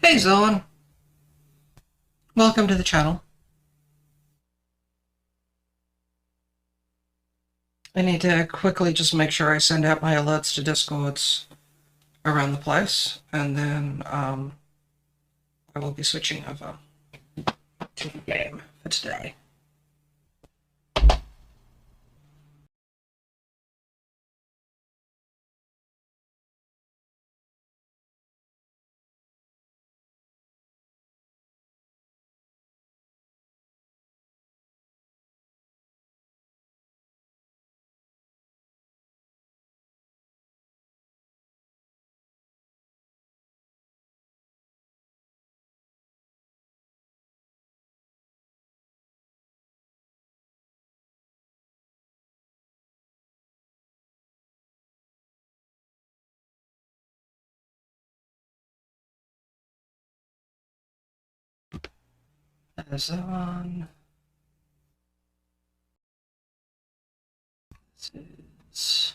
Hey Zolan, welcome to the channel. I need to quickly just make sure I send out my alerts to Discords around the place, and then I will be switching over to the game for today. There's that one. This is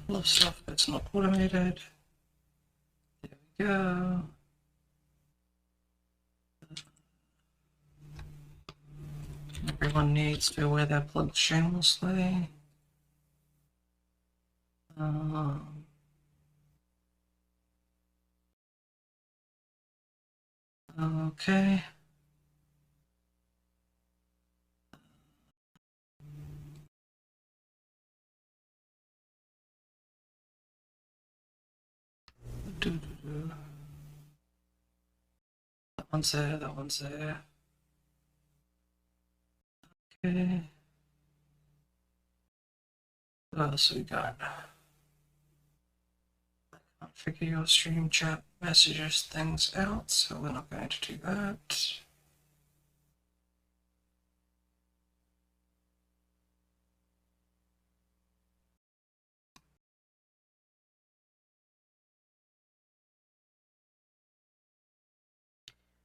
full of stuff that's not automated. There we go. Everyone needs to wear their plugs shamelessly. Okay. That one's there, that one's there. Okay. What else we got? Can't figure your stream chat messages things out, so we're not going to do that.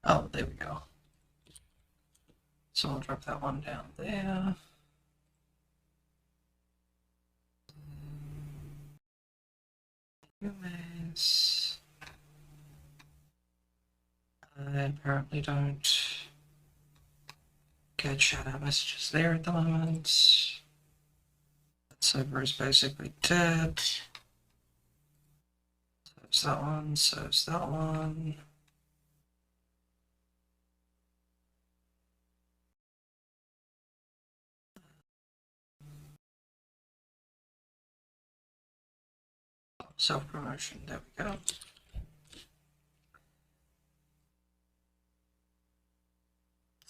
Oh, there we go. So I'll drop that one down there. Humans. I apparently don't get shout out messages there at the moment. That server is basically dead. So's that one, so's that one. Self-promotion, there we go.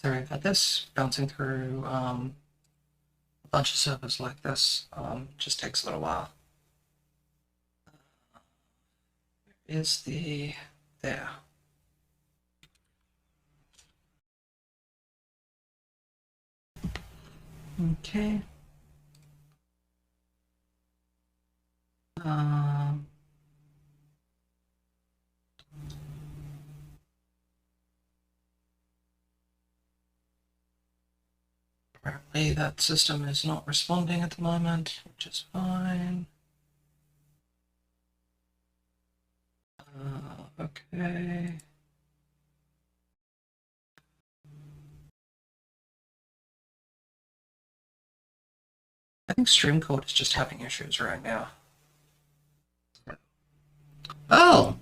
Sorry about this, bouncing through a bunch of servers like this just takes a little while. Is there? Okay. Apparently that system is not responding at the moment, which is fine. Okay. I think Streamcode is just having issues right now. Oh!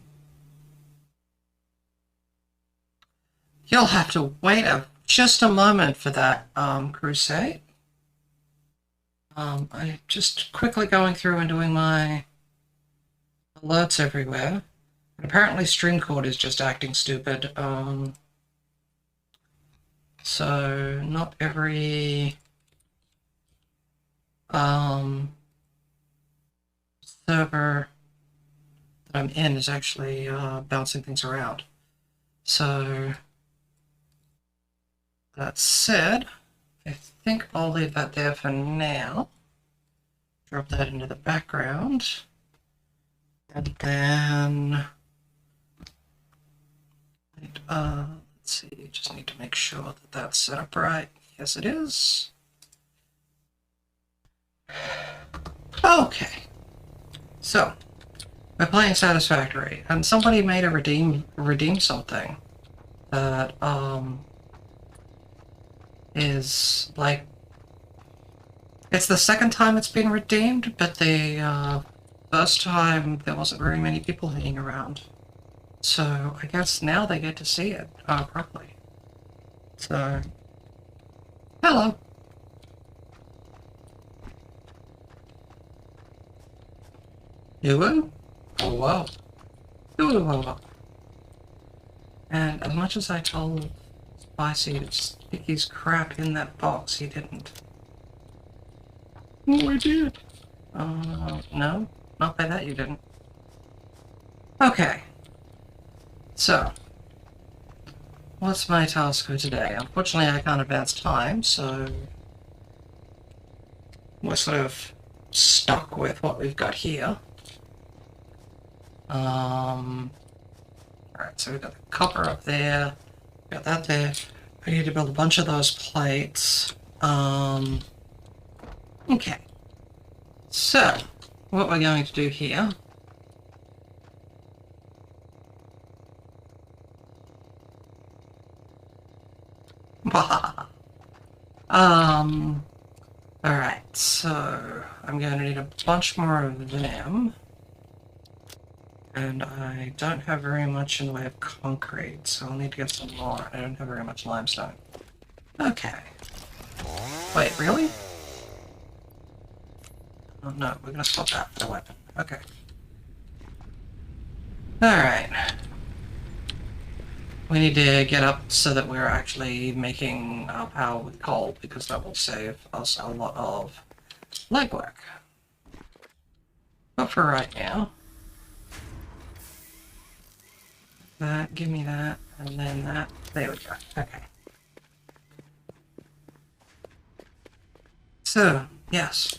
You'll have to wait just a moment for that, Crusade. I'm just quickly going through and doing my alerts everywhere. And apparently Streamcode is just acting stupid. So not every server that I'm in is actually bouncing things around. So that said, I think I'll leave that there for now. Drop that into the background. And then let's see, just need to make sure that that's set up right. Yes, it is. Okay. So, We're playing Satisfactory, and somebody made a redeem something that is like, it's the second time it's been redeemed, but the first time there wasn't very many people hanging around. So I guess now they get to see it properly. So, hello. Yoo-woo? Oh, wow. Yoo-woo. And as much as I told Spicy to stick his crap in that box, he didn't. Oh, I did. No, not by that you didn't. Okay. So, what's my task for today? Unfortunately, I can't advance time, so we're sort of stuck with what we've got here. Alright, so we've got the copper up there, got that there. I need to build a bunch of those plates. Okay. So, what we're going to do here alright, so I'm going to need a bunch more of them. And I don't have very much in the way of concrete, so I'll need to get some more. I don't have very much limestone. Okay. Wait, really? Oh no, we're gonna swap that for a weapon. Okay. Alright. We need to get up so that we're actually making power with coal, because that will save us a lot of legwork. But for right now, that, give me that, and then that. There we go. Okay. So, yes.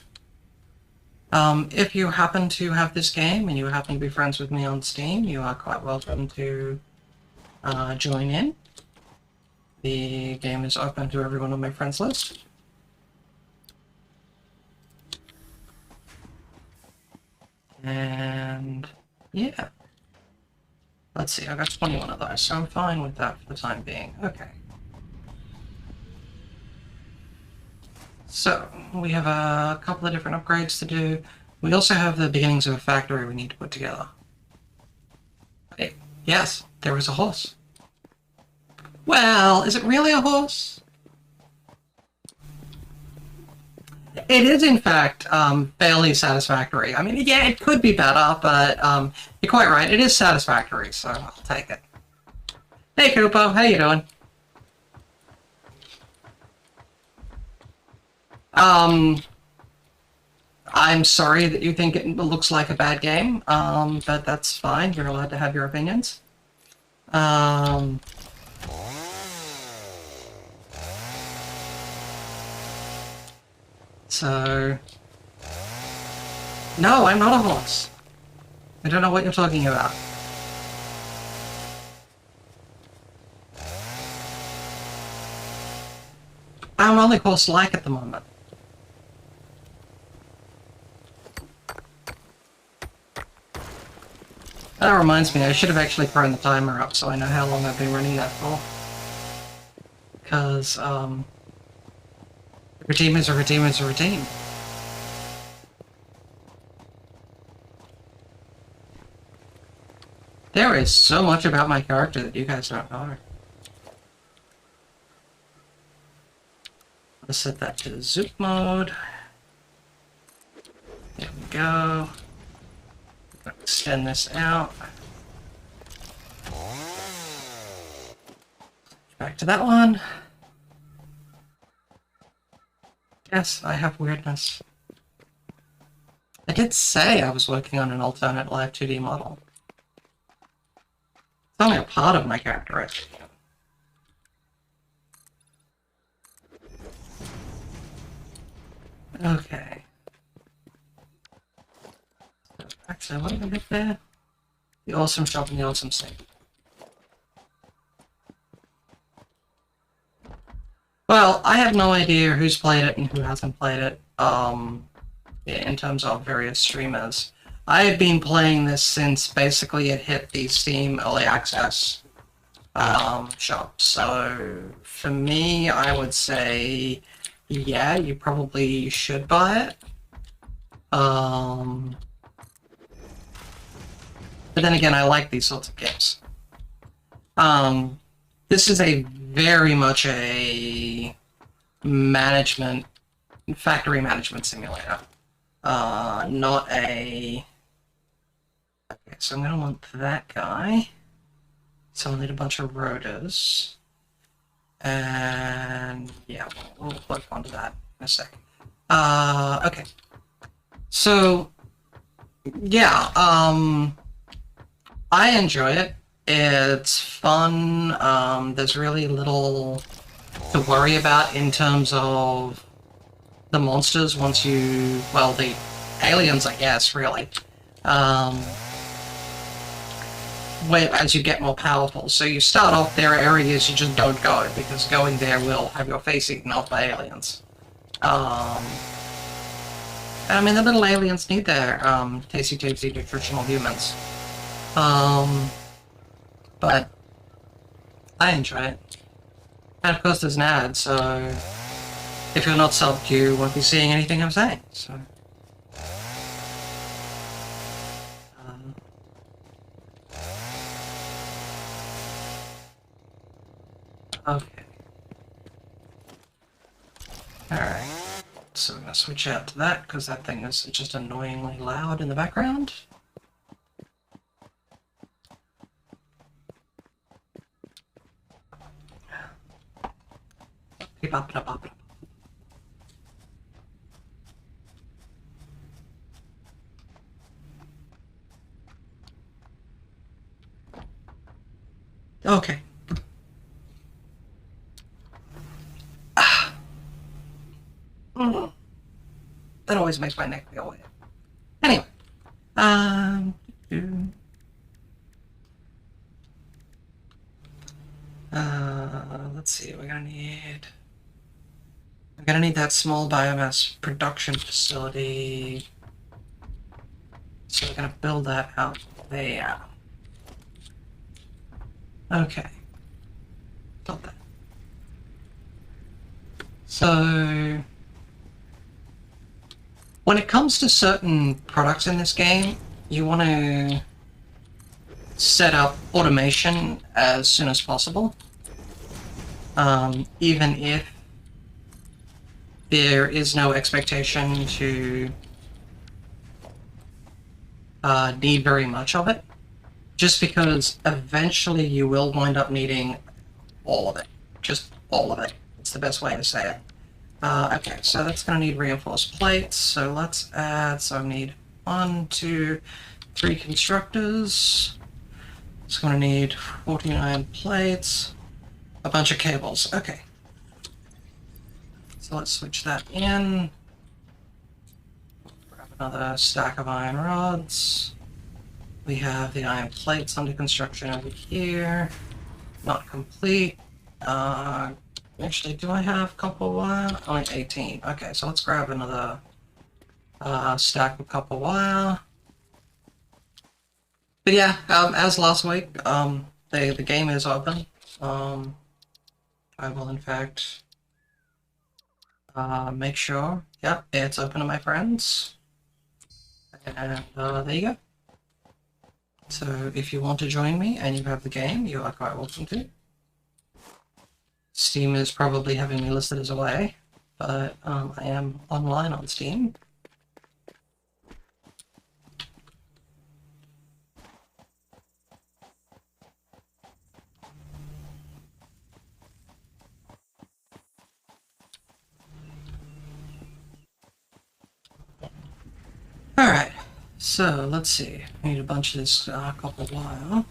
If you happen to have this game and you happen to be friends with me on Steam, you are quite welcome to join in. The game is open to everyone on my friends list. And yeah. Let's see, I got 21 of those, so I'm fine with that for the time being. Okay. So, we have a couple of different upgrades to do. We also have the beginnings of a factory we need to put together. Hey, yes, there is a horse. Well, is it really a horse? It is, in fact, fairly satisfactory. I mean, yeah, it could be better, but you're quite right. It is satisfactory, so I'll take it. Hey, Koopa, how you doing? I'm sorry that you think it looks like a bad game, but that's fine. You're allowed to have your opinions. So... No, I'm not a horse. I don't know what you're talking about. I'm only horse-like at the moment. That reminds me, I should have actually thrown the timer up so I know how long I've been running that for. Because, a redeem is a redeem is a redeem. There is so much about my character that you guys don't know. Let's set that to zoop mode. There we go. Extend this out. Back to that one. Yes, I have weirdness. I did say I was working on an alternate live 2D model. It's only a part of my character, I think. Okay. Actually, what did I get there? The awesome shop and the awesome sink. Well, I have no idea who's played it and who hasn't played it, in terms of various streamers. I've been playing this since basically it hit the Steam Early Access shop. So for me, I would say, yeah, you probably should buy it. But then again, I like these sorts of games. This is a very much a management, factory management simulator. Not a... Okay, so I'm gonna want that guy. So I'll need a bunch of rotors. And yeah, we'll plug onto that in a sec. Okay. So, yeah, I enjoy it. It's fun. There's really little to worry about in terms of the monsters once you, well, the aliens, I guess, really. As you get more powerful. So you start off, there are areas you just don't go, because going there will have your face eaten off by aliens. I mean, the little aliens need their tasty nutritional humans. But I enjoy it. And of course there's an ad, so if you're not subbed, you won't be seeing anything I'm saying, so... Okay. Alright. So I'm gonna switch out to that, because that thing is just annoyingly loud in the background. Keep up. Okay. That always makes my neck feel weird. Anyway. Let's see, we're gonna need that small biomass production facility. So we're gonna build that out there. Okay. Build that. So when it comes to certain products in this game, you want to set up automation as soon as possible. Even if there is no expectation to need very much of it, just because eventually you will wind up needing all of it. Just all of it. It's the best way to say it. Okay, so that's going to need reinforced plates, so let's add, so I need 1, 2, 3 constructors. It's going to need 49 plates, a bunch of cables. Okay. So let's switch that in. Grab another stack of iron rods. We have the iron plates under construction over here. Not complete. Actually, do I have copper wire? Only 18. Okay, so let's grab another stack of copper wire. But yeah, as last week, the game is open. I will in fact make sure. Yep, it's open to my friends. And there you go. So if you want to join me and you have the game, you are quite welcome to. Steam is probably having me listed as away, but I am online on Steam. Alright, so let's see. I need a bunch of this copper wire.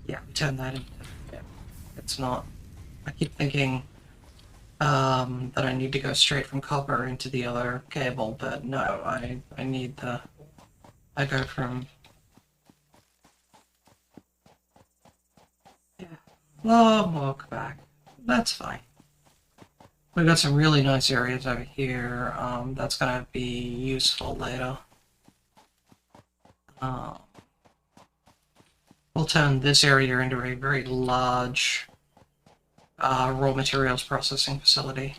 Yeah, turn that into... Yeah, it's not... I keep thinking that I need to go straight from copper into the other cable, but no, I need the... I go from... Yeah, long walk back. That's fine. We've got some really nice areas over here. That's gonna be useful later. We'll turn this area into a very large raw materials processing facility.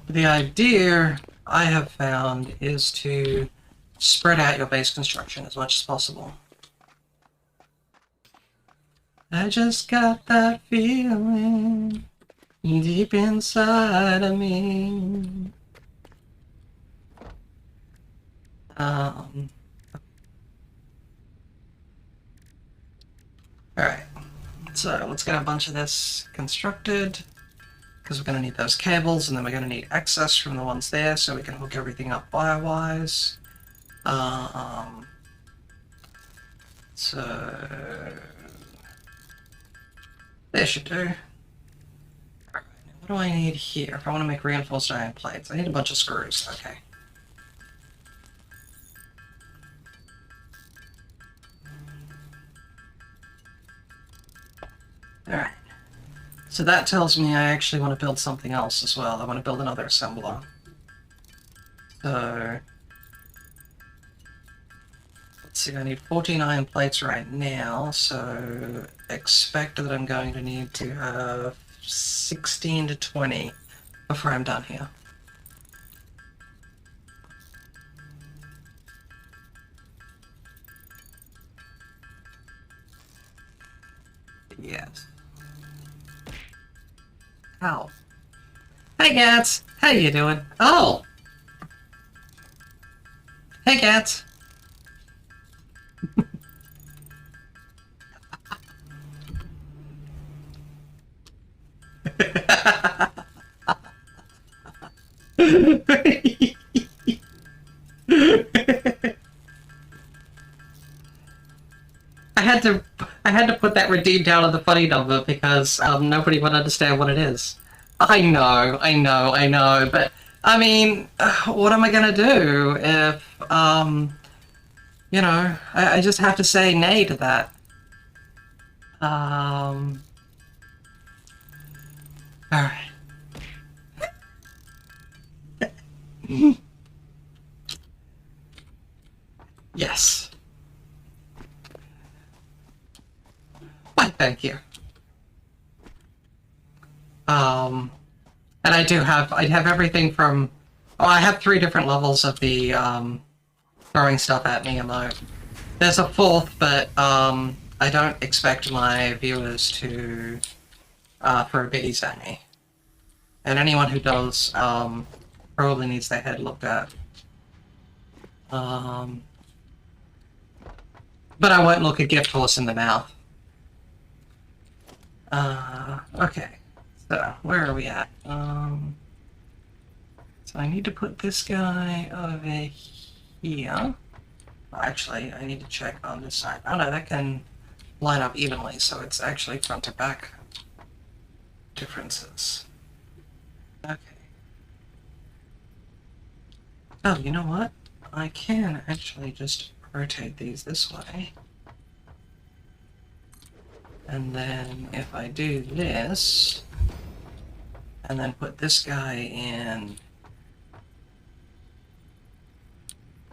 The idea I have found is to spread out your base construction as much as possible. I just got that feeling deep inside of me. Alright, so let's get a bunch of this constructed, because we're going to need those cables, and then we're going to need access from the ones there so we can hook everything up wire-wise. So there should do. Alright, what do I need here? If I want to make reinforced iron plates, I need a bunch of screws. Okay. Alright. So that tells me I actually want to build something else as well. I want to build another assembler. So let's see, I need 14 iron plates right now, so expect that I'm going to need to have 16 to 20 before I'm done here. Yes. Ow. Hey, Gats! How you doing? Oh! Hey, Gats! I had to put that redeem down on the funny number because nobody would understand what it is. I know, but I mean, what am I gonna do if you know, I just have to say nay to that. Alright. Yes. Why, thank you. And I have everything from, oh, I have 3 different levels of the, throwing stuff at me emote. There's a 4th, but, I don't expect my viewers to, throw biddies at me. And anyone who does, probably needs their head looked at. But I won't look a gift horse in the mouth. Okay. So, where are we at? So I need to put this guy over here. Actually, I need to check on this side. Oh no, that can line up evenly, so it's actually front to back differences. Okay. Oh, you know what? I can actually just rotate these this way. And then if I do this, and then put this guy in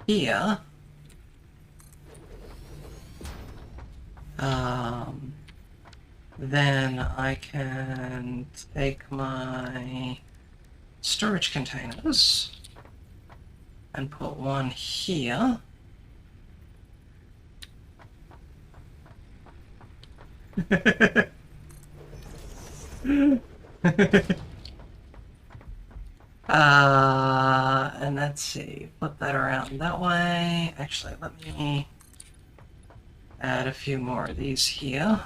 here, then I can take my storage containers and put one here. And let's see, flip that around that way. Actually, let me add a few more of these here.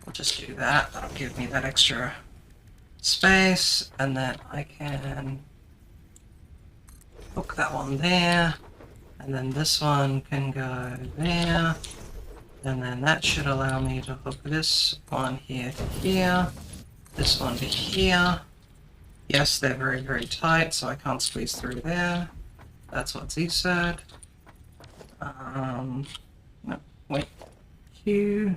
We'll just do that. That'll give me that extra space, and then I can hook that one there, and then this one can go there, and then that should allow me to hook this one here to here, this one to here. Yes, they're very, very tight, so I can't squeeze through there. That's what Z said. No, wait. Q.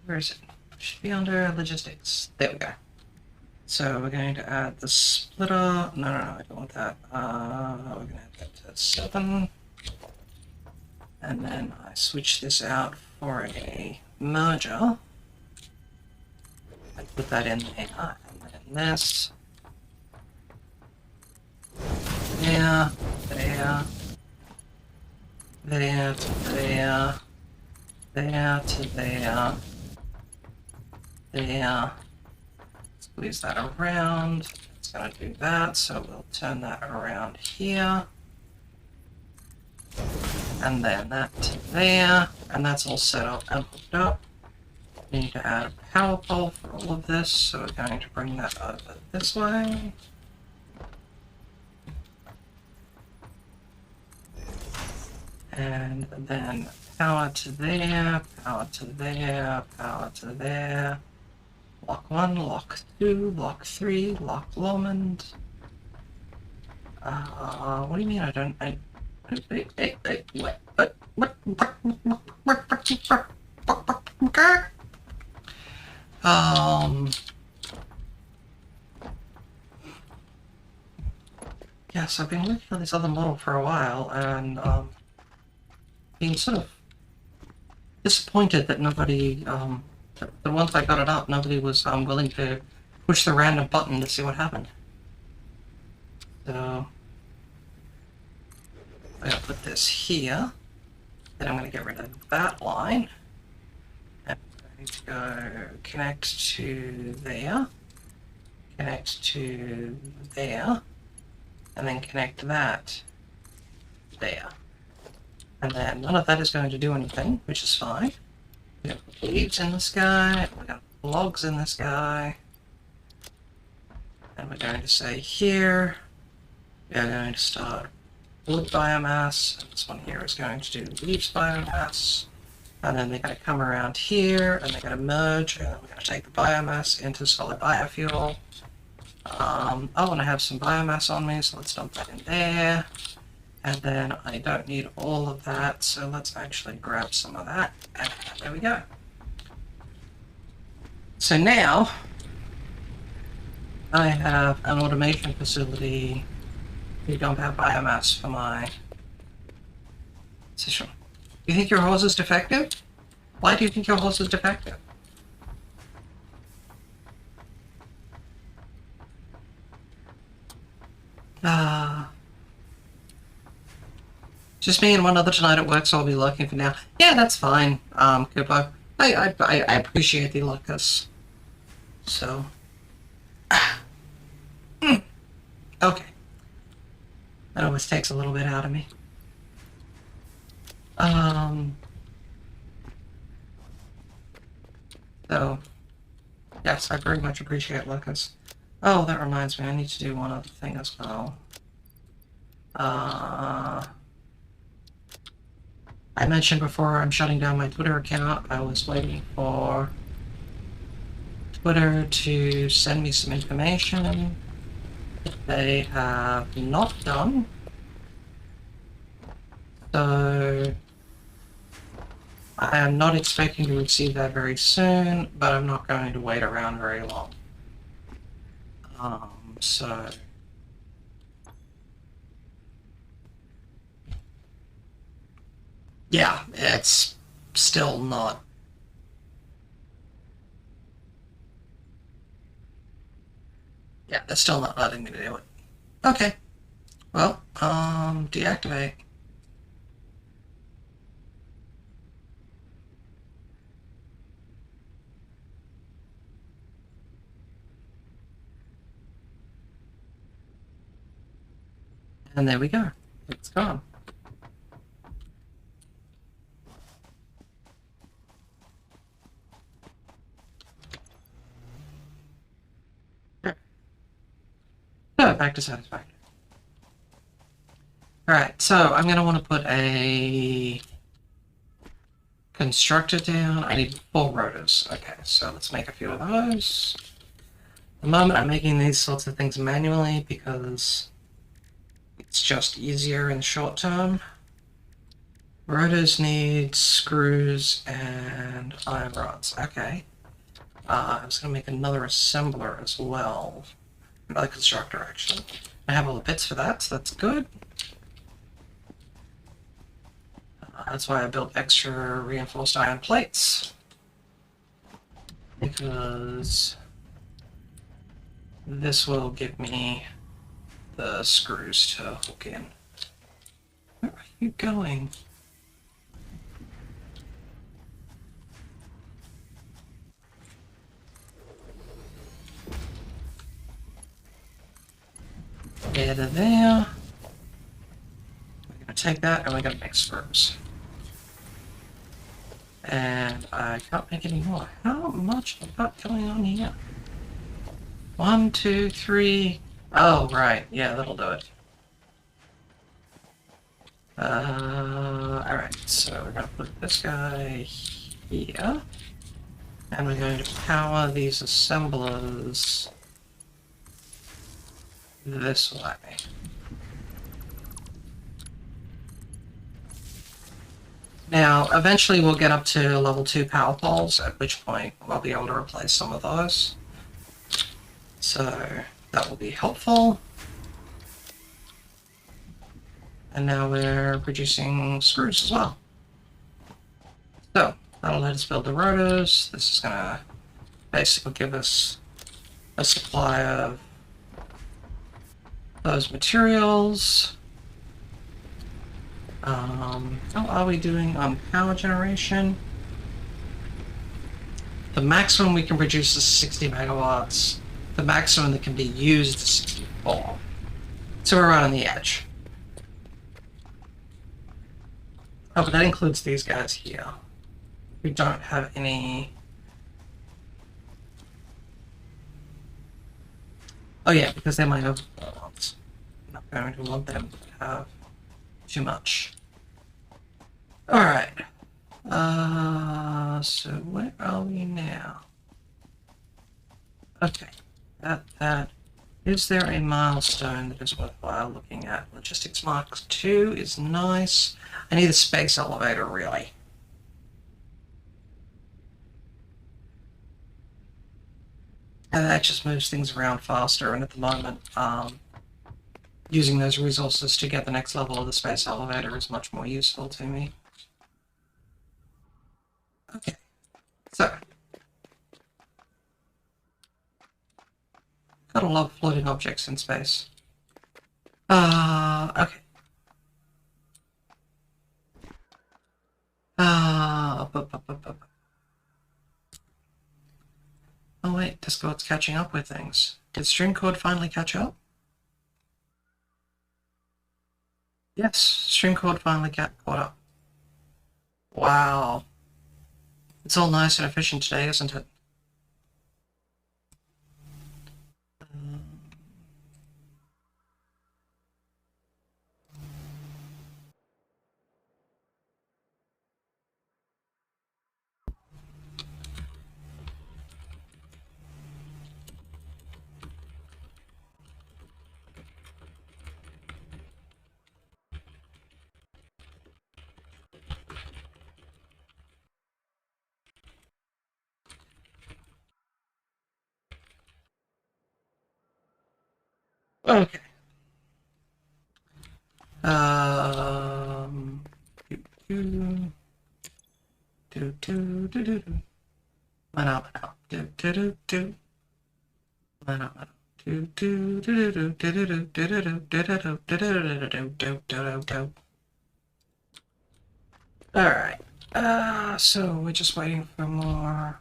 Where is it? Should be under logistics. There we go. So we're going to add the splitter. No, I don't want that. We're going to add that to 7. And then I switch this out for a merger. I put that in there, and then this. There, there, there to there, there to there, there. Squeeze that around. It's going to do that, so we'll turn that around here. And then that to there, and that's all set up and hooked up. We need to add a power pole for all of this, so we're going to bring that over this way. And then power to there, power to there, power to there. Lock 1, lock 2, lock 3, lock Lomond. What do you mean I don't... Yes, I've been working on this other model for a while, and being sort of disappointed that nobody, that once I got it up, nobody was willing to push the random button to see what happened. So I'm going to put this here, then I'm going to get rid of that line, and I'm going to go connect to there, connect to there, and then connect that there. And then none of that is going to do anything, which is fine. We're going to put leaves in this guy, we're going to put logs in this guy, and we're going to say here, we are going to start wood biomass, and this one here is going to do leaves biomass, and then they're going to come around here, and they're going to merge, and then we're going to take the biomass into solid biofuel. I want to have some biomass on me, so let's dump that in there. And then I don't need all of that, so let's actually grab some of that, and there we go. So now, I have an automation facility. We don't have biomass for my system. You think your hose is defective? Why do you think your hose is defective? Just me and one other tonight at work, so I'll be lurking for now. Yeah, that's fine, Kupo. I appreciate the lurkers. So. Okay. That always takes a little bit out of me. So. Yes, I very much appreciate lurkers. Oh, that reminds me, I need to do one other thing as well. I mentioned before I'm shutting down my Twitter account. I was waiting for Twitter to send me some information. They have not done. So I am not expecting to receive that very soon, but I'm not going to wait around very long. So yeah, it's still not. Yeah, they're still not letting me do it. Okay. Well, deactivate. And there we go. It's gone. So, back to satisfactory. Alright, so I'm going to want to put a constructor down. I need 4 rotors. Okay, so let's make a few of those. At the moment I'm making these sorts of things manually because It's just easier in the short term. Rotors need screws and iron rods. Okay. I was going to make another assembler as well. Another constructor, actually. I have all the bits for that, so that's good. That's why I built extra reinforced iron plates. Because this will give me the screws to hook in. Where are you going? There to there. We're going to take that and we're going to make screws. And I can't make any more. How much have I got going on here? 1, 2, 3. Oh, right. Yeah, that'll do it. Alright, so we're going to put this guy here. And we're going to power these assemblers this way. Now, eventually we'll get up to level 2 power poles, at which point I'll be able to replace some of those. So that will be helpful. And now we're producing screws as well. So that'll let us build the rotors. This is going to basically give us a supply of those materials. How are we doing on power generation? The maximum we can produce is 60 megawatts. The maximum that can be used is 64. So we're right on the edge. Oh, but that includes these guys here. We don't have any... Oh yeah, because they might have ones. I'm not going to want them to have too much. Alright. So where are we now? Okay. That. Is there a milestone that is worthwhile looking at? Logistics Mark 2 is nice. I need a space elevator, really. And that just moves things around faster, and at the moment, using those resources to get the next level of the space elevator is much more useful to me. Okay, so. Gotta love floating objects in space. Okay. Oh wait, Discord's catching up with things. Did StreamCode finally catch up? Yes, StreamCode finally caught up. Wow. It's all nice and efficient today, isn't it? Okay. Do do do do do do. Mana mana do do do do. Mana mana do do do do do do do do do do do do do do do do. Alright. So we're just waiting for more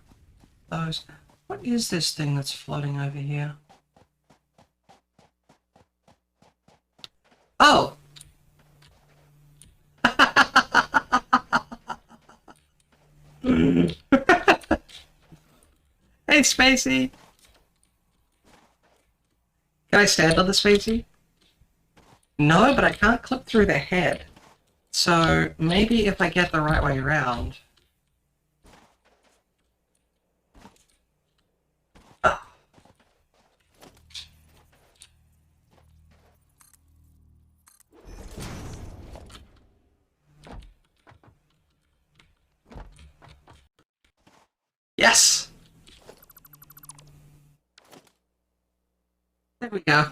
those. What is this thing that's floating over here? Oh! Hey, Spacey! Can I stand on the Spacey? No, but I can't clip through the head. So maybe if I get the right way around. Yes! There we go.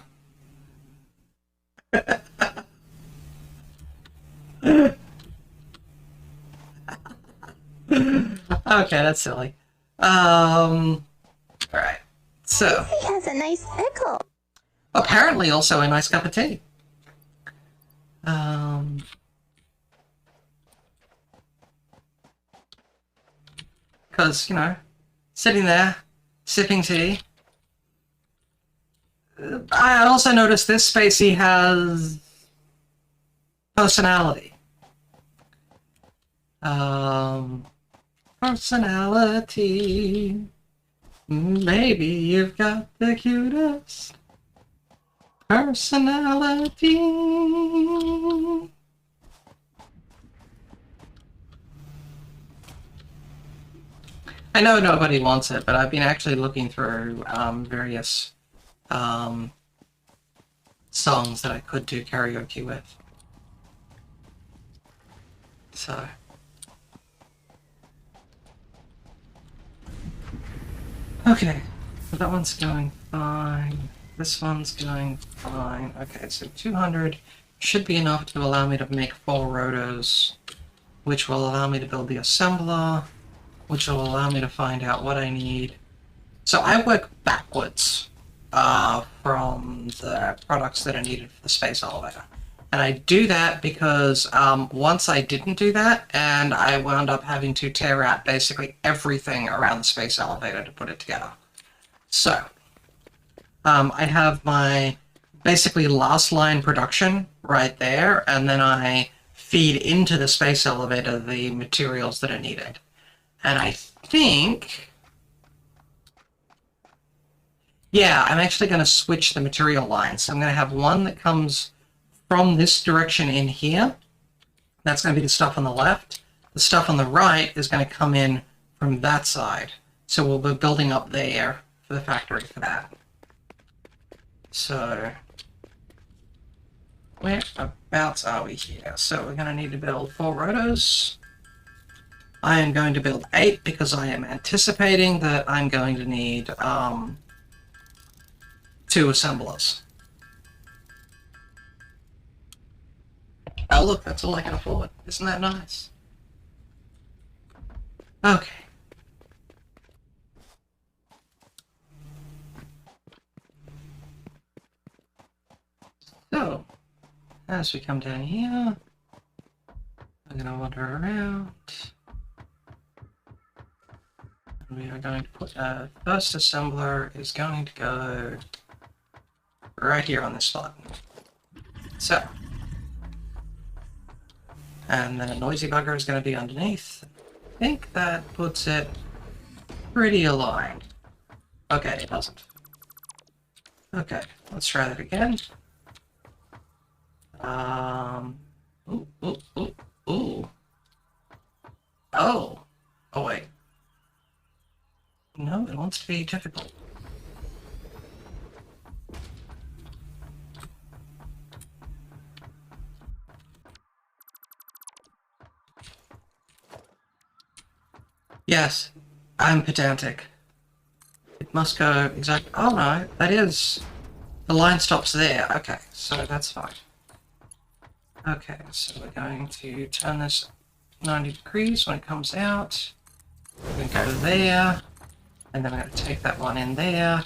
Okay, that's silly. Alright. So. He has a nice pickle. Apparently also a nice cup of tea. Because, you know, sitting there, sipping tea. I also noticed this spacey has personality. Personality. Maybe you've got the cutest personality. I know nobody wants it, but I've been actually looking through various songs that I could do karaoke with. So. Okay, so that one's going fine. This one's going fine. Okay, so 200 should be enough to allow me to make 4 rotors, which will allow me to build the assembler, which will allow me to find out what I need. So I work backwards from the products that are needed for the space elevator. And I do that because once I didn't do that, and I wound up having to tear out basically everything around the space elevator to put it together. So, I have my basically last line production right there, and then I feed into the space elevator the materials that are needed. And I think... yeah, I'm actually going to switch the material lines. So I'm going to have one that comes from this direction in here. That's going to be the stuff on the left. The stuff on the right is going to come in from that side. So we'll be building up there for the factory for that. So whereabouts are we here? So we're going to need to build 4 rotors. I am going to build 8 because I am anticipating that I'm going to need 2 assemblers. Oh look, that's all I can afford. Isn't that nice? Okay. So, as we come down here, I'm going to wander around. And we are going to put first assembler is going to go right here on this spot. So, and then a noisy bugger is going to be underneath. I think that puts it pretty aligned. Okay, it doesn't. Okay, let's try that again. Ooh, ooh, ooh, ooh. Oh. Oh, wait. No, it wants to be difficult. Yes, I'm pedantic. It must go exactly... oh no, that is... the line stops there. Okay, so that's fine. Okay, so we're going to turn this 90 degrees when it comes out. We're going to go there, and then we're going to take that one in there,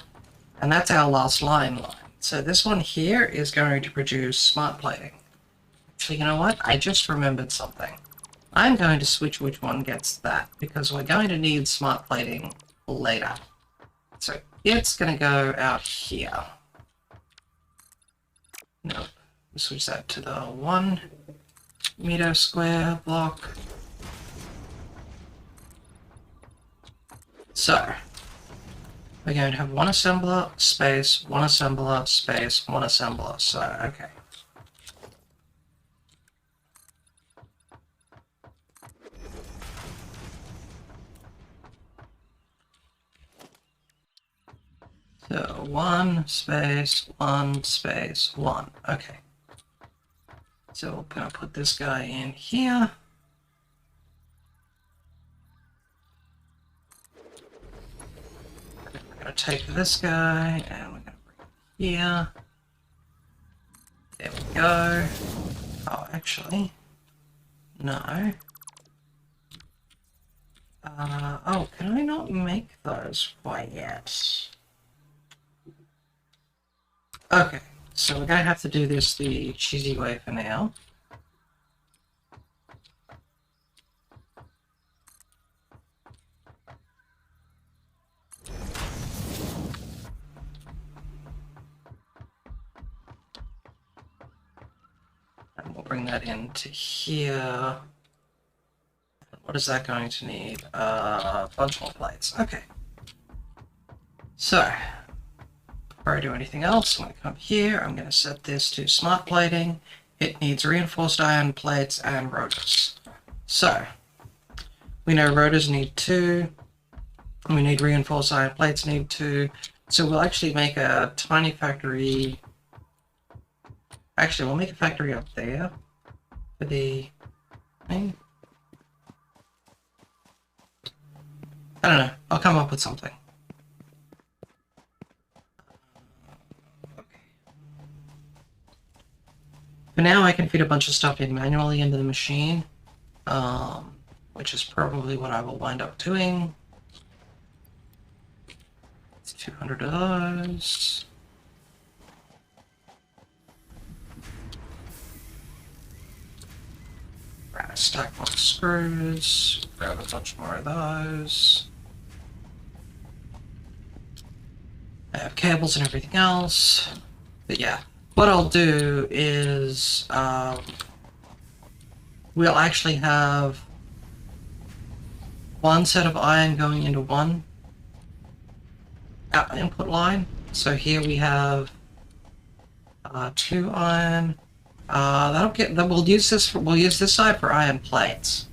and that's our last line. So this one here is going to produce smart plating. Actually, you know what? I just remembered something. I'm going to switch which one gets that, because we're going to need smart plating later. So it's going to go out here. No, we'll switch that to the 1 meter square block. So, we're going to have 1 assembler, space, 1 assembler, space, 1 assembler. So, okay. So 1 space, 1 space, 1. Okay. So we're going to put this guy in here. gonna take this guy and we're gonna bring it here. There we go. Oh, actually, no. Oh, can I not make those quite yet? Okay, so we're gonna have to do this the cheesy way for now. And we'll bring that into here. What is that going to need? A bunch more plates. Okay. So, before I do anything else, I'm going to come here. I'm going to set this to smart plating. It needs reinforced iron plates and rotors. So, we know rotors need 2. And we need reinforced iron plates need 2. So we'll actually make a tiny factory. Actually, we'll make a factory up there for the thing. I don't know. I'll come up with something. Okay. For now, I can feed a bunch of stuff in manually into the machine, which is probably what I will wind up doing. It's 200 of those. Grab a stack more screws. Grab a bunch more of those. I have cables and everything else. But yeah, what I'll do is we'll actually have one set of iron going into one input line. So here we have 2 iron. We'll use this side for iron plates.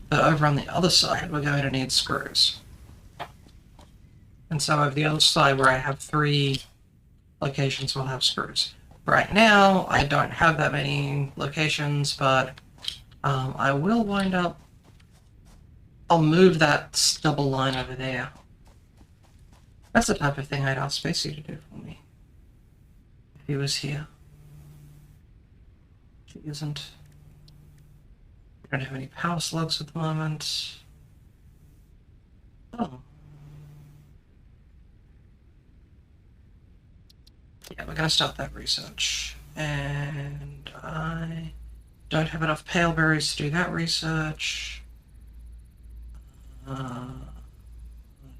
But over on the other side, we're going to need screws. And so over the other side, where I have 3 locations, we'll have screws. Right now, I don't have that many locations, but I will wind up. I'll move that double line over there. That's the type of thing I'd ask Spacey to do for me if he was here. She isn't. We don't have any power slugs at the moment. Oh. Yeah, we're going to start that research. And I don't have enough pale berries to do that research.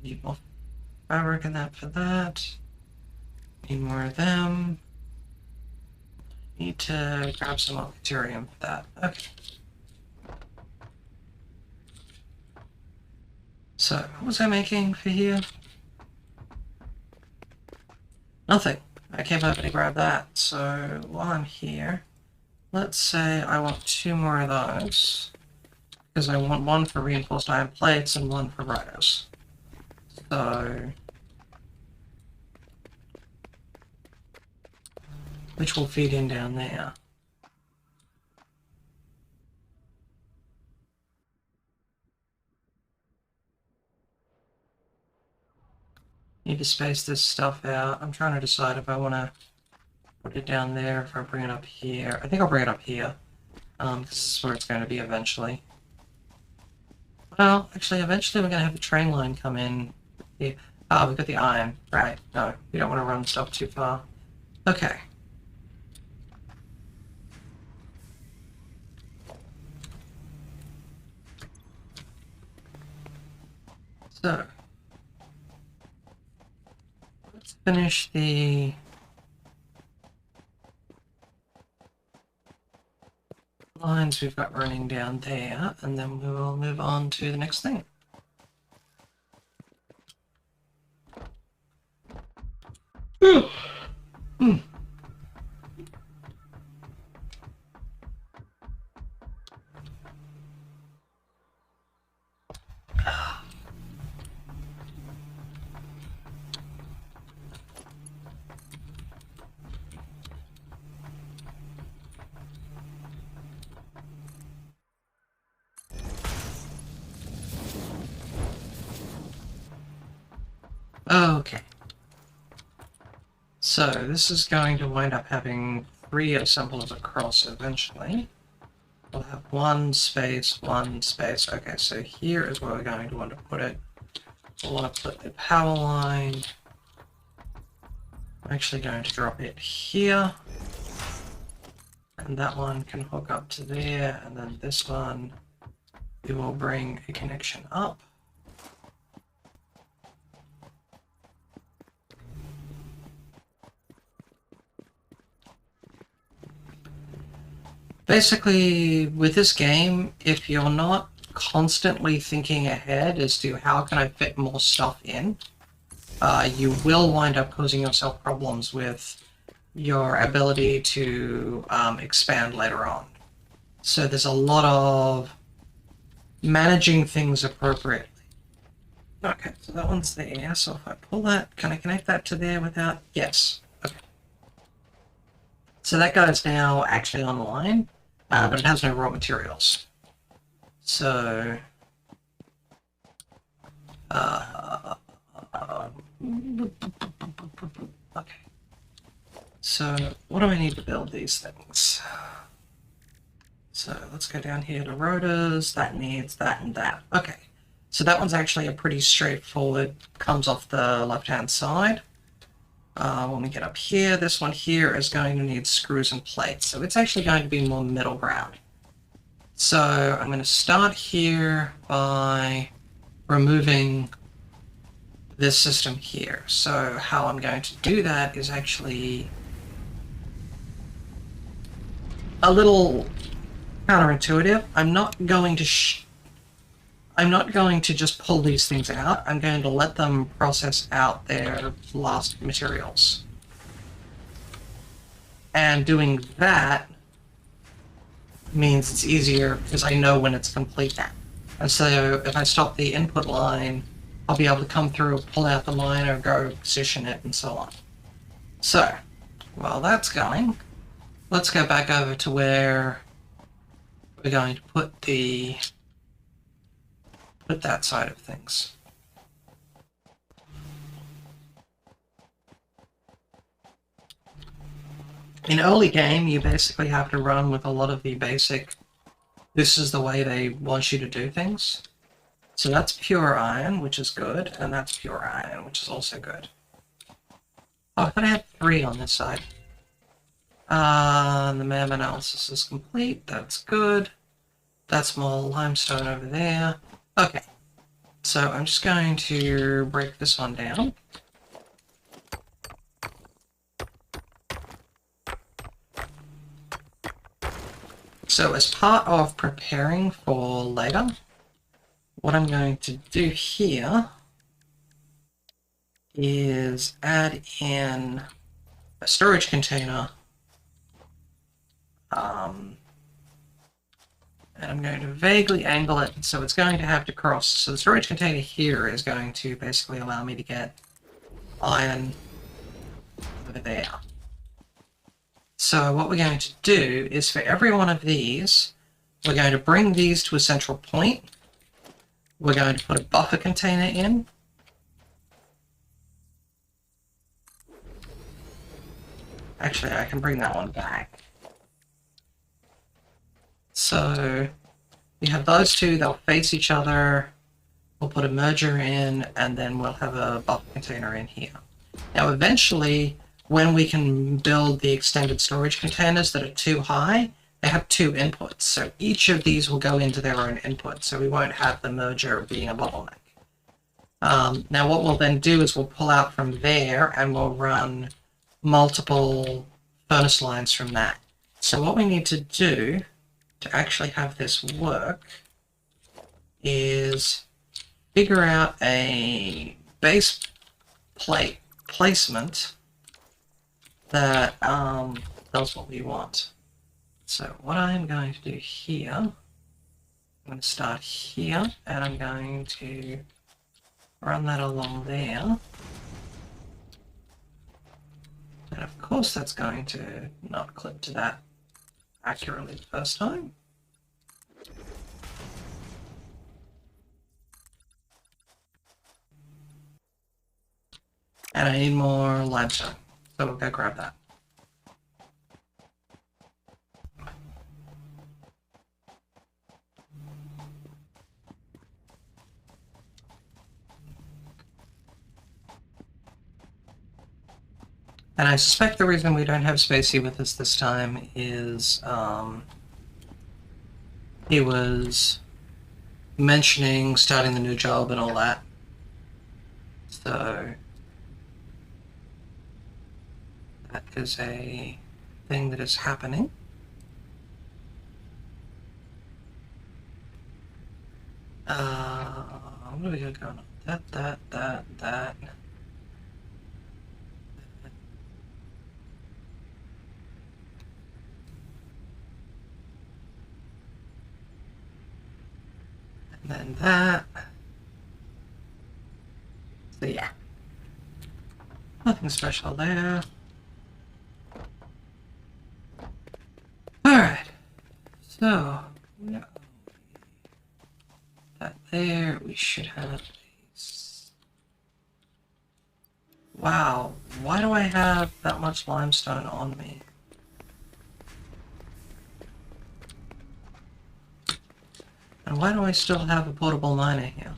Need more fabric and that for that. Need more of them. Need to grab some Alcaturium for that. Okay. So, what was I making for here? Nothing. I came over to grab that. So, while I'm here, let's say I want 2 more of those. Because I want 1 for reinforced iron plates and 1 for rotors. So, which will feed in down there. Need to space this stuff out. I'm trying to decide if I want to put it down there, if I bring it up here. I think I'll bring it up here. This is where it's going to be eventually. Well, actually, eventually we're going to have the train line come in here. Oh, we've got the iron. Right. No, we don't want to run stuff too far. Okay. So, let's finish the lines we've got running down there, and then we will move on to the next thing. Okay, So this is going to wind up having 3 assembled across eventually. We'll have 1 space, 1 space. Okay, so here is where we're going to want to put it. We'll want to put the power line. I'm actually going to drop it here. And that one can hook up to there, and then this one, we will bring a connection up. Basically, with this game, if you're not constantly thinking ahead as to how can I fit more stuff in, you will wind up causing yourself problems with your ability to expand later on. So there's a lot of managing things appropriately. Okay, so that one's there, so if I pull that, can I connect that to there without? Yes. Okay. So that guy's now actually online, but it has no raw materials. So... okay. So, what do I need to build these things? So, let's go down here to rotors. That needs that and that. Okay. So that one's actually a pretty straightforward, comes off the left-hand side. When we get up here, this one here is going to need screws and plates. So it's actually going to be more middle ground. So I'm going to start here by removing this system here. So how I'm going to do that is actually a little counterintuitive. I'm not going to just pull these things out. I'm going to let them process out their last materials. And doing that means it's easier because I know when it's complete now. And so if I stop the input line, I'll be able to come through, pull out the line, or go position it, and so on. So, while that's going, let's go back over to where we're going to put that side of things. In early game, you basically have to run with a lot of the basic, this is the way they want you to do things. So that's pure iron, which is good, and that's pure iron, which is also good. Oh, I thought I had 3 on this side. The map analysis is complete, that's good. That's more limestone over there. Okay, so I'm just going to break this one down. So as part of preparing for later, what I'm going to do here is add in a storage container, and I'm going to vaguely angle it so it's going to have to cross. So the storage container here is going to basically allow me to get iron over there. So what we're going to do is for every one of these, we're going to bring these to a central point. We're going to put a buffer container in. Actually, I can bring that one back. So we have those two, they'll face each other. We'll put a merger in, and then we'll have a buffer container in here. Now, eventually, when we can build the extended storage containers that are too high, they have 2 inputs. So each of these will go into their own input, so we won't have the merger being a bottleneck. Now, what we'll then do is we'll pull out from there, and we'll run multiple furnace lines from that. So what we need to do to actually have this work is figure out a base plate placement that does what we want. So what I'm going to do here, I'm going to start here, and I'm going to run that along there. And of course that's going to not clip to that accurately the first time. And I need more limestone. So we'll go grab that. And I suspect the reason we don't have Spacey with us this time is he was mentioning starting the new job and all that. So that is a thing that is happening. What do we got going on? That. And then that. So yeah. Nothing special there. Alright. So, no. That there, we should have these. Wow, why do I have that much limestone on me? And why do I still have a portable miner here?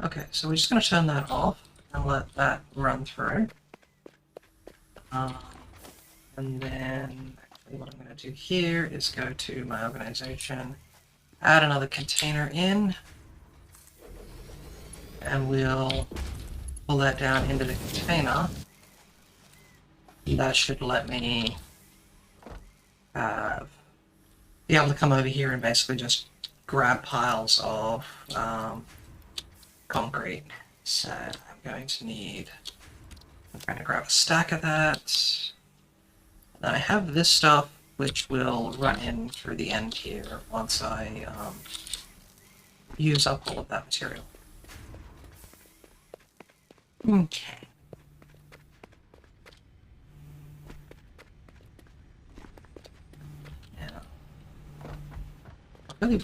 Okay, so we're just going to turn that off and let that run through. And then what I'm going to do here is go to my organization, add another container in, and we'll pull that down into the container. That should let me be able to come over here and basically just grab piles of concrete. So I'm going to grab a stack of that. Then I have this stuff which will run in through the end here once I use up all of that material. Okay. Really,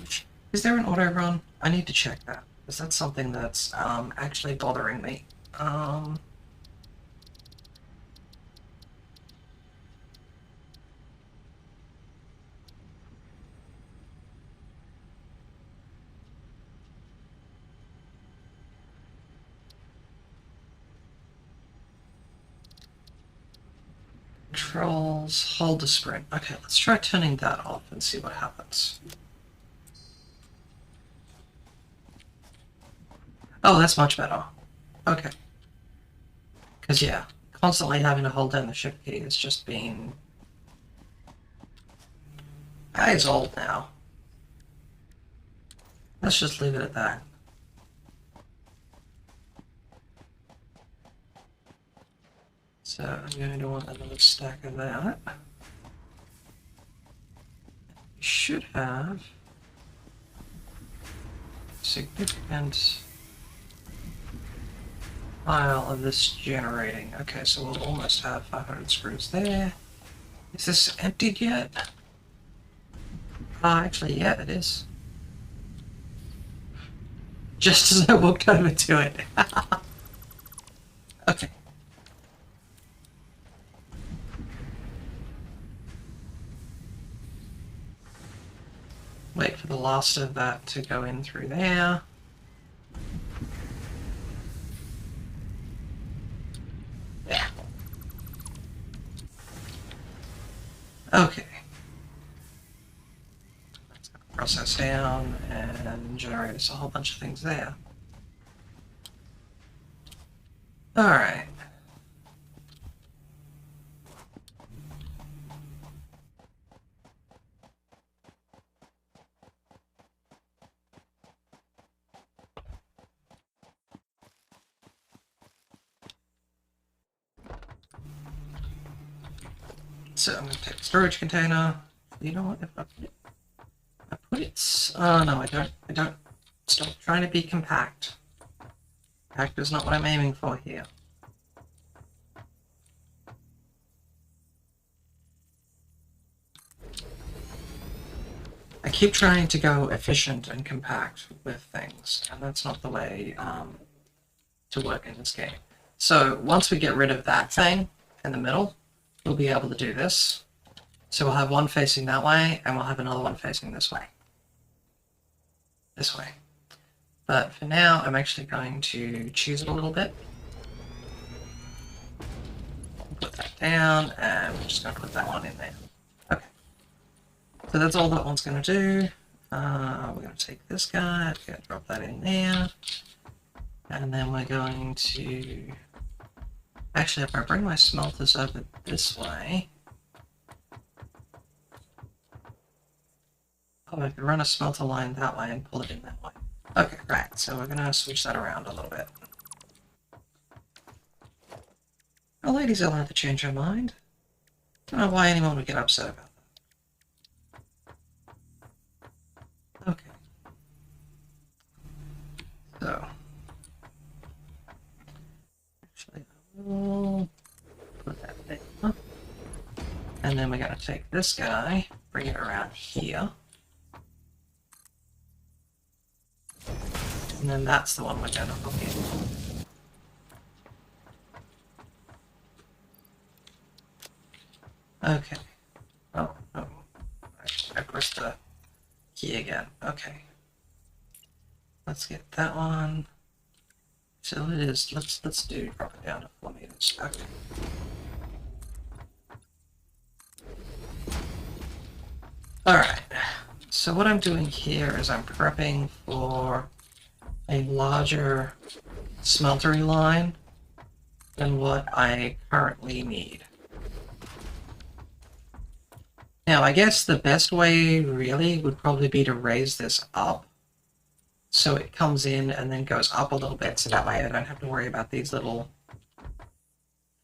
is there an auto run? I need to check that. Is that something that's actually bothering me? Controls, hold the sprint. Okay, let's try turning that off and see what happens. Oh, that's much better. Okay. Because, yeah, constantly having to hold down the shift key has just been... It's old now. Let's just leave it at that. So I'm going to want another stack of that. We should have significant pile of this generating. Okay, so we'll almost have 500 screws there. Is this emptied yet? Actually, yeah, it is. Just as I walked over to it. Okay. Wait for the last of that to go in through there. Yeah. Okay. That's gonna process down and generate us a whole bunch of things there. Alright. So I'm going to take a storage container. You know what? If I put it... Oh, no, I don't. Stop trying to be compact. Compact is not what I'm aiming for here. I keep trying to go efficient and compact with things, and that's not the way to work in this game. So once we get rid of that thing in the middle, we'll be able to do this. So we'll have one facing that way, and we'll have another one facing this way. This way. But for now, I'm actually going to choose it a little bit. Put that down, and we're just going to put that one in there. Okay. So that's all that one's going to do. We're going to take this guy, we're going to drop that in there. And then we're going to... Actually, if I bring my smelters over this way... Oh, I could run a smelter line that way and pull it in that way. Okay, right, so we're going to switch that around a little bit. Oh, ladies will have to change her mind. Don't know why anyone would get upset about that. Okay. So. Actually, I'll put that there. And then we're going to take this guy, bring it around here. And then that's the one we're going to hook in. Okay. Oh, oh. I pressed the key again. Okay. Let's get that one. So it is. Let's do drop it down to 4 meters. Okay. Alright. So what I'm doing here is I'm prepping for a larger smeltery line than what I currently need. Now, I guess the best way, really, would probably be to raise this up so it comes in and then goes up a little bit, so that way I don't have to worry about these little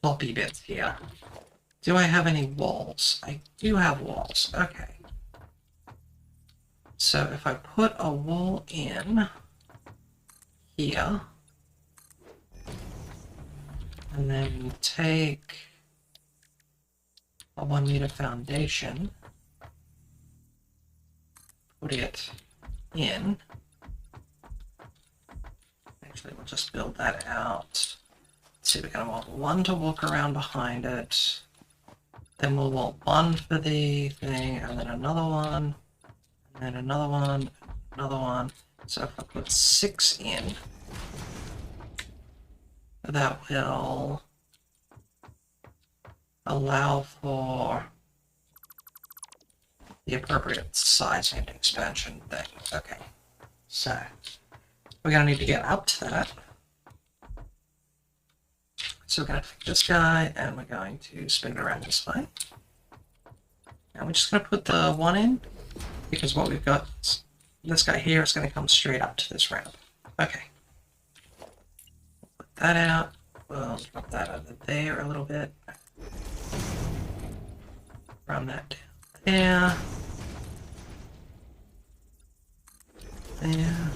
floppy bits here. Do I have any walls? I do have walls. Okay. So if I put a wall in here, and then take a 1 meter foundation, put it in. Actually, we'll just build that out. Let's see, we're going to want one to walk around behind it. Then we'll want one for the thing, and then another one, and then another one, another one. So if I put 6 in, that will allow for the appropriate size and expansion thing. Okay, so we're going to need to get up to that. So we're going to take this guy and we're going to spin it around this way. And we're just going to put the 1 in because what we've got, this guy here is going to come straight up to this ramp. Okay. Put that out. We'll drop that over there a little bit. Run that down there. There.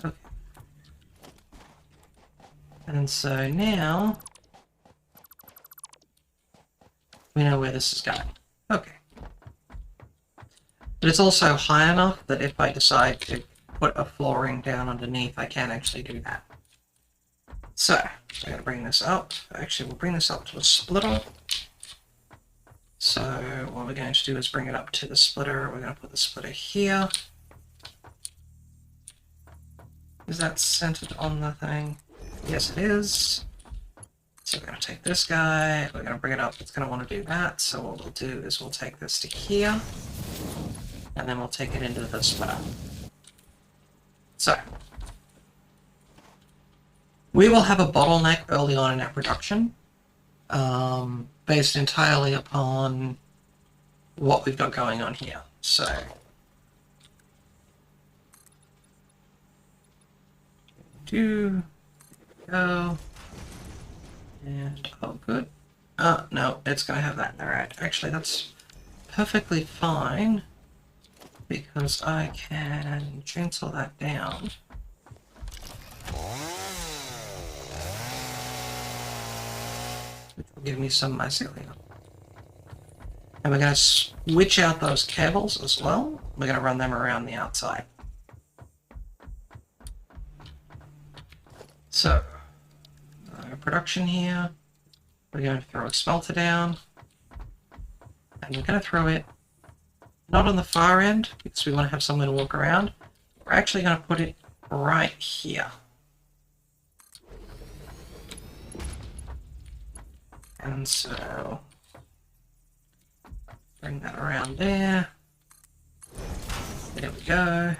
Okay. And so now we know where this is going. Okay. But it's also high enough that if I decide to put a flooring down underneath, I can actually do that. So, I'm going to bring this up. Actually, we'll bring this up to a splitter. So, what we're going to do is bring it up to the splitter. We're going to put the splitter here. Is that centered on the thing? Yes, it is. So we're going to take this guy, we're going to bring it up, it's going to want to do that, so what we'll do is we'll take this to here, and then we'll take it into the splitter. So, we will have a bottleneck early on in our production, based entirely upon what we've got going on here. So, go, and oh good. No, it's gonna have that. Alright, actually that's perfectly fine because I can chainsaw that down. Which will give me some mycelium. And we're gonna switch out those cables as well. We're gonna run them around the outside. So, production here. We're going to throw a smelter down. And we're going to throw it not on the far end, because we want to have somewhere to walk around. We're actually going to put it right here. And so, bring that around there. There we go.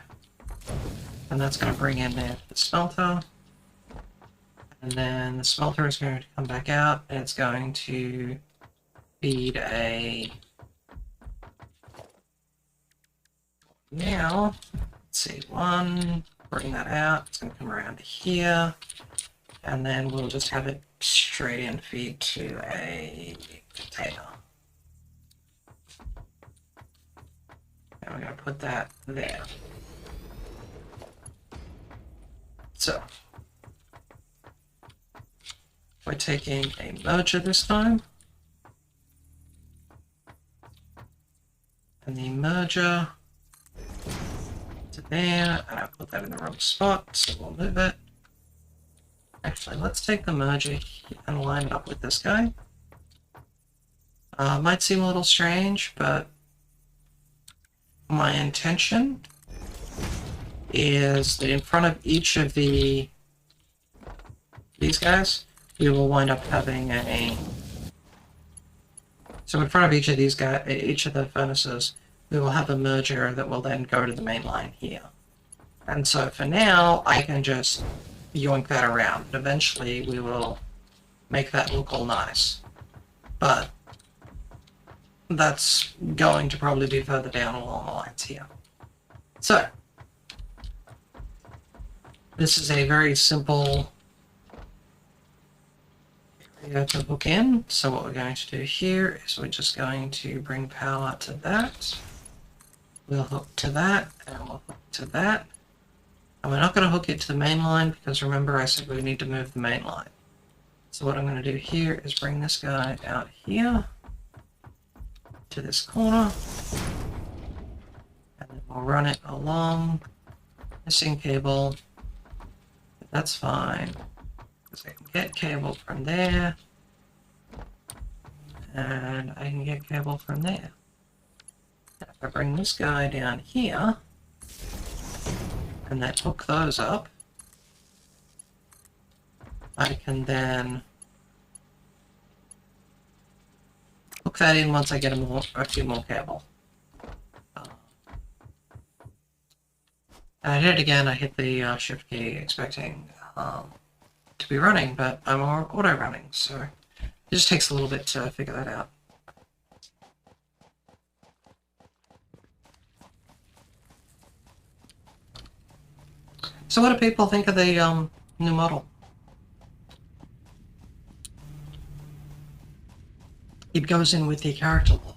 And that's going to bring in there the smelter. And then the smelter is going to come back out, and it's going to feed a... Now, let's see, one, bring that out, it's going to come around here, and then we'll just have it straight in feed to a container. And we're going to put that there. So, we're taking a merger this time, and the merger to there, and I put that in the wrong spot, so we'll move it. Actually, let's take the merger and line it up with this guy. Might seem a little strange, but my intention is that in front of each of these guys, we will wind up having a... So in front of each of these guys, each of the furnaces, we will have a merger that will then go to the main line here. And so for now, I can just yoink that around. Eventually, we will make that look all nice. But that's going to probably be further down along the lines here. So, this is a very simple area to hook in. So what we're going to do here is we're just going to bring power to that. We'll hook to that, and we'll hook to that. And we're not going to hook it to the main line, because remember I said we need to move the main line. So what I'm going to do here is bring this guy out here to this corner, and then we'll run it along missing cable. That's fine, because I can get cable from there, and I can get cable from there. If I bring this guy down here, and then hook those up, I can then hook that in once I get a few more cable. I did it again, I hit the shift key expecting to be running, but I'm auto running, so it just takes a little bit to figure that out. So what do people think of the new model? It goes in with the character wall.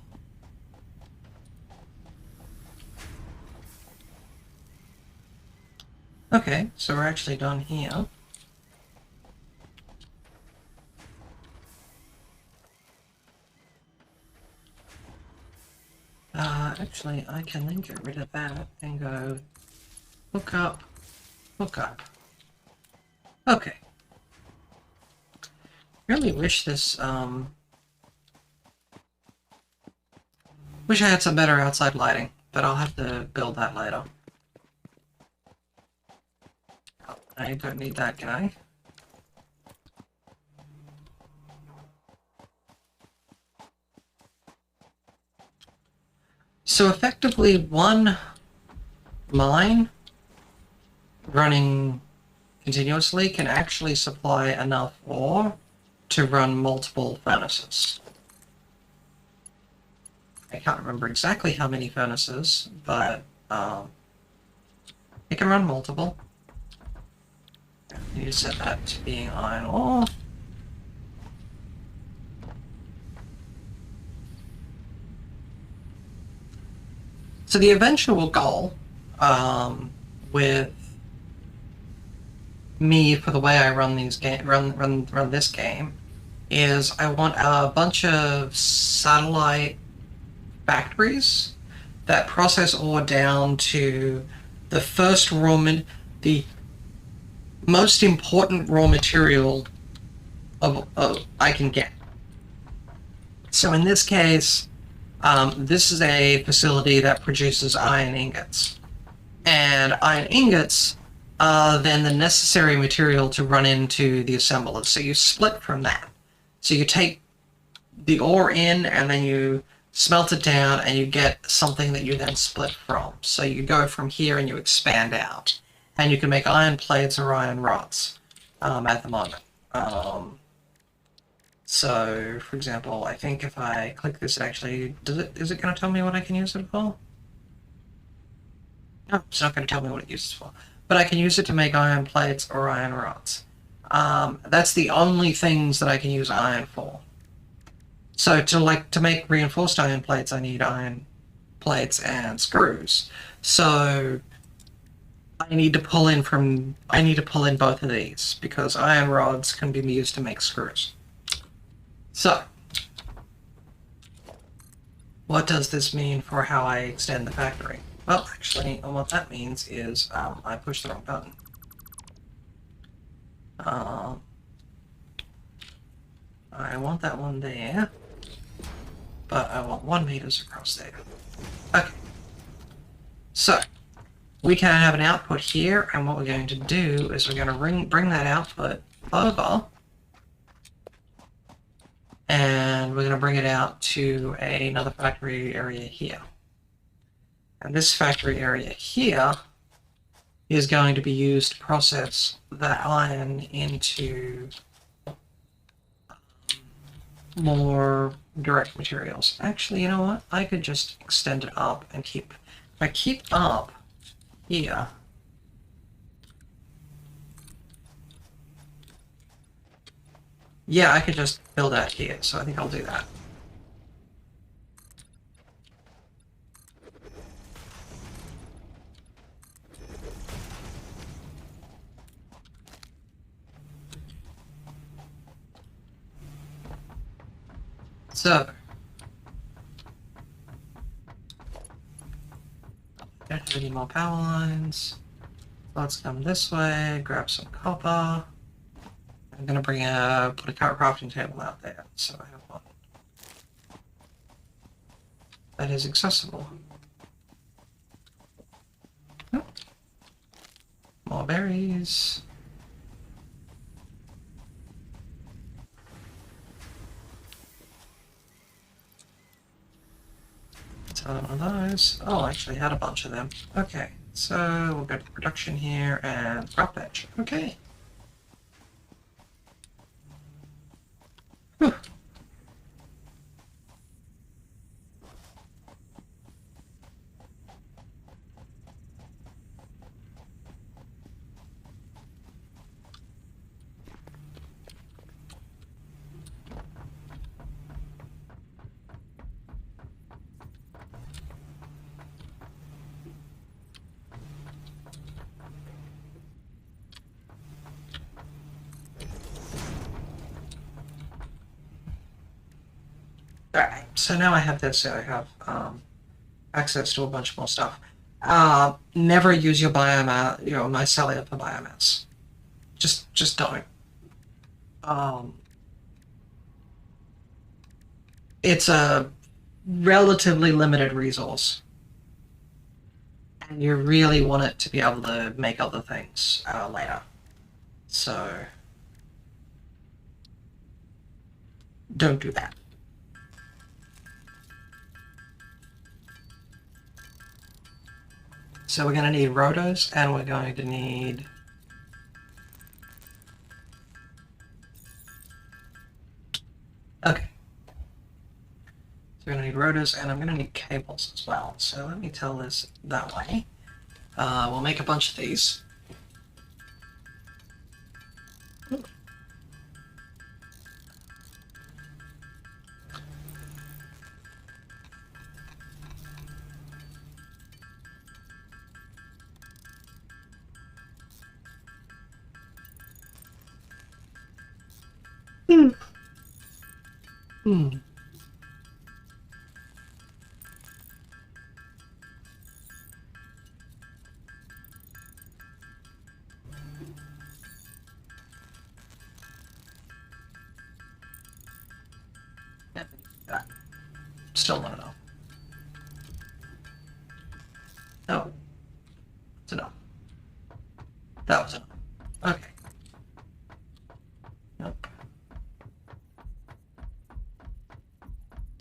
Okay, so we're actually done here. Actually, I can then get rid of that and go hook up, hook up. Okay. Really wish this, wish I had some better outside lighting, but I'll have to build that later. I don't need that guy. So effectively, one mine running continuously can actually supply enough ore to run multiple furnaces. I can't remember exactly how many furnaces, but it can run multiple. You set that to being iron ore. So the eventual goal with me, for the way I run these run this game, is I want a bunch of satellite factories that process ore down to the first the most important raw material of I can get. So in this case, this is a facility that produces iron ingots. And iron ingots are then the necessary material to run into the assembler. So you split from that. So you take the ore in and then you smelt it down and you get something that you then split from. So you go from here and you expand out. And you can make iron plates or iron rods at the moment. So, for example, I think if I click this, actually, is it going to tell me what I can use it for? No, it's not going to tell me what it uses for. But I can use it to make iron plates or iron rods. That's the only things that I can use iron for. So to make reinforced iron plates, I need iron plates and screws. So I need to pull in both of these because iron rods can be used to make screws. So, what does this mean for how I extend the factory? Well, actually, what that means is I pushed the wrong button. I want that one there, but I want 1 meter across there. Okay. So, we can have an output here, and what we're going to do is we're going to bring that output over, and we're going to bring it out to another factory area here. And this factory area here is going to be used to process that iron into more direct materials. Actually, you know what? I could just extend it up and if I keep up here, yeah, I could just build out here, so I think I'll do that. So, don't have any more power lines. Let's come this way, grab some copper. I'm gonna put a crafting table out there, so I have one that is accessible. Oh. More berries. Let's have one of those. Oh, I actually had a bunch of them. Okay, so we'll go to production here and crop bench. Okay. Whew. Alright, so now I have this, I have access to a bunch more stuff. Never use your biomass, mycelia for biomass. Just don't. It's a relatively limited resource. And you really want it to be able to make other things later. So, don't do that. So we're going to need rotors, and we're going to need okay. So we're going to need rotors, and I'm going to need cables as well. So let me tell this that way. We'll make a bunch of these. Hmm. Still not enough. No. It's enough. That was enough. Okay. Nope.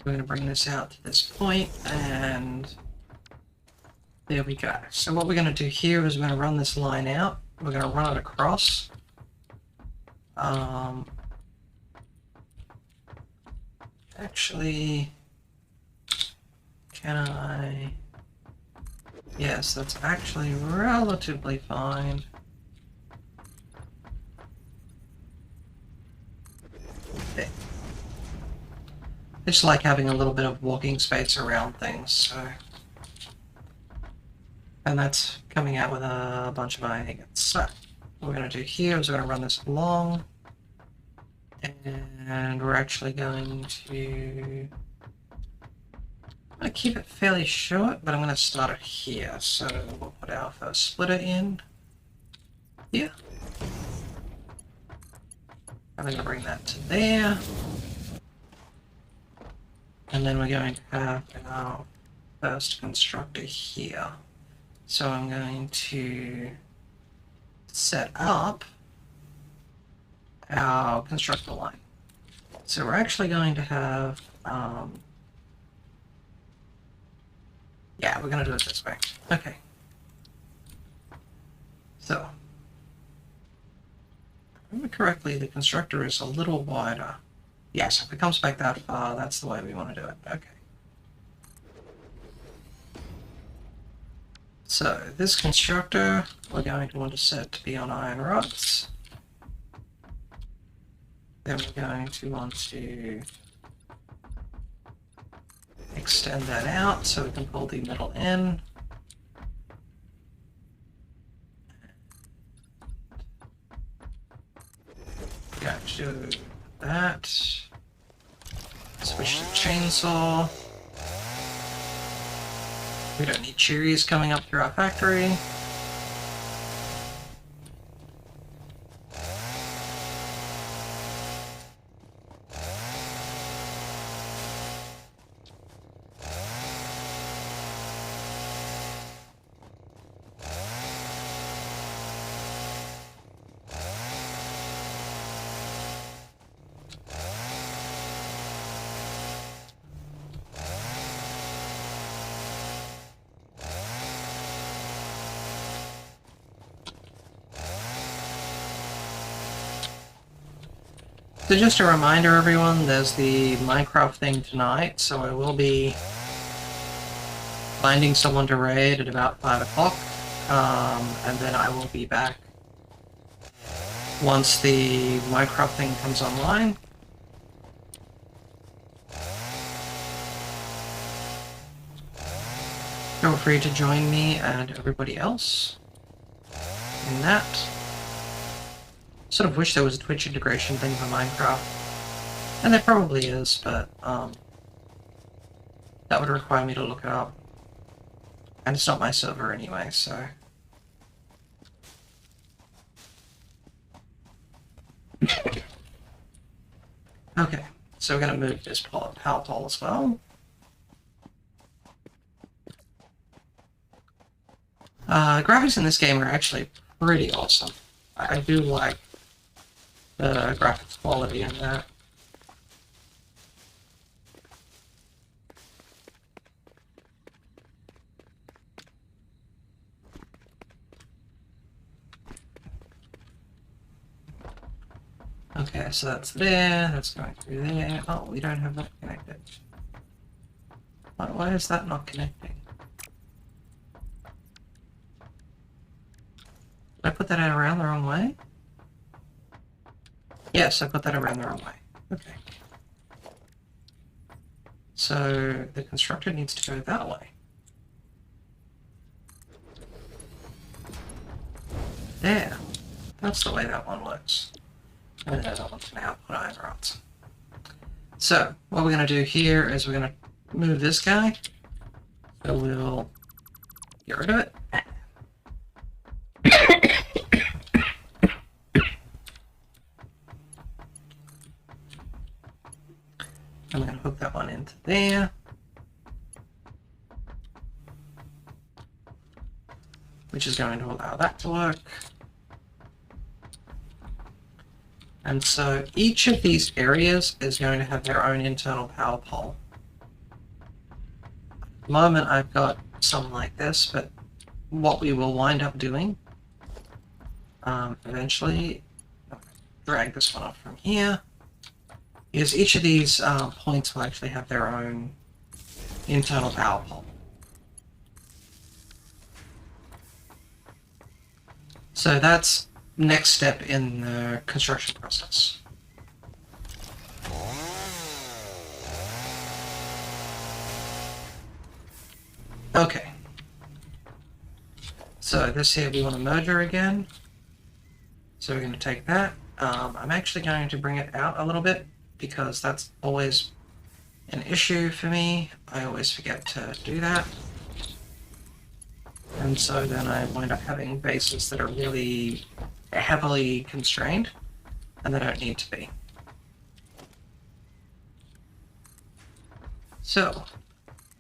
We're going to bring this out to this point, and there we go. So what we're going to do here is we're going to run this line out. We're going to run it across. Actually, can I? Yes, that's actually relatively fine. Okay. I just like having a little bit of walking space around things, so. And that's coming out with a bunch of iron ingots. So, what we're going to do here is we're going to run this along. And we're actually going to keep it fairly short, but I'm going to start it here. So we'll put our first splitter in here. I'm going to bring that to there. And then we're going to have our first constructor here. So I'm going to set up our constructor line. So we're actually going to have, yeah, we're going to do it this way. Okay. So, if I remember correctly, the constructor is a little wider. Yes, if it comes back that far, that's the way we want to do it. Okay. So, this constructor, we're going to want to set to be on iron rods. Then we're going to want to extend that out so we can pull the metal in. We're going to do that. Switch to chainsaw. We don't need cherries coming up through our factory. So just a reminder, everyone, there's the Minecraft thing tonight, so I will be finding someone to raid at about 5 o'clock, and then I will be back once the Minecraft thing comes online. Feel free to join me and everybody else in that. Sort of wish there was a Twitch integration thing for Minecraft. And there probably is, but that would require me to look it up. And it's not my server anyway, so. Okay, so we're going to move this power pole as well. Graphics in this game are actually pretty awesome. I do like the graphics quality in that. Okay, so that's there, that's going through there. Oh, we don't have that connected. Why is that not connecting? Did I put that around the wrong way? Yes, I put that around the wrong way. Okay. So the constructor needs to go that way. There. That's the way that one works. And the other one's now put iron rods. So what we're going to do here is we're going to move this guy. So we'll get rid of it. I'm going to hook that one into there. which is going to allow that to work. And so each of these areas is going to have their own internal power pole. At the moment I've got some like this, but what we will wind up doing eventually, drag this one off from here, is each of these points will actually have their own internal power pole. So that's next step in the construction process. Okay. So this here we want to merger again. So we're going to take that. I'm actually going to bring it out a little bit because that's always an issue for me. I always forget to do that. And so then I wind up having bases that are really heavily constrained, and they don't need to be. So,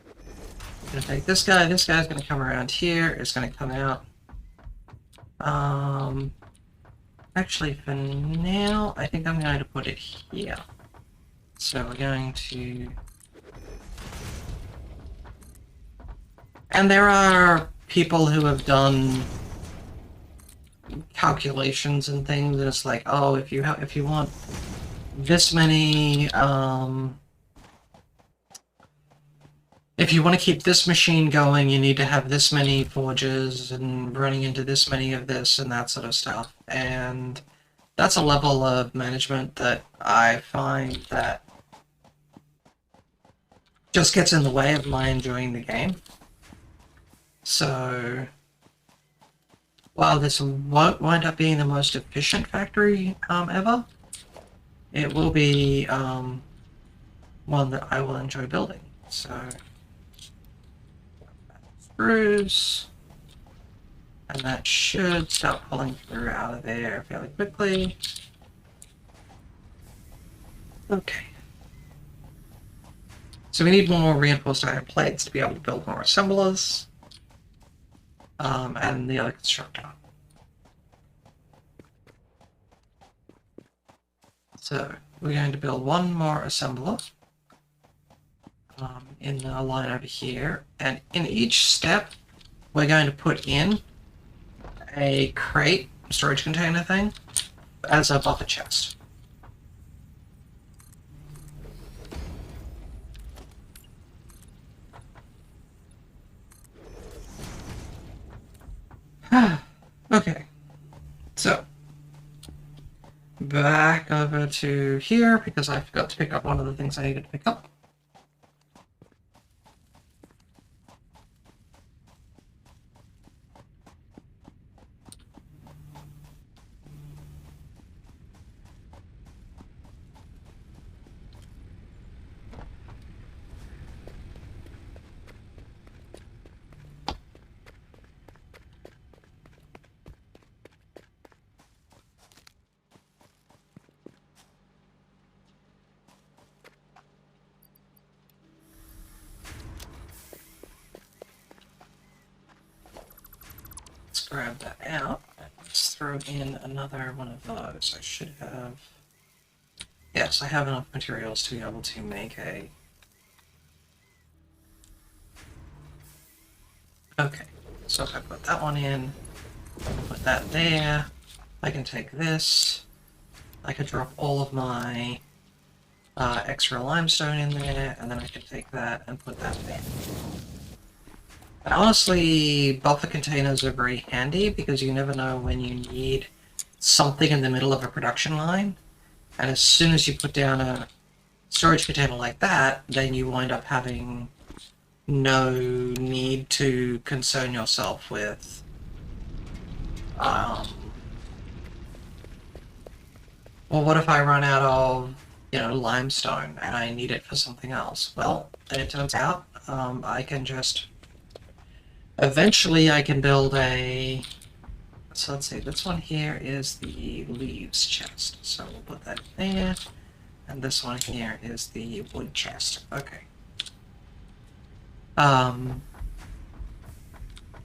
I'm going to take this guy's going to come around here, it's going to come out. Actually, for now, I think I'm going to put it here. So we're going to... And there are people who have done calculations and things, and it's like, oh, if you want this many, if you want to keep this machine going, you need to have this many forges and running into this many of this and that sort of stuff. And that's a level of management that I find that just gets in the way of my enjoying the game. So, while this won't wind up being the most efficient factory ever, it will be one that I will enjoy building. So, screws, and that should start pulling through out of there fairly quickly. Okay. So we need more reinforced iron plates to be able to build more assemblers. And the other constructor. So we're going to build one more assembler in the line over here, and in each step we're going to put in a crate, storage container thing, as a buffer chest. Okay, so back over to here because I forgot to pick up one of the things I needed to pick up. Grab that out and let's throw in another one of those. I should have... Yes, I have enough materials to be able to make a... Okay, so if I put that one in, put that there, I can take this, I could drop all of my extra limestone in there, and then I can take that and put that there. And honestly, buffer containers are very handy because you never know when you need something in the middle of a production line. And as soon as you put down a storage container like that, then you wind up having no need to concern yourself with well, what if I run out of, limestone and I need it for something else? Well, then it turns out I can just... Eventually I can build a... So let's see, this one here is the leaves chest. So we'll put that there. And this one here is the wood chest. Okay. And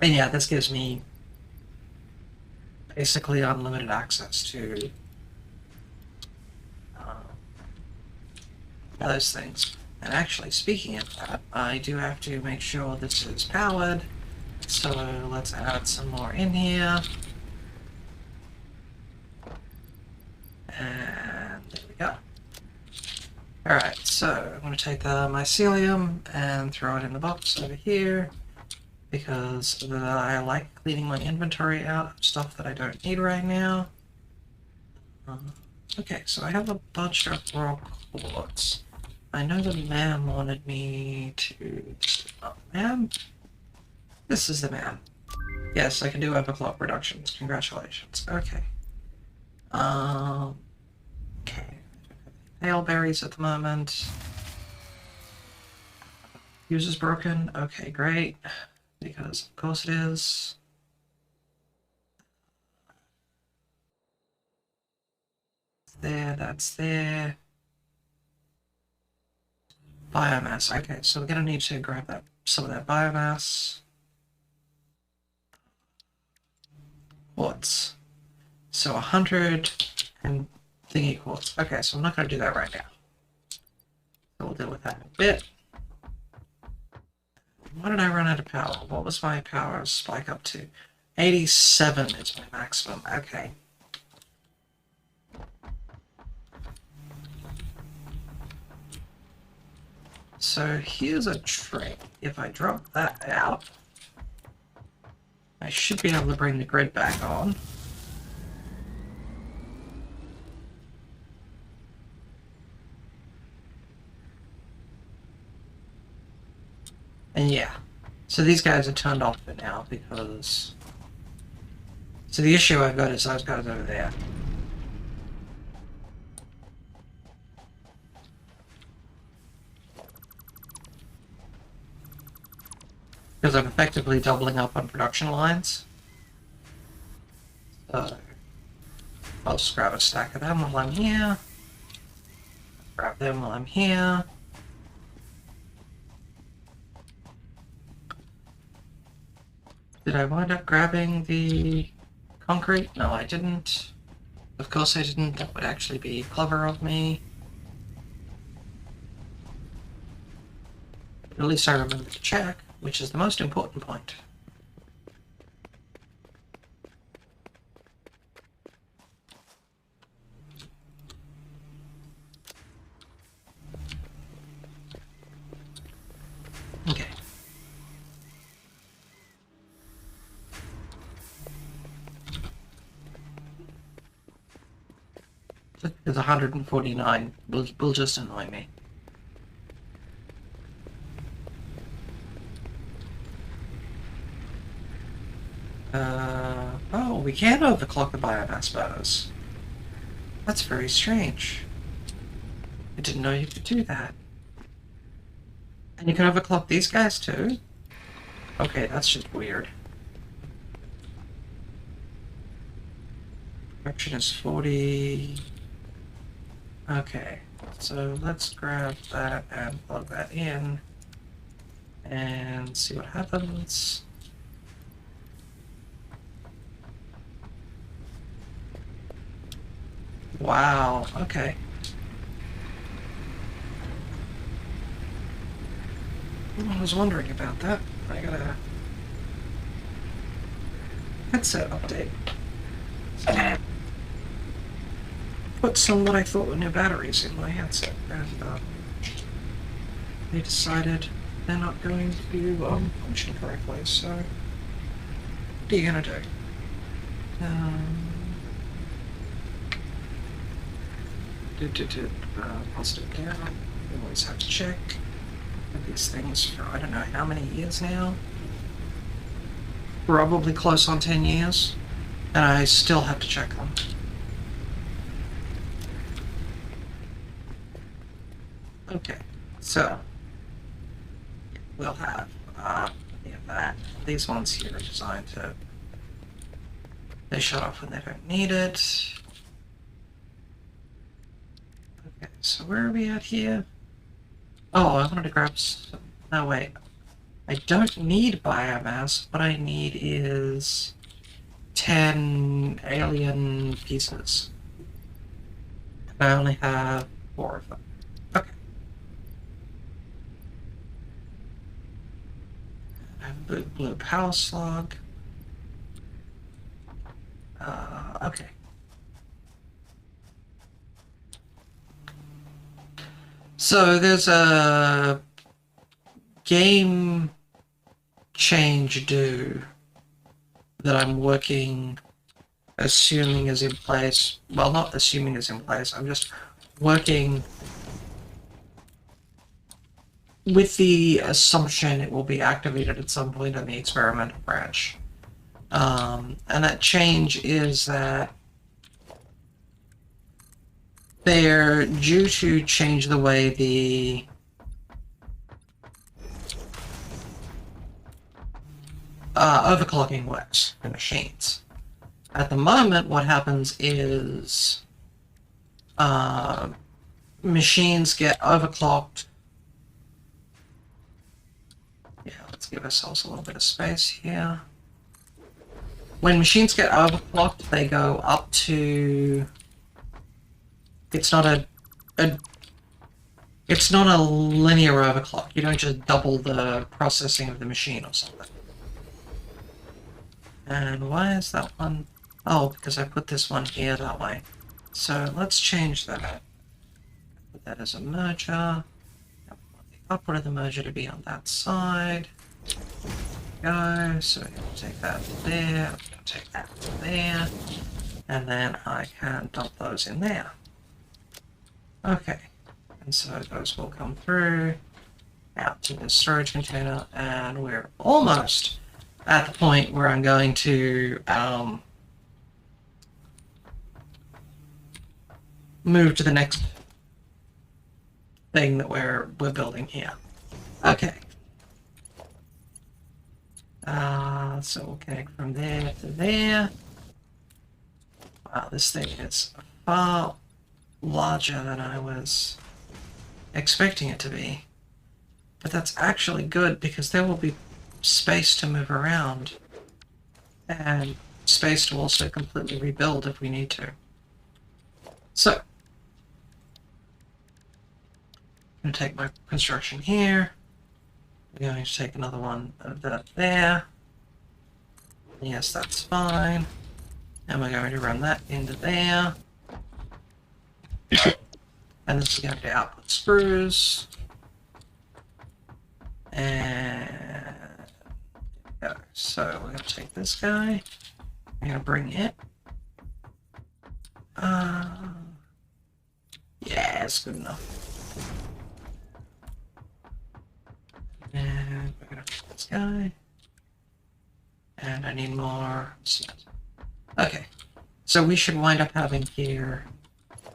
yeah, this gives me basically unlimited access to those things. And actually, speaking of that, I do have to make sure this is powered. So let's add some more in here. And there we go. Alright, so I'm going to take the mycelium and throw it in the box over here, because I like cleaning my inventory out of stuff that I don't need right now. Okay, so I have a bunch of rock quartz. I know the man wanted me to... Oh, man? This is the man. Yes, I can do overclock reductions. Congratulations. Okay. Okay. Pale berries at the moment. Fuse is broken. Okay, great. Because of course it is. There, that's there. Biomass. Okay, so we're gonna need to grab that some of that biomass. Quartz. So 100 and thingy quartz. Okay, so I'm not gonna do that right now. So we'll deal with that in a bit. Why did I run out of power? What was my power spike up to? 87 is my maximum. Okay. So here's a trick. If I drop that out, I should be able to bring the grid back on. And yeah, so these guys are turned off for now because... So the issue I've got is those guys over there. Because I'm effectively doubling up on production lines. So I'll just grab a stack of them while I'm here. Grab them while I'm here. Did I wind up grabbing the concrete? No, I didn't. Of course I didn't. That would actually be clever of me. At least I remember to check, which is the most important point. Okay. It's 149. Will just annoy me. Oh, we can overclock the biomass burners. That's very strange. I didn't know you could do that. And you can overclock these guys too? Okay, that's just weird. Direction is 40. Okay, so let's grab that and plug that in and see what happens. Wow, okay. I was wondering about that. I got a headset update. Put some what I thought were new batteries in my headset, and they decided they're not going to function correctly, so what are you gonna do? Positive down. We always have to check these things for I don't know how many years now. Probably close on 10 years, and I still have to check them. Okay, so we'll have that. These ones here are designed to, they shut off when they don't need it. Okay, so where are we at here? Oh, I wanted to grab some, no wait. I don't need biomass, what I need is 10 alien pieces. I only have 4 of them. Okay. I have a blue power slug. Okay. So there's a game change due that I'm working, assuming is in place. Well, not assuming is in place. I'm just working with the assumption it will be activated at some point on the experimental branch. And that change is that they're due to change the way the overclocking works in machines. At the moment, what happens is machines get overclocked. Yeah, let's give ourselves a little bit of space here. When machines get overclocked, they go up to... It's not a linear overclock. You don't just double the processing of the machine or something. And why is that one? Oh, because I put this one here that way. So let's change that. Put that as a merger. I want the output of the merger to be on that side. Go. So we're going to take that there. I'm going to take that there. And then I can dump those in there. Okay. And so those will come through out to the storage container, and we're almost at the point where I'm going to move to the next thing that we're building here. Okay. So we'll connect from there to there. Wow, this thing is far larger than I was expecting it to be. But that's actually good, because there will be space to move around and space to also completely rebuild if we need to. So, I'm going to take my construction here. We're going to take another one of that there. Yes, that's fine. And we're going to run that into there. And this is going to output screws. And go. So we're going to take this guy. We're going to bring it. Yeah, it's good enough. And we're going to put this guy. And I need more cement. Okay. So we should wind up having here...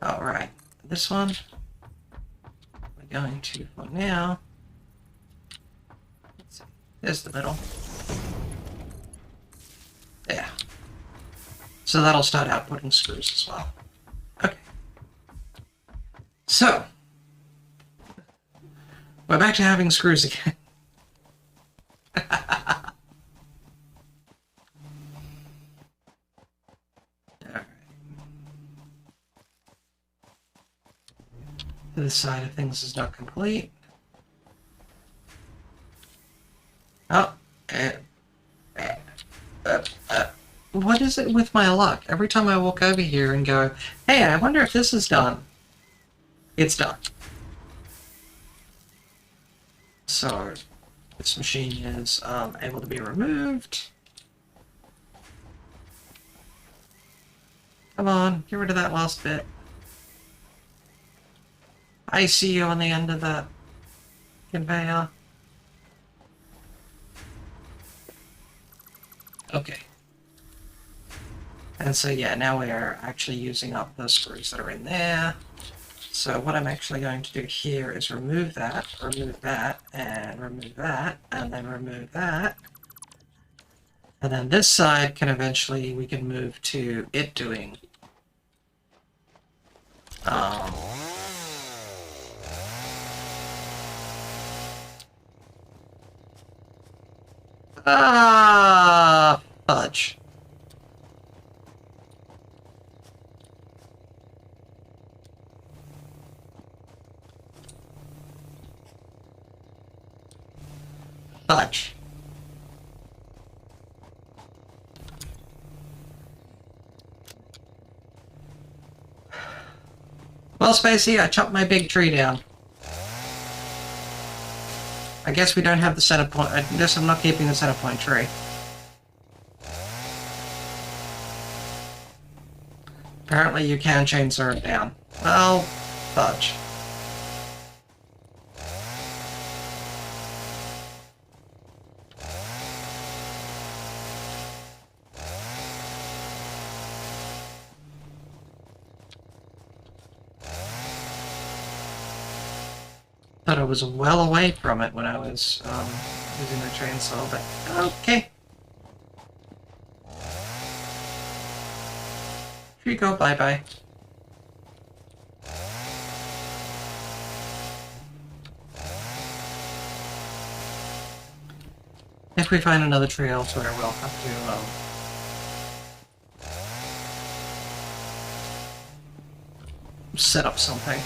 Oh, right. This one. We're going to, for now... Let's see. There's the middle. There. So that'll start outputting screws as well. Okay. So, we're back to having screws again. This side of things is not complete. Oh, what is it with my luck? Every time I walk over here and go, hey, I wonder if this is done. It's done. So, this machine is able to be removed. Come on, get rid of that last bit. I see you on the end of that conveyor. Okay. And so yeah, now we are actually using up the screws that are in there. So what I'm actually going to do here is remove that, and remove that, and then remove that. And then this side can eventually, we can move to it doing fudge. Well, Spacey, I chopped my big tree down. I guess we don't have the center point. I guess I'm not keeping the center point tree. Apparently you can chainsaw it down. Well, fudge. Thought I was well away from it when I was using the chainsaw, but okay. Here you go, bye-bye. If we find another tree elsewhere, we'll have to set up something.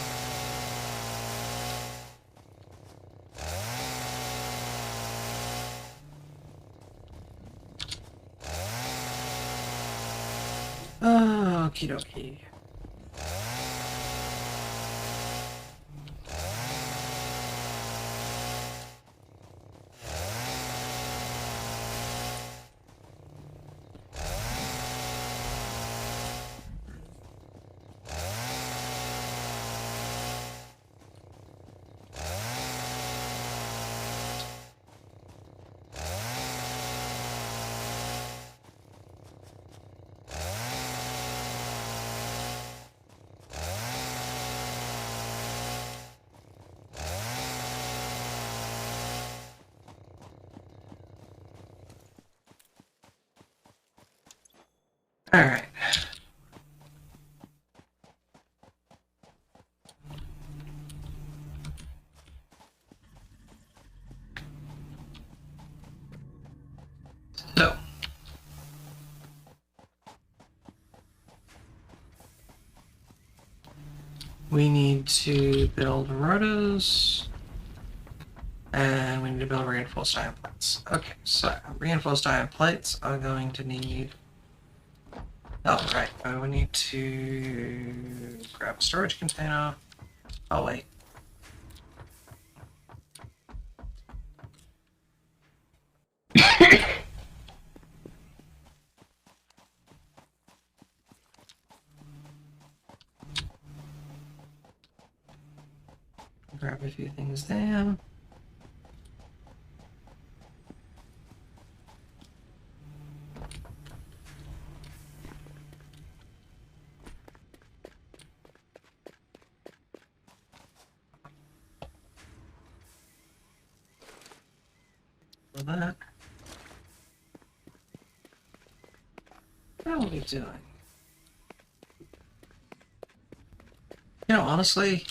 Okie dokie. Alright. So. We need to build rotors. And we need to build reinforced iron plates. Okay, so reinforced iron plates are going to need... Oh, right. We need to grab a storage container. Oh, wait. Grab a few things there. For that. How are we doing? You know, honestly,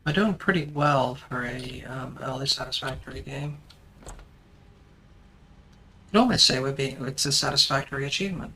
we're doing pretty well for a early satisfactory game. I'd almost say it's a satisfactory achievement.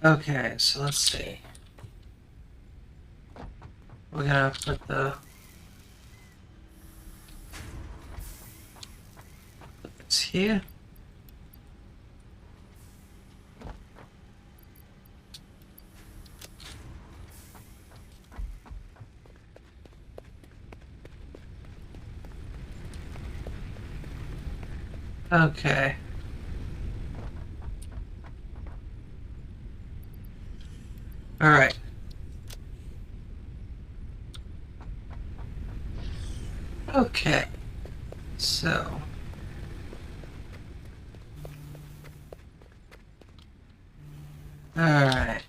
Okay, so let's see. We're gonna put it's here. Okay. All right. Okay. So Alright.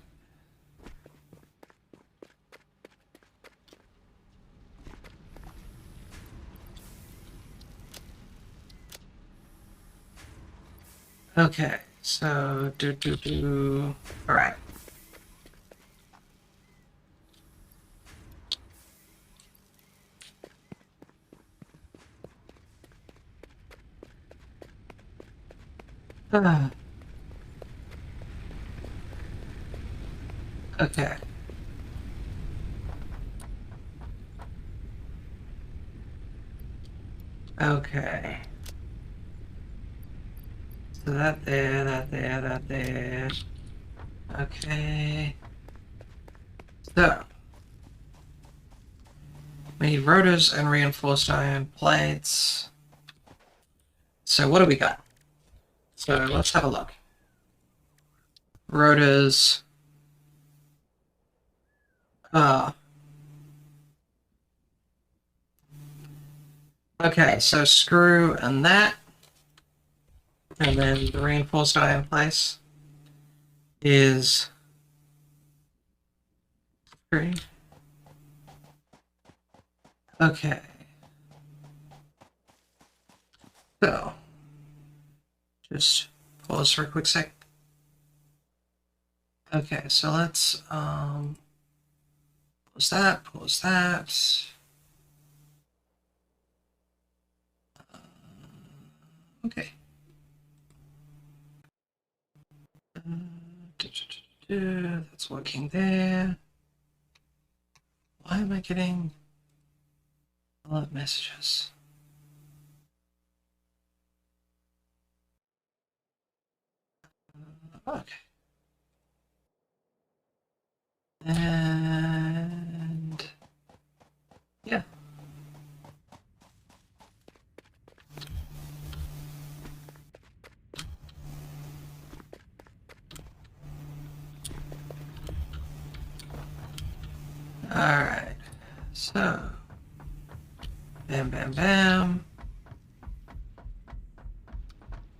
Okay, so Alright. Okay. Okay. So that there, that there, that there. Okay. So, we need rotors and reinforced iron plates. So what do we got? So let's have a look. Rotors. Okay, so screw and that. And then the reinforced iron place is screw. Okay. So, just pause for a quick sec. Okay, so let's pause that, pause that. Okay. That's working there. Why am I getting alert messages? Okay. And yeah. Alright. So bam bam bam.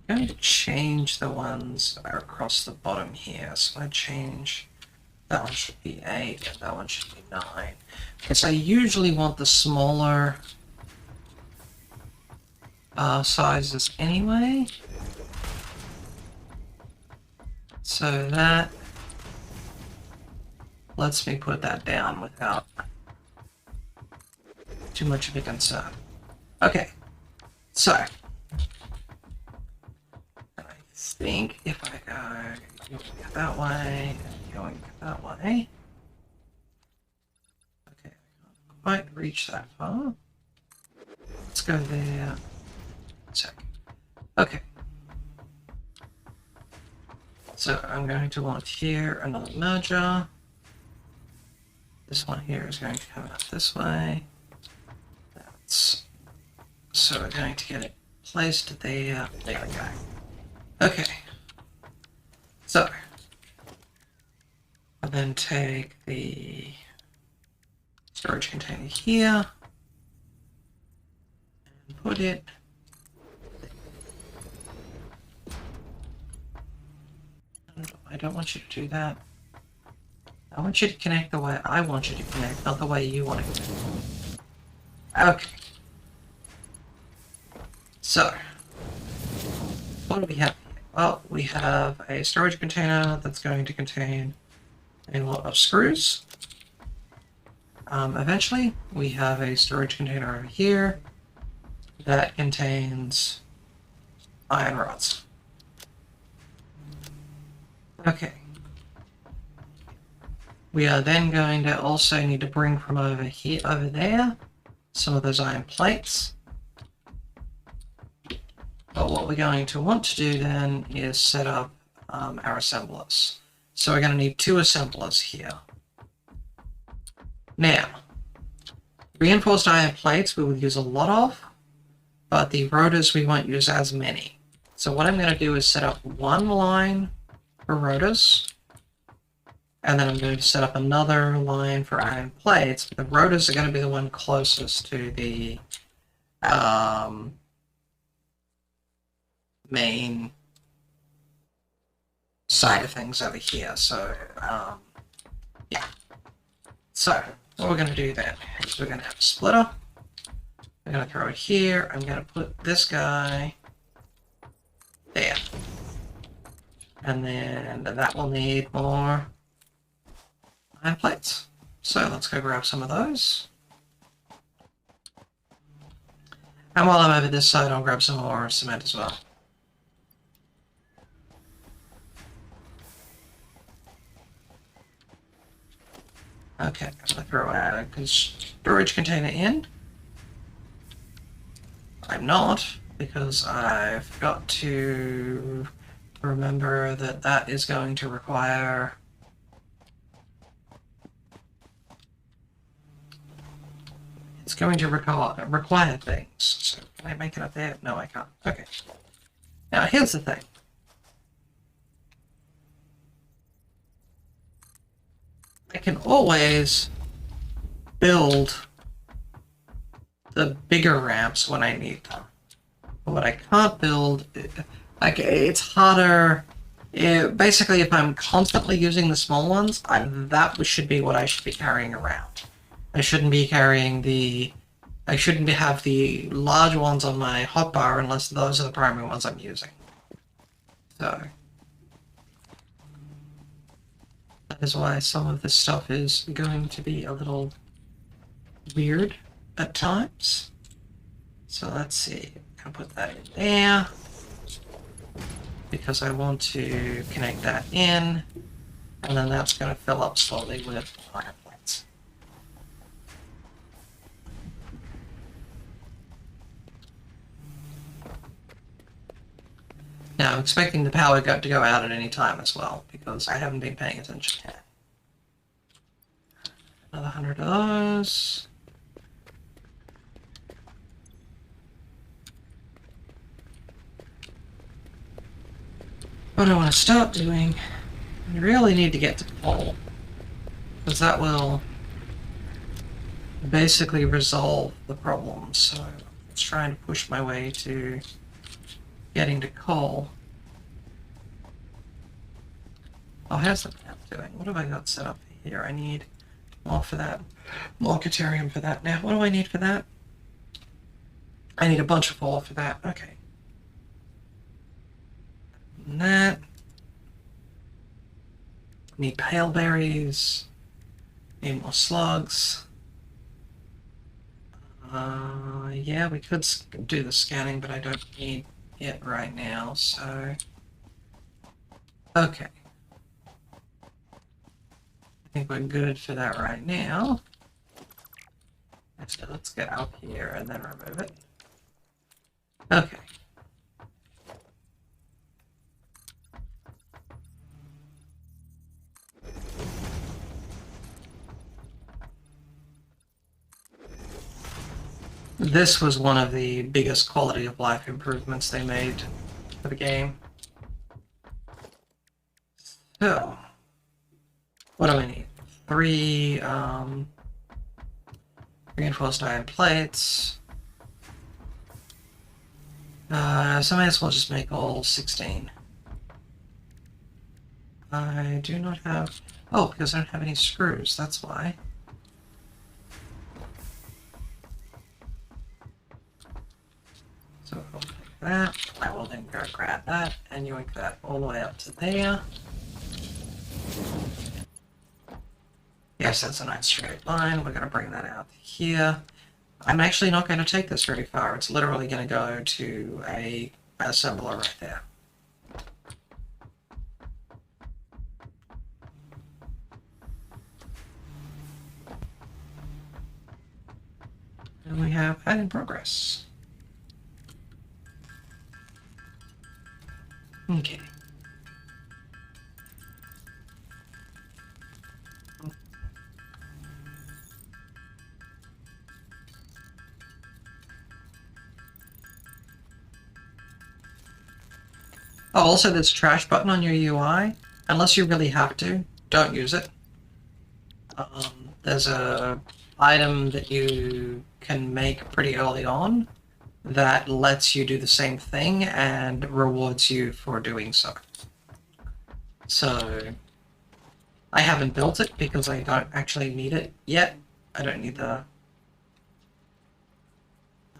I'm going to change the ones that are across the bottom here. So I change that one should be 8 and that one should be 9. Because I usually want the smaller sizes anyway. So that lets me put that down without too much of a concern. Okay, so I think if I go that way and going that way, okay, I can't quite reach that far. Let's go there. Check. Okay. So I'm going to want here another merger. This one here is going to come out this way. That's so we're going to get it placed there. There we go. Okay. So I'll then take the storage container here and put it. I don't want you to do that. I want you to connect the way I want you to connect, not the way you want to connect. Okay. So, what do we have here? Well, we have a storage container that's going to contain a lot of screws. Eventually, we have a storage container over here that contains iron rods. Okay. We are then going to also need to bring from over here, over there, some of those iron plates. But what we're going to want to do then is set up our assemblers. So we're going to need 2 assemblers here. Now, reinforced iron plates we will use a lot of, but the rotors we won't use as many. So what I'm going to do is set up 1 line for rotors, and then I'm going to set up another line for iron plates. The rotors are going to be the one closest to the main side of things over here. So, yeah. So, what we're going to do then is we're going to have a splitter. I'm going to throw it here. I'm going to put this guy there. And then that will need more iron plates. So let's go grab some of those. And while I'm over this side, I'll grab some more cement as well. Okay, I'm going to throw a storage container in. I'm not, because I forgot to remember that that is going to require... It's going to require things. So can I make it up there? No, I can't. Okay. Now here's the thing. I can always build the bigger ramps when I need them. But what I can't build, like, it's harder. Basically, if I'm constantly using the small ones, that should be what I should be carrying around. I shouldn't be carrying I shouldn't have the large ones on my hotbar unless those are the primary ones I'm using. So that is why some of this stuff is going to be a little weird at times. So let's see, I'm gonna put that in there because I want to connect that in, and then that's going to fill up slowly with iron plates. Now I'm expecting the power to go out at any time as well because I haven't been paying attention yet. Another 100 of those. What I want to start doing, I really need to get to coal, because that will basically resolve the problem. So I'm just trying to push my way to getting to coal. Oh, how's the map doing? What have I got set up here? I need more for that. More Caterium for that. Now, what do I need for that? I need a bunch of ore for that. Okay. And that. Need pale berries. Need more slugs. Yeah, we could do the scanning, but I don't need it right now, so... Okay. I think we're good for that right now. Actually, let's get up here and then remove it. Okay. This was one of the biggest quality of life improvements they made for the game. So, what do I need? 3 reinforced iron plates. So I might as well just make all 16. I do not have... Oh, because I don't have any screws, that's why. So I'll take that. I will then go grab that and yoink that all the way up to there. Yes, that's a nice straight line. We're going to bring that out here. I'm actually not going to take this very far. It's literally going to go to a assembler right there. And we have add in progress. Okay. Oh, also this trash button on your UI, unless you really have to, don't use it. There's a item that you can make pretty early on that lets you do the same thing and rewards you for doing so. So I haven't built it because I don't actually need it yet. I don't need the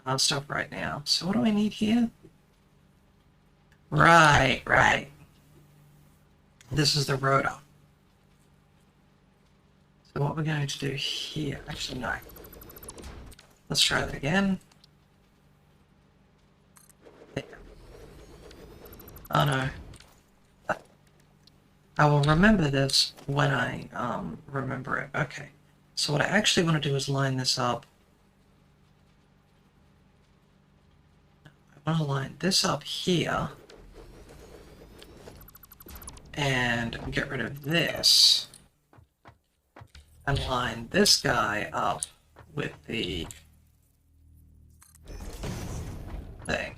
hard stuff right now. So what do I need here? Right. This is the rotor. So what we're going to do here, actually no. Let's try that again. There. Oh no. I will remember this when I remember it. Okay. So what I actually want to do is line this up. I want to line this up here. And get rid of this. And line this guy up with the thing.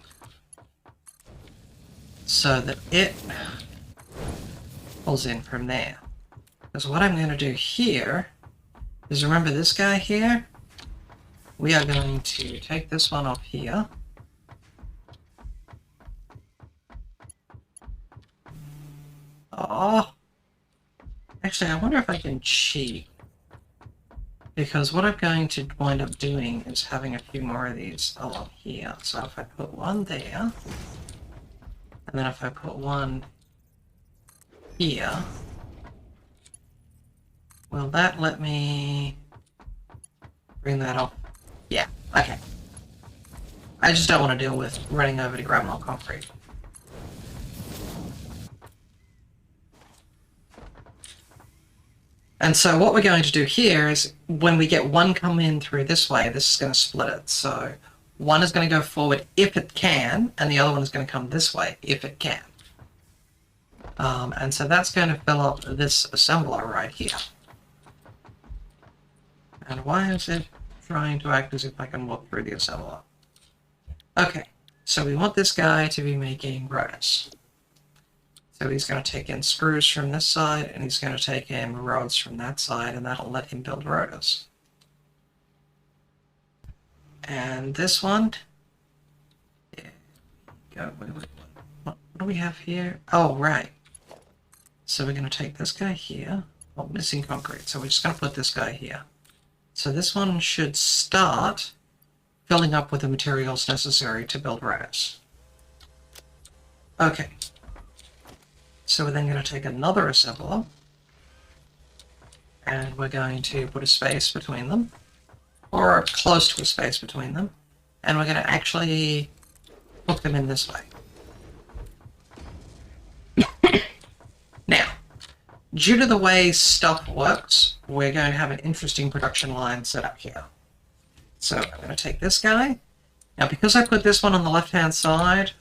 So that it pulls in from there. Because what I'm going to do here is, remember this guy here? We are going to take this one off here. Oh, actually, I wonder if I can cheat. Because what I'm going to wind up doing is having a few more of these along here. So if I put one there, and then if I put one here, will that let me bring that up? Yeah, okay. I just don't want to deal with running over to grab more concrete. And so what we're going to do here is, when we get one come in through this way, this is going to split it. So one is going to go forward if it can, and the other one is going to come this way if it can. And so that's going to fill up this assembler right here. And why is it trying to act as if I can walk through the assembler? Okay, so we want this guy to be making rotors. So he's going to take in screws from this side, and he's going to take in rods from that side, and that'll let him build rotors. And this one... What do we have here? Oh, right. So we're going to take this guy here. Oh, missing concrete. So we're just going to put this guy here. So this one should start filling up with the materials necessary to build rotors. Okay. So we're then going to take another assembler, and we're going to put a space between them, or close to a space between them, and we're going to actually hook them in this way. Now, due to the way stuff works, we're going to have an interesting production line set up here. So I'm going to take this guy. Now, because I put this one on the left-hand side,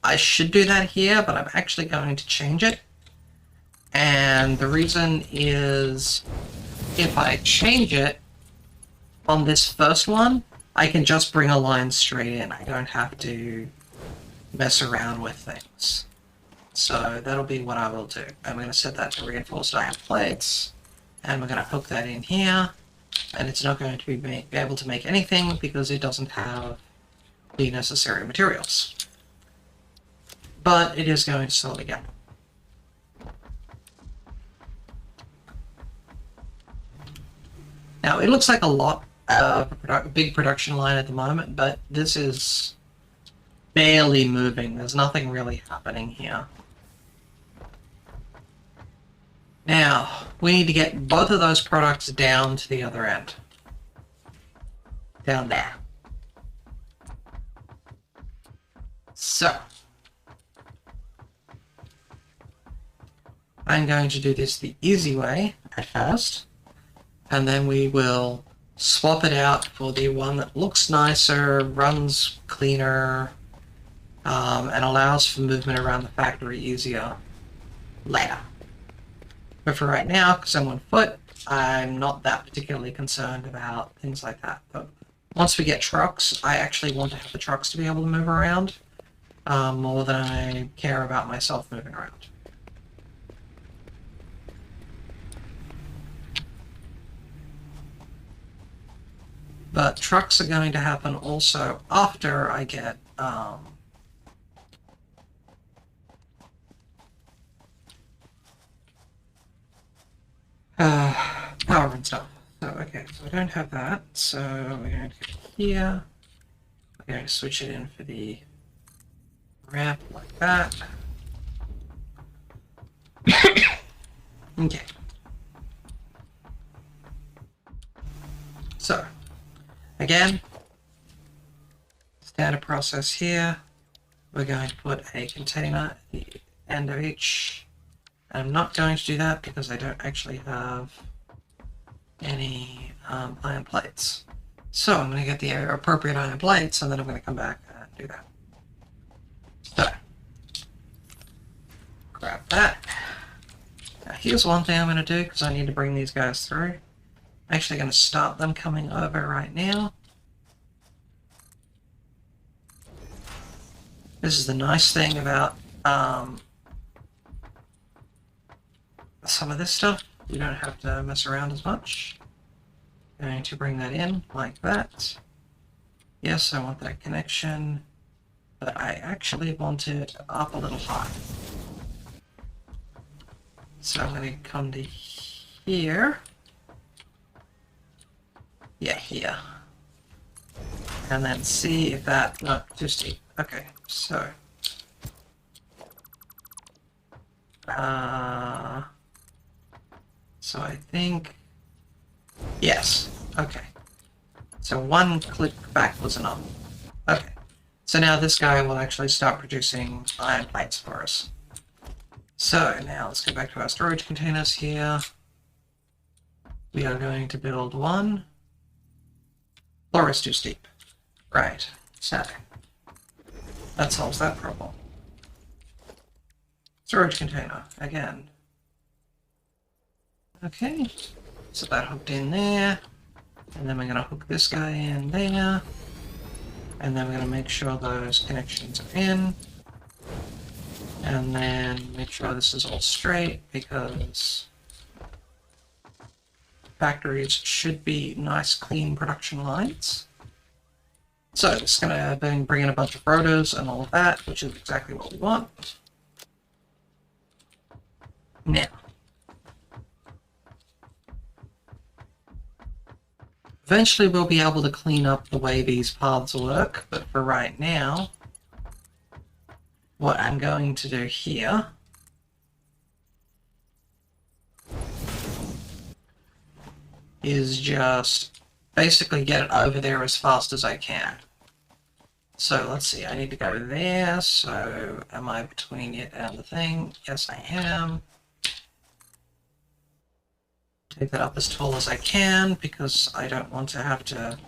I should do that here, but I'm actually going to change it. And the reason is, if I change it on this first one, I can just bring a line straight in. I don't have to mess around with things. So that'll be what I will do. I'm going to set that to reinforced iron plates, and we're going to hook that in here. And it's not going to be able to make anything because it doesn't have the necessary materials. But it is going to slowly go. Now, it looks like a lot of a big production line at the moment, but this is barely moving. There's nothing really happening here. Now, we need to get both of those products down to the other end. Down there. So, I'm going to do this the easy way at first, and then we will swap it out for the one that looks nicer, runs cleaner, and allows for movement around the factory easier later. But for right now, because I'm on foot, I'm not that particularly concerned about things like that. But once we get trucks, I actually want to have the trucks to be able to move around, more than I care about myself moving around. But trucks are going to happen also after I get power and stuff. So, okay, so I don't have that, so we're going to go here. We're going to switch it in for the ramp like that. Okay. So, again, standard process here. We're going to put a container at the end of each. I'm not going to do that because I don't actually have any iron plates. So I'm going to get the appropriate iron plates and then I'm going to come back and do that. So, grab that. Now here's one thing I'm going to do because I need to bring these guys through. I'm actually going to start them coming over right now. This is the nice thing about some of this stuff. You don't have to mess around as much. I'm going to bring that in like that. Yes, I want that connection, but I actually want it up a little high. So I'm going to come to here. Yeah, here. And then see if that... No, too steep. Okay, so... So I think... Yes, okay. So one click back was enough. Okay. So now this guy will actually start producing iron plates for us. So now let's go back to our storage containers here. We are going to build one. Floor is too steep. Right, so that solves that problem. Storage container, again. Okay, so that hooked in there. And then we're going to hook this guy in there. And then we're going to make sure those connections are in. And then make sure this is all straight because factories should be nice, clean production lines. So it's going to then bring in a bunch of rotors and all of that, which is exactly what we want. Now, eventually we'll be able to clean up the way these paths work, but for right now, what I'm going to do here is just basically get it over there as fast as I can. So let's see, I need to go there, so am I between it and the thing? Yes, I am. Take that up as tall as I can, because I don't want to have to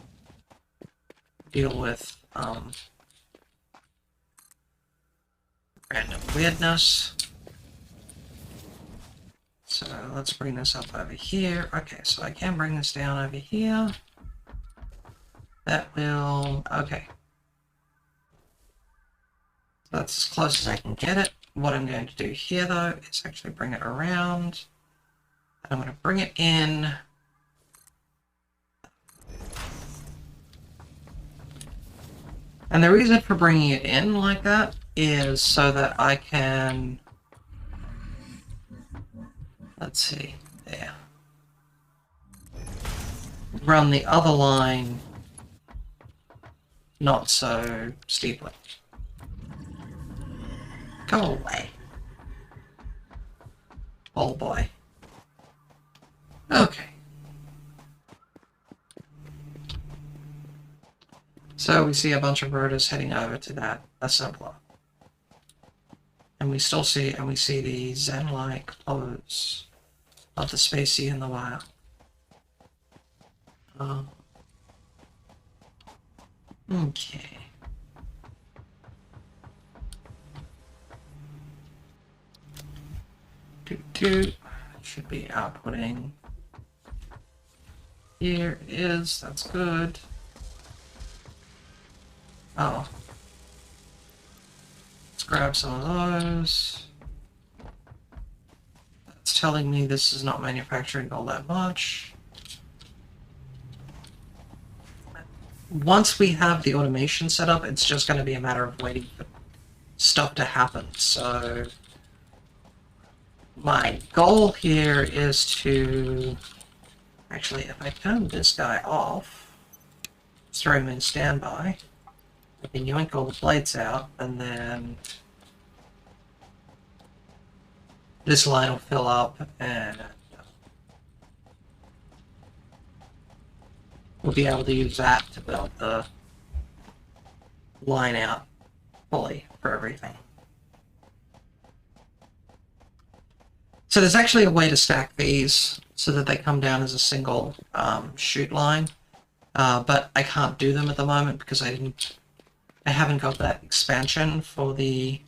deal with random weirdness. So let's bring this up over here. Okay, so I can bring this down over here. That will... okay. So that's as close as I can get it. What I'm going to do here, though, is actually bring it around. I'm going to bring it in. And the reason for bringing it in like that is so that I can... let's see, there. Run the other line not so steeply. Go away. Oh boy. Okay. So we see a bunch of rotors heading over to that assembler. And we still see, and we see the Zen-like pose of the spacey in the wire. Okay. Should be outputting. Here it is, that's good. Oh. Let's grab some of those. That's telling me this is not manufacturing all that much. Once we have the automation set up, it's just going to be a matter of waiting for stuff to happen, so... my goal here is to... Actually, if I turn this guy off, throw him in standby, I can yank all the blades out, and then this line will fill up, and we'll be able to use that to build the line out fully for everything. So there's actually a way to stack these so that they come down as a single shoot line, but I can't do them at the moment because I haven't got that expansion for the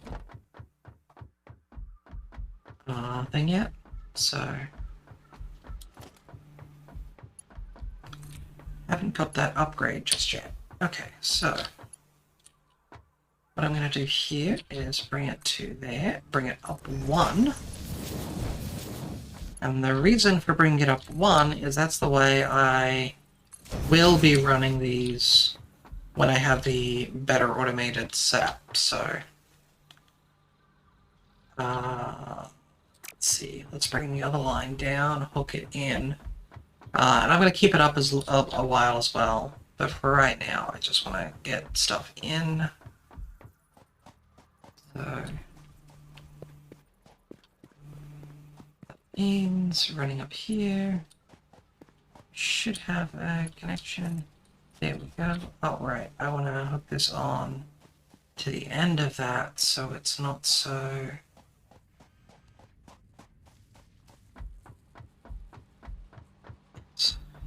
thing yet. So haven't got that upgrade just yet. Okay, so what I'm going to do here is bring it to there, bring it up 1. And the reason for bringing it up 1 is that's the way I will be running these when I have the better automated setup. So, let's see, let's bring the other line down, hook it in. And I'm going to keep it up a while as well. But for right now, I just want to get stuff in. So... means running up here should have a connection. There we go. Oh, right. I want to hook this on to the end of that so it's not so...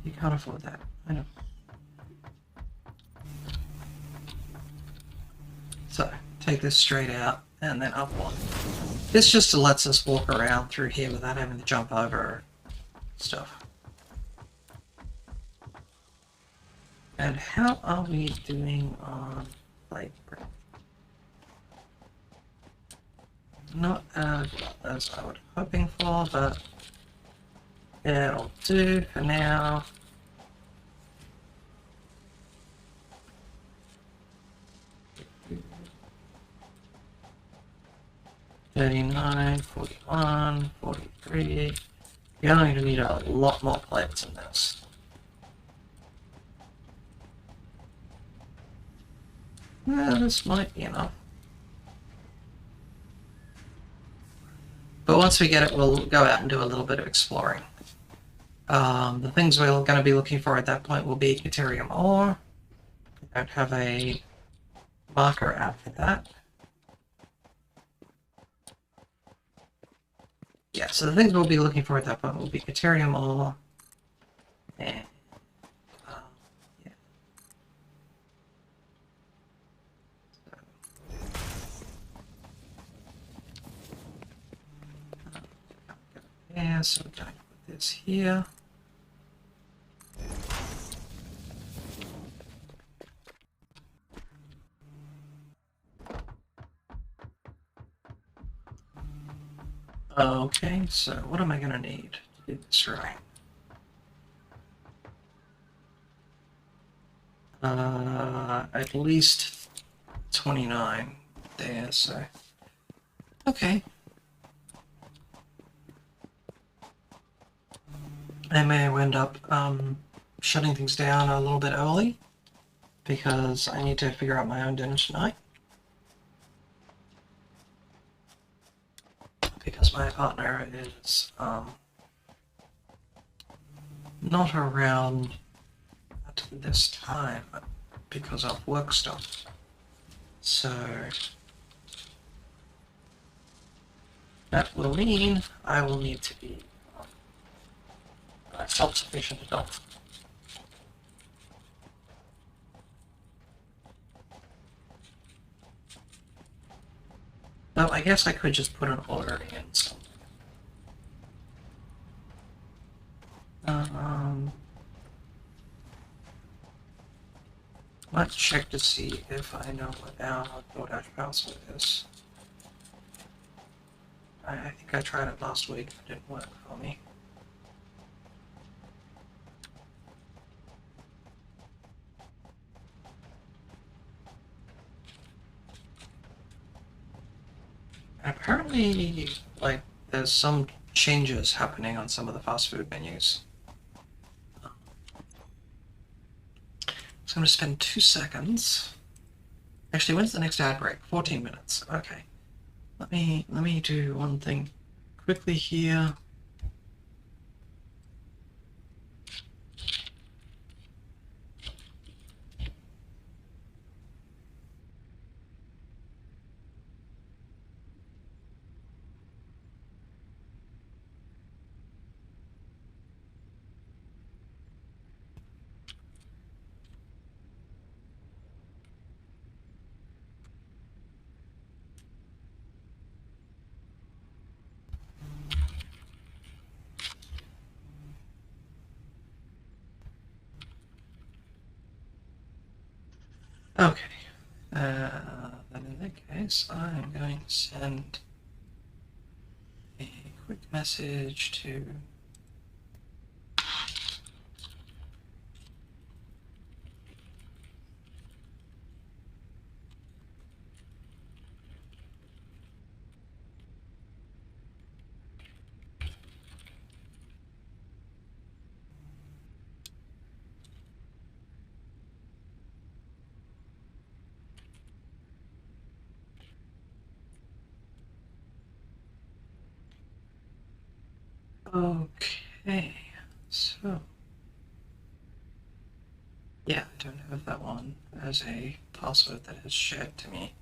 You can't afford that. I know. So, take this straight out and then up 1. This just lets us walk around through here without having to jump over stuff. And how are we doing on plate break? Not as well as I was hoping for, but it'll do for now. $39, $41, $43. You're going to need a lot more plates in this. This might be enough. But once we get it, we'll go out and do a little bit of exploring. The things we're going to be looking for at that point will be Deuterium ore. I don't have a marker out for that. Yeah, so the things we'll be looking for at that point will be Deuterium ore, and yeah. Yeah, so we're going to put this here. Okay, so what am I going to need to do this right? At least 29 there, so... Okay. I may end up shutting things down a little bit early because I need to figure out my own dinner tonight. Because my partner is not around at this time because of work stuff. So that will mean I will need to be a self-sufficient adult. So I guess I could just put an order in something. Let's check to see if I know what our DoorDash password is. I think I tried it last week, it didn't work for me. Apparently, like, there's some changes happening on some of the fast food menus. So I'm going to spend 2 seconds. Actually, when's the next ad break? 14 minutes. Okay. Let me do one thing quickly here. Okay. Then in that case, I'm going to send a quick message to Okay, so yeah, I don't have that one as a password that is shared to me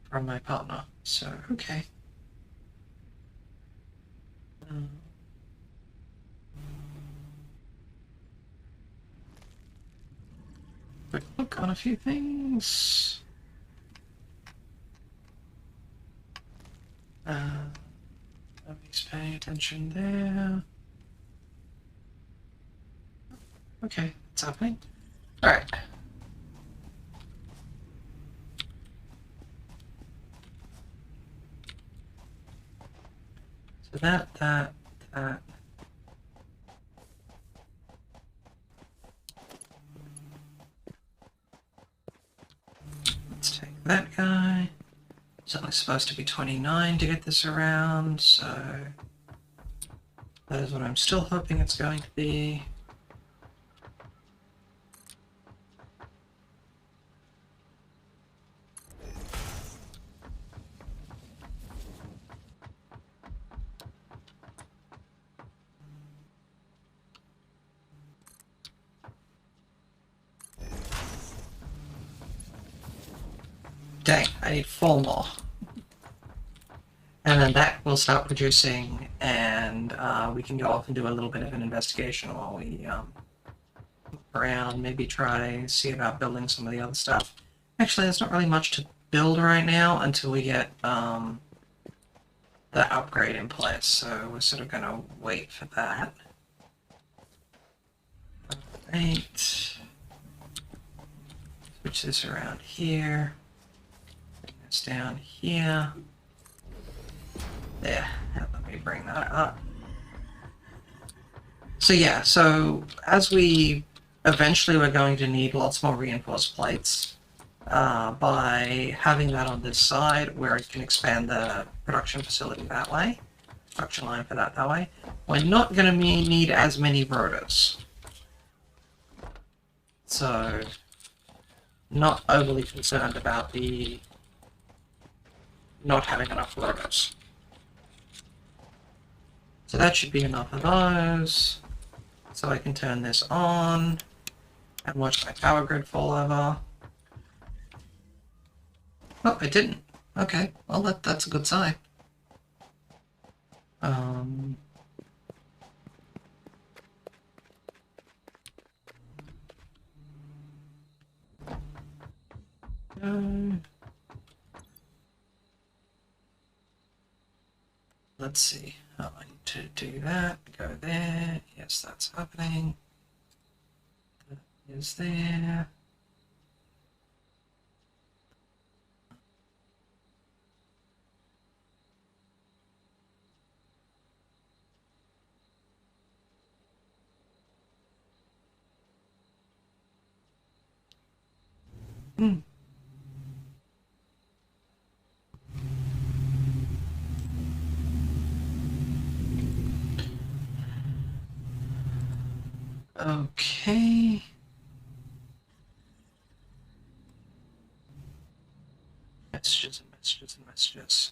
from my partner. So okay. Quick look on a few things. Nobody's paying attention there. Okay, it's happening. All right. So that. Let's take that guy. It's only supposed to be 29 to get this around, so that is what I'm still hoping it's going to be. Dang, I need 4 more. And then that will start producing, and we can go off and do a little bit of an investigation while we look around, maybe try see about building some of the other stuff. Actually, there's not really much to build right now until we get the upgrade in place, so we're sort of going to wait for that. Right. Switch this around here. Bring this down here. There, let me bring that up. So yeah, so as we eventually we're going to need lots more reinforced plates by having that on this side where it can expand the production facility that way, production line for that way. We're not going to need as many rotors. So not overly concerned about the not having enough rotors. So that should be enough of those. So I can turn this on and watch my power grid fall over. Oh, it didn't. Okay, well that's a good sign. Let's see. Oh, I need to do that. Go there. Yes, that's happening. That is there. Hmm. Okay. Messages and messages and messages.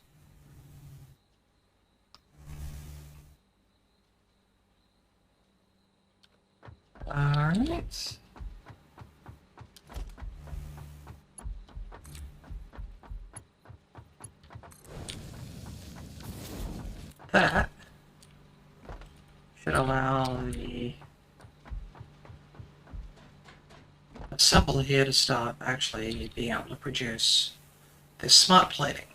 Alright. That should allow the assembler here to start actually being able to produce this smart plating.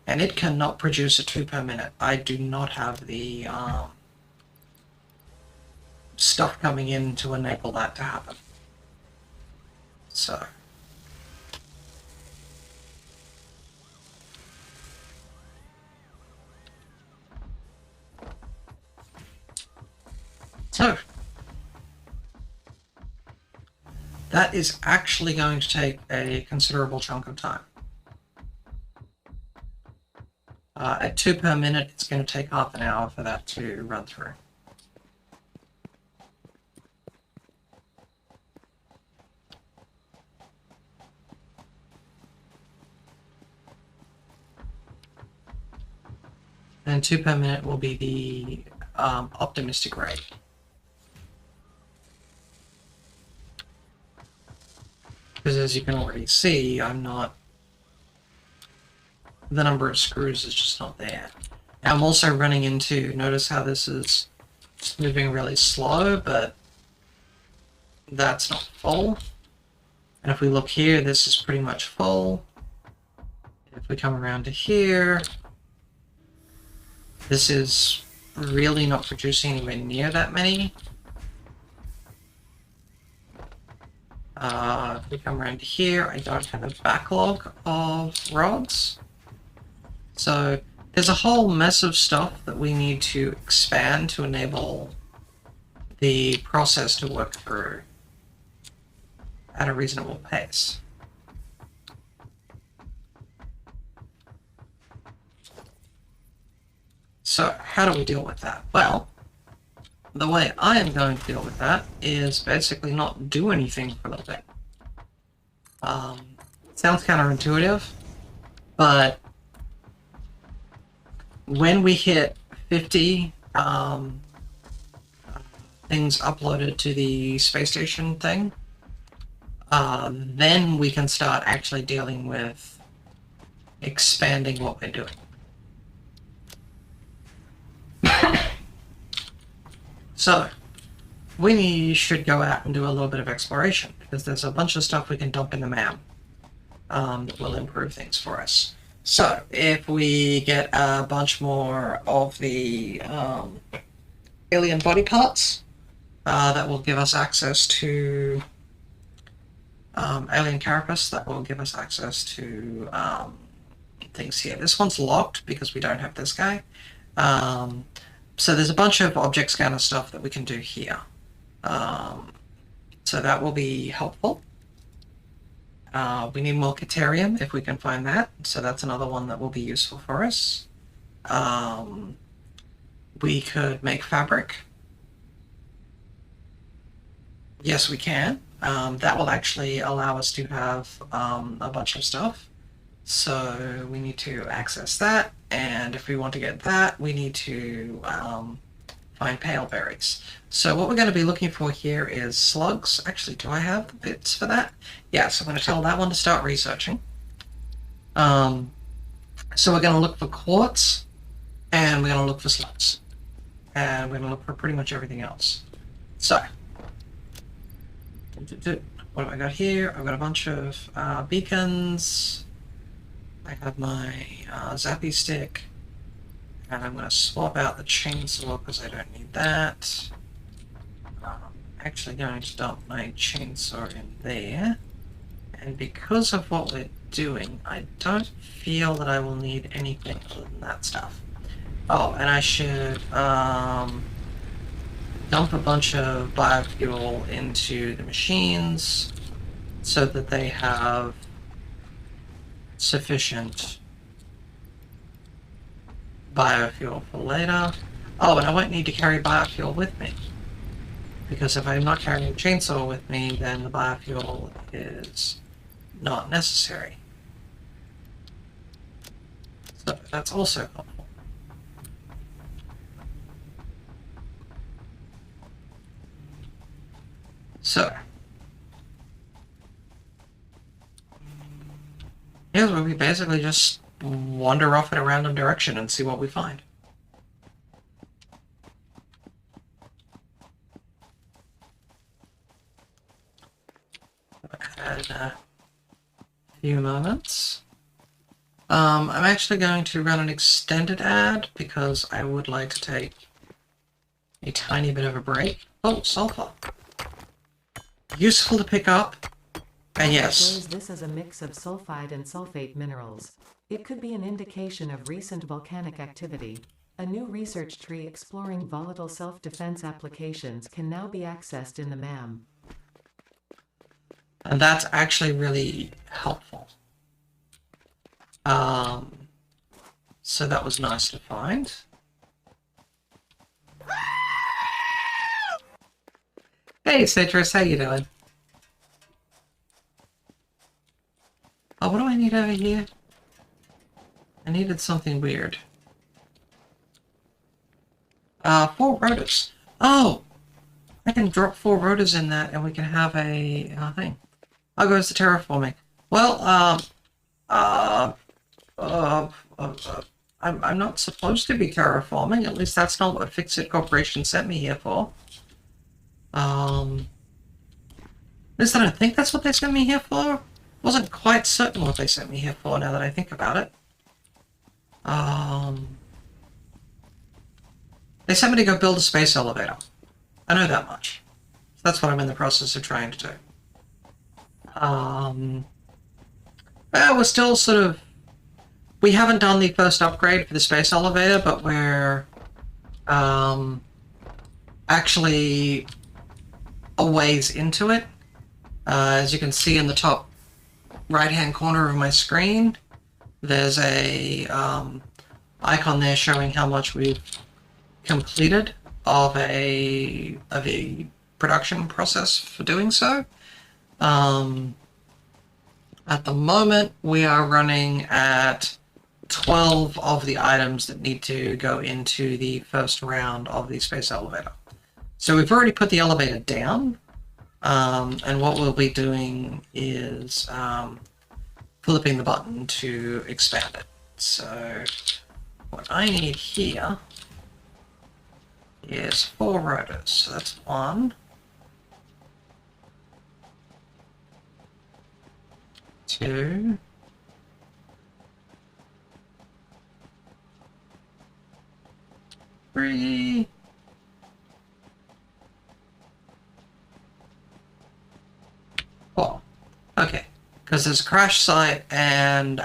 And it cannot produce a 2 per minute. I do not have the stuff coming in to enable that to happen. So that is actually going to take a considerable chunk of time. At 2 per minute, it's going to take half an hour for that to run through. And 2 per minute will be the optimistic rate. Because as you can already see, the number of screws is just not there. Now I'm also running into, notice how this is just moving really slow, but that's not full. And if we look here, this is pretty much full. If we come around to here, this is really not producing anywhere near that many. If we come around to here, I don't have a backlog of rods. So there's a whole mess of stuff that we need to expand to enable the process to work through at a reasonable pace. So how do we deal with that? Well, the way I am going to deal with that is basically not do anything for a little bit. Sounds counterintuitive, but when we hit 50 things uploaded to the space station thing, then we can start actually dealing with expanding what we're doing. So, we should go out and do a little bit of exploration, because there's a bunch of stuff we can dump in the map that will improve things for us. So, if we get a bunch more of the alien body parts, that will give us access to alien carapace, that will give us access to things here. This one's locked because we don't have this guy. So there's a bunch of object scanner stuff that we can do here. So that will be helpful. We need more Caterium if we can find that. So that's another one that will be useful for us. We could make fabric. Yes, we can. That will actually allow us to have a bunch of stuff. So we need to access that, and if we want to get that, we need to find pale berries. So what we're going to be looking for here is slugs. Actually, do I have the bits for that? Yeah, so I'm going to tell that one to start researching. So we're going to look for quartz, and we're going to look for slugs. And we're going to look for pretty much everything else. So, what have I got here? I've got a bunch of beacons. I have my zappy stick, and I'm going to swap out the chainsaw because I don't need that. I'm actually going to dump my chainsaw in there, and because of what we're doing, I don't feel that I will need anything other than that stuff. Oh, and I should dump a bunch of biofuel into the machines so that they have sufficient biofuel for later. Oh, and I won't need to carry biofuel with me Because if I'm not carrying a chainsaw with me, then the biofuel is not necessary. So that's also helpful. So, here's where we basically just wander off in a random direction and see what we find. In a few moments. I'm actually going to run an extended ad because I would like to take a tiny bit of a break. Oh, sulfur. Useful to pick up. And yes. This is a mix of sulfide and sulfate minerals. It could be an indication of recent volcanic activity. A new research tree exploring volatile self-defense applications can now be accessed in the MAM. And that's actually really helpful. So that was nice to find. Hey Citrus, how you doing? Oh, what do I need over here? I needed something weird. 4 rotors. Oh! I can drop 4 rotors in that and we can have a thing. Oh, goes the terraforming. Well, I'm not supposed to be terraforming. At least that's not what Fixit Corporation sent me here for. At least I don't think that's what they sent me here for. Wasn't quite certain what they sent me here for now that I think about it. They sent me to go build a space elevator. I know that much. So that's what I'm in the process of trying to do. Well, we're still sort of... We haven't done the first upgrade for the space elevator, but we're actually a ways into it. As you can see in the top right-hand corner of my screen, there's a icon there showing how much we've completed of a production process for doing so. At the moment, we are running at 12 of the items that need to go into the first round of the space elevator. So we've already put the elevator down, and what we'll be doing is flipping the button to expand it. So what I need here is 4 rotors. So that's 1, 2, 3, 4. Okay, because there's a crash site, and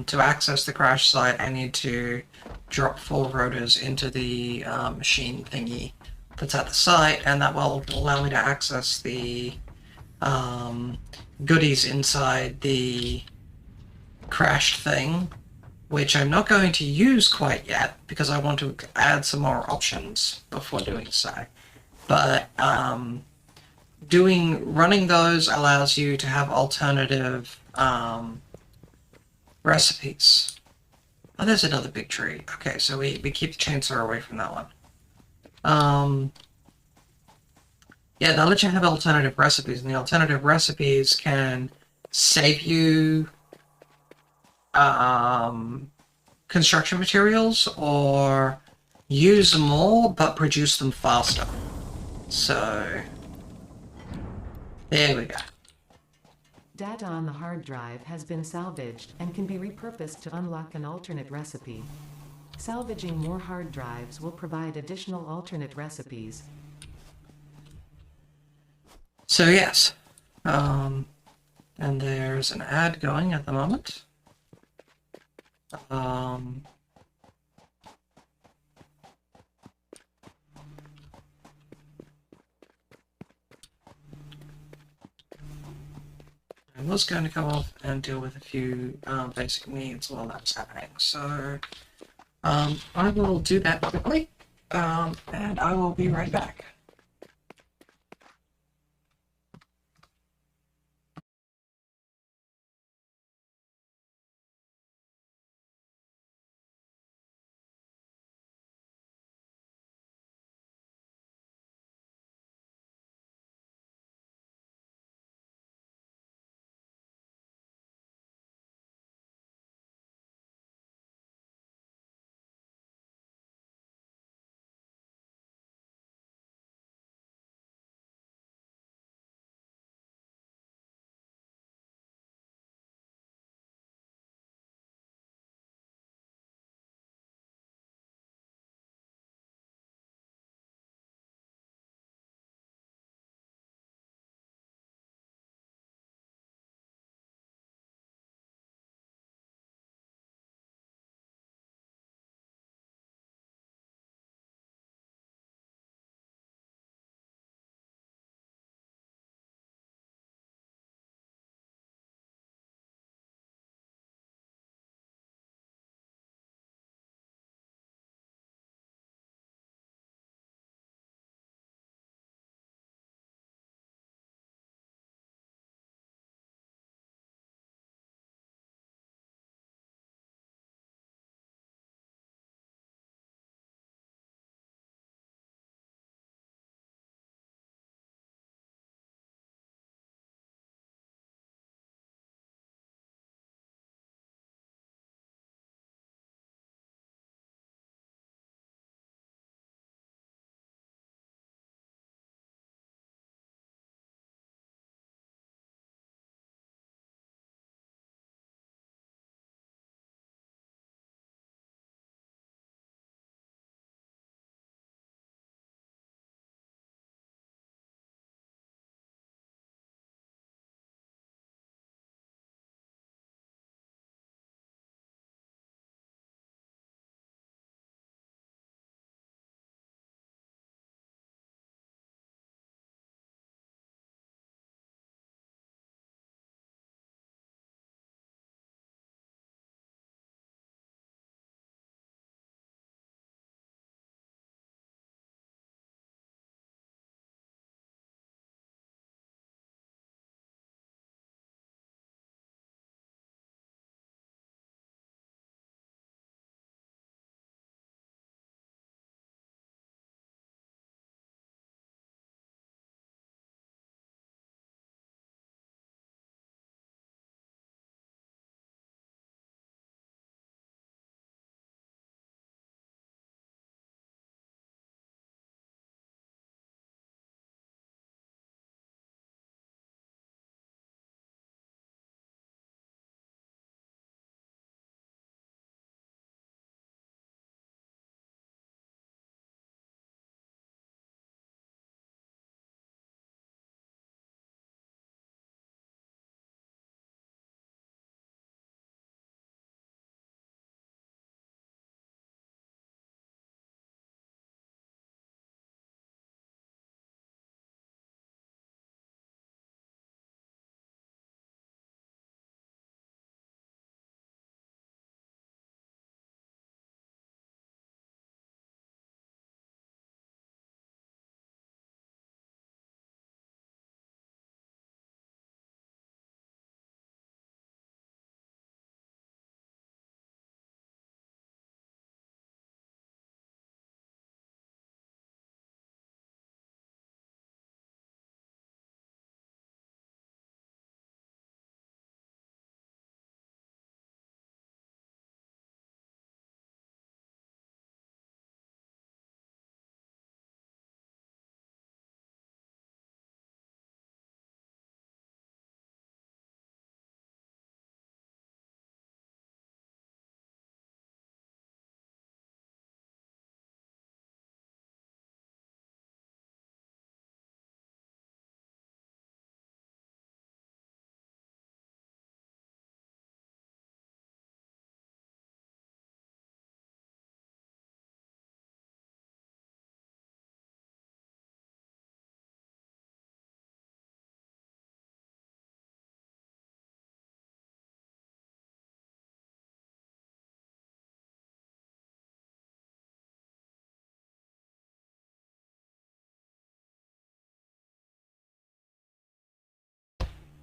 to access the crash site, I need to drop 4 rotors into the machine thingy that's at the site, and that will allow me to access the goodies inside the crashed thing, which I'm not going to use quite yet because I want to add some more options before doing so. But running those allows you to have alternative recipes. Oh, there's another big tree. Okay, so we keep the chainsaw away from that one. Yeah, they'll let you have alternative recipes, and the alternative recipes can save you construction materials or use more but produce them faster. So there we go. Data on the hard drive has been salvaged and can be repurposed to unlock an alternate recipe. Salvaging more hard drives will provide additional alternate recipes. So yes, and there's an ad going at the moment. I was going to go off and deal with a few basic needs while that's happening, so I will do that quickly, and I will be right back.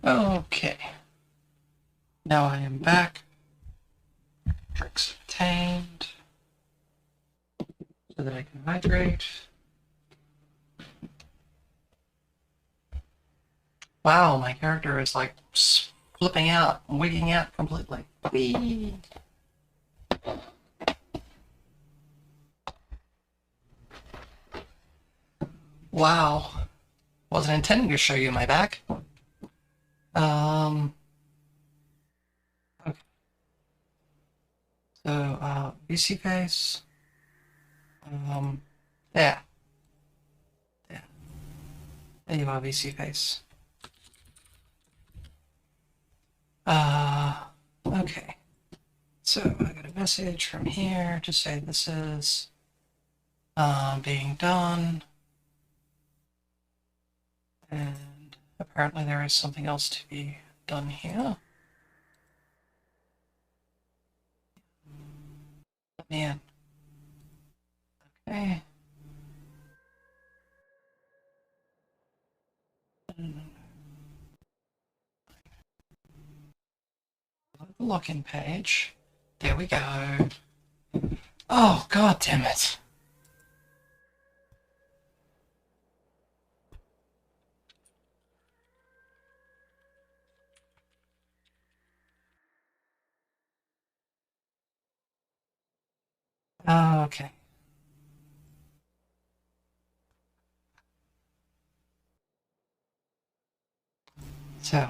Okay. Now I am back. Drinks obtained. So that I can hydrate. Wow, my character is like flipping out, wigging out completely. Whee! Wow. Wasn't intending to show you my back. Okay. So, VC face. Yeah. Yeah. There you are, VC face. Okay. So I got a message from here to say this is being done. And apparently there is something else to be done here. Let me in. Okay. The login page. There we go. Oh, god damn it. Okay. So.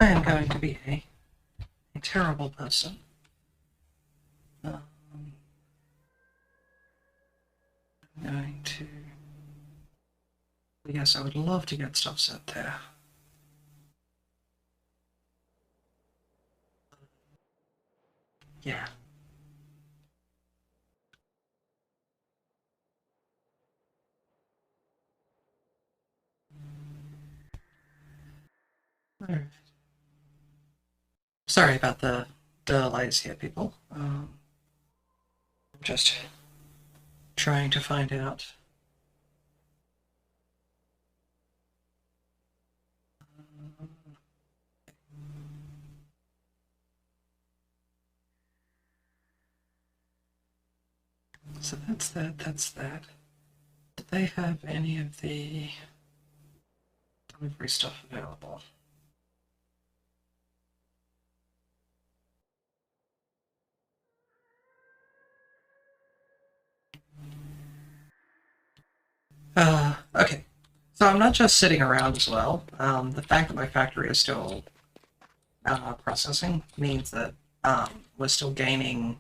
I am going to be a terrible person. I'm going to... Yes, I would love to get stuff set there. Yeah. Alright. Sorry about the delays here, people. Just trying to find out. So that's that, that's that. Do they have any of the delivery stuff available? Okay. So I'm not just sitting around as well. The fact that my factory is still processing means that we're still gaining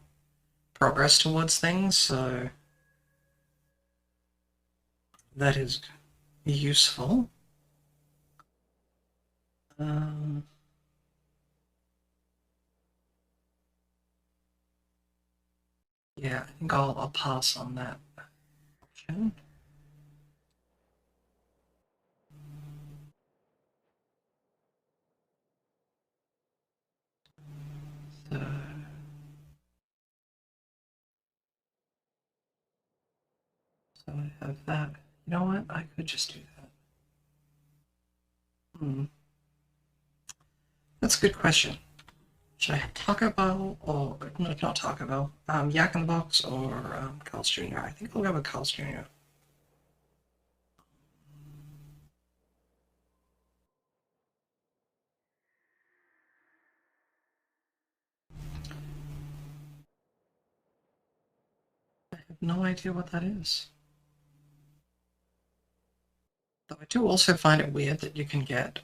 progress towards things, so that is useful. Yeah, I think I'll pass on that option. So, so I have that. You know what? I could just do that. That's a good question. Should I have Taco Bell or no, not Taco Bell? Yak in the Box or Carl's Jr. I think I'll go with Carl's Jr. I have no idea what that is. Though I do also find it weird that you can get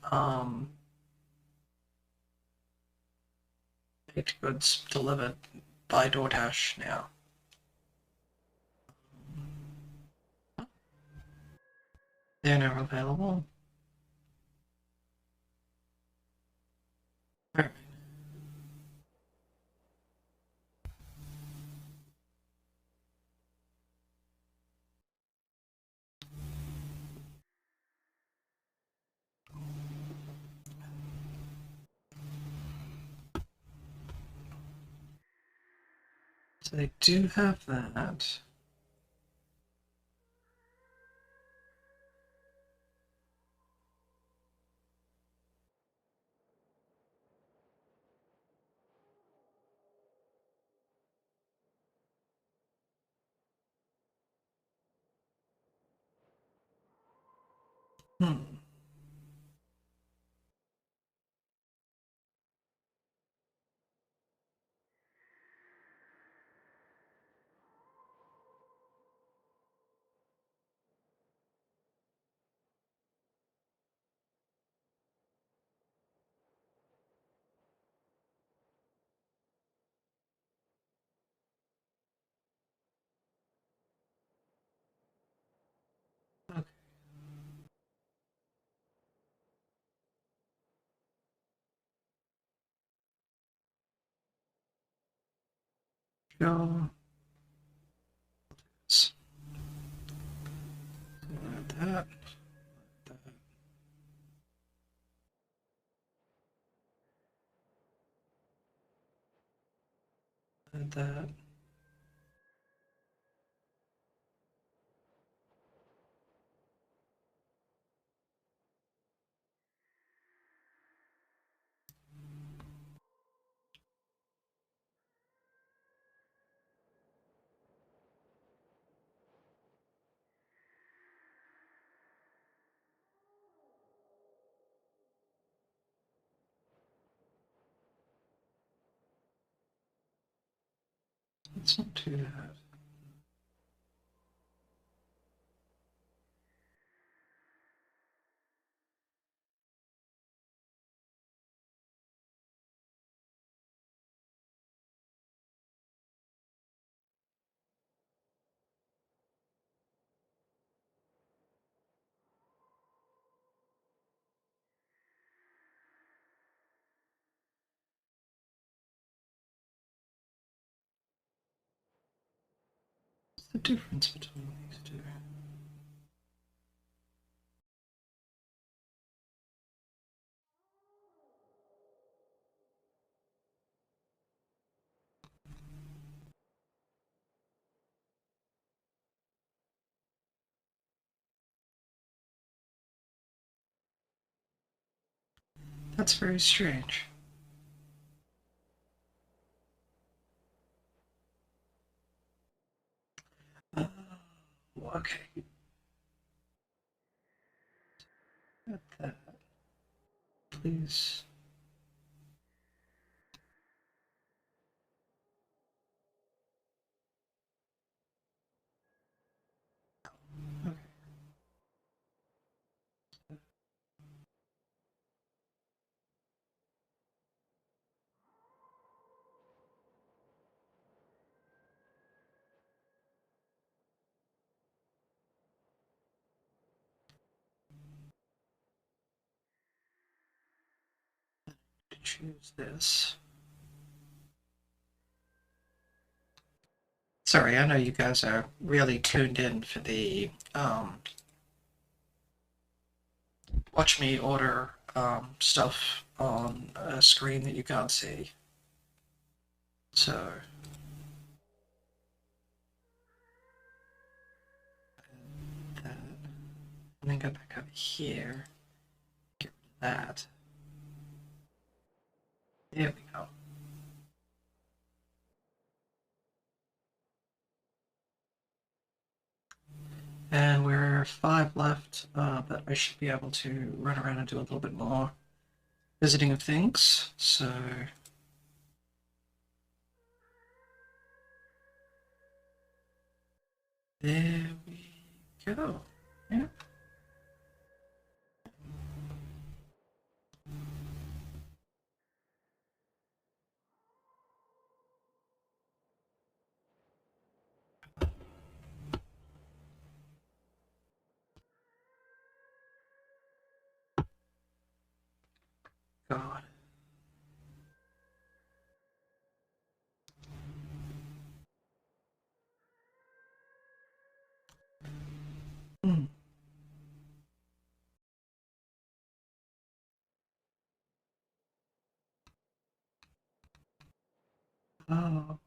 baked goods delivered by DoorDash now. They're now available. Alright. So they do have that. Hmm. Okay. Go. That. That. That. Let's not do that. What's the difference between these two? That's very strange. Uh, okay. Got that. Please. Okay. To choose this. Sorry, I know you guys are really tuned in for the watch me order stuff on a screen that you can't see. So that, and then go back over here. Get rid of that. There we go. And we're 5 left, but I should be able to run around and do a little bit more visiting of things. So there we go. Yeah. God. Hmm. Oh.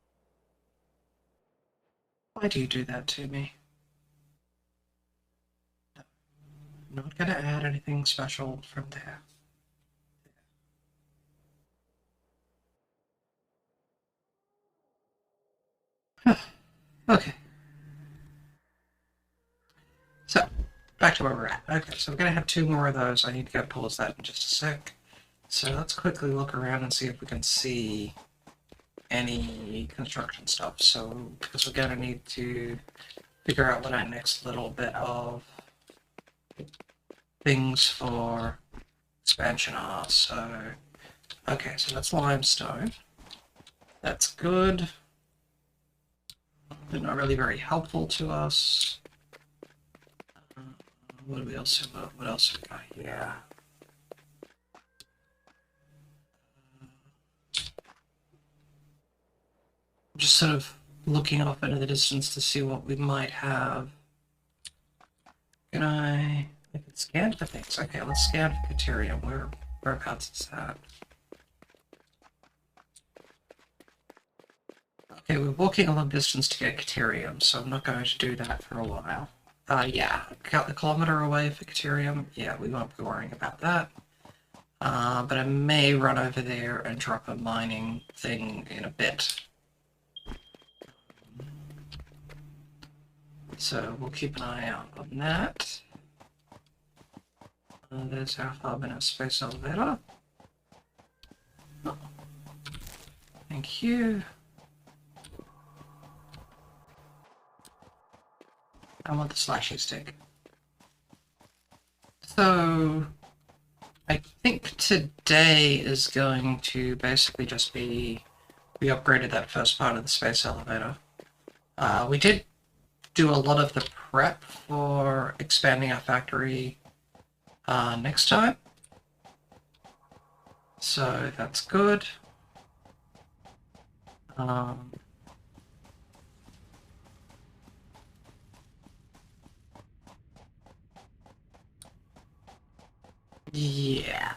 Why do you do that to me? No, I'm not gonna add anything special from there. Okay. So, back to where we're at. Okay, so we're gonna have 2 more of those. I need to go pause that in just a sec. So let's quickly look around and see if we can see any construction stuff. So, because we're gonna need to figure out what our next little bit of things for expansion are. So, okay, so that's limestone. That's good. They're not really very helpful to us. What do we else have? What else have we got here? Just sort of looking off into the distance to see what we might have. I can scan for things. Okay, let's scan for Caterium. Whereabouts is that? Okay, we're walking a long distance to get Caterium, so I'm not going to do that for a while. Yeah, got a kilometer away for Caterium. Yeah, we won't be worrying about that. But I may run over there and drop a mining thing in a bit. So we'll keep an eye out on that. There's our hub and our space elevator. Oh. Thank you. I want the slashy stick. So I think today is going to basically just be, we upgraded that first part of the space elevator. We did do a lot of the prep for expanding our factory next time. So that's good. Yeah.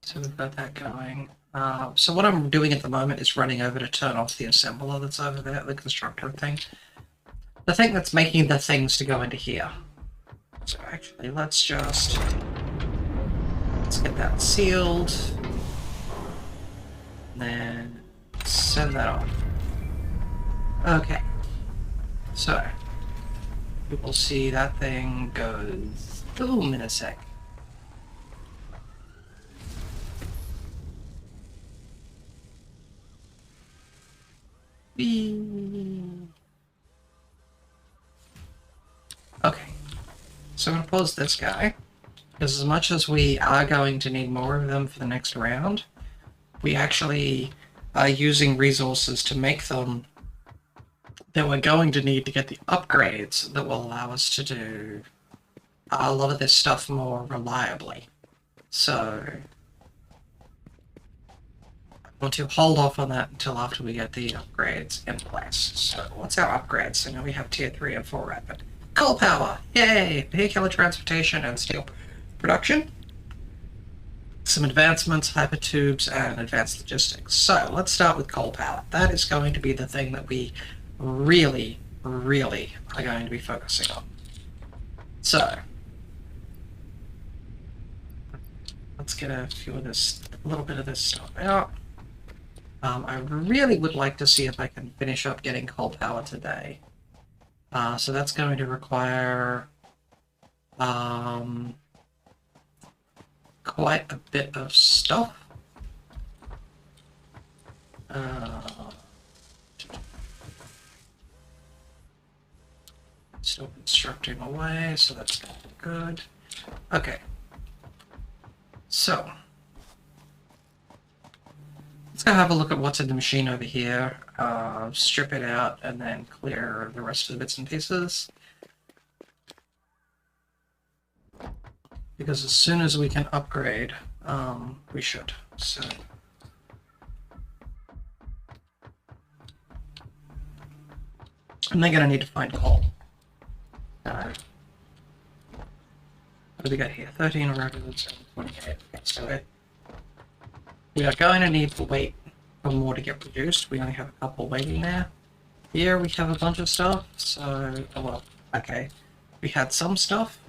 So we've got that going. So what I'm doing at the moment is running over to turn off the assembler that's over there, the constructor thing. The thing that's making the things to go into here. So actually, let's get that sealed. And then send that off. Okay. So we will see that thing goes boom in a sec. Okay, so I'm going to pause this guy, because as much as we are going to need more of them for the next round, we actually are using resources to make them that we're going to need to get the upgrades that will allow us to do a lot of this stuff more reliably. So I want to hold off on that until after we get the upgrades in place. So what's our upgrades? So now we have tier 3 and 4 rapid. Coal power! Yay! Vehicular transportation and steel production. Some advancements, hypertubes, and advanced logistics. So let's start with coal power. That is going to be the thing that we really, really are going to be focusing on. So let's get a little bit of this stuff out. I really would like to see if I can finish up getting coal power today. So that's going to require quite a bit of stuff. Still constructing away, so that's good. Okay. So let's go have a look at what's in the machine over here, strip it out, and then clear the rest of the bits and pieces. Because as soon as we can upgrade, we should. So I'm then gonna need to find coal. What do we got here? 13 regulars and 28. Okay, so we are going to need to wait for more to get produced. We only have a couple waiting there. Here we have a bunch of stuff, so, well, okay. We had some stuff.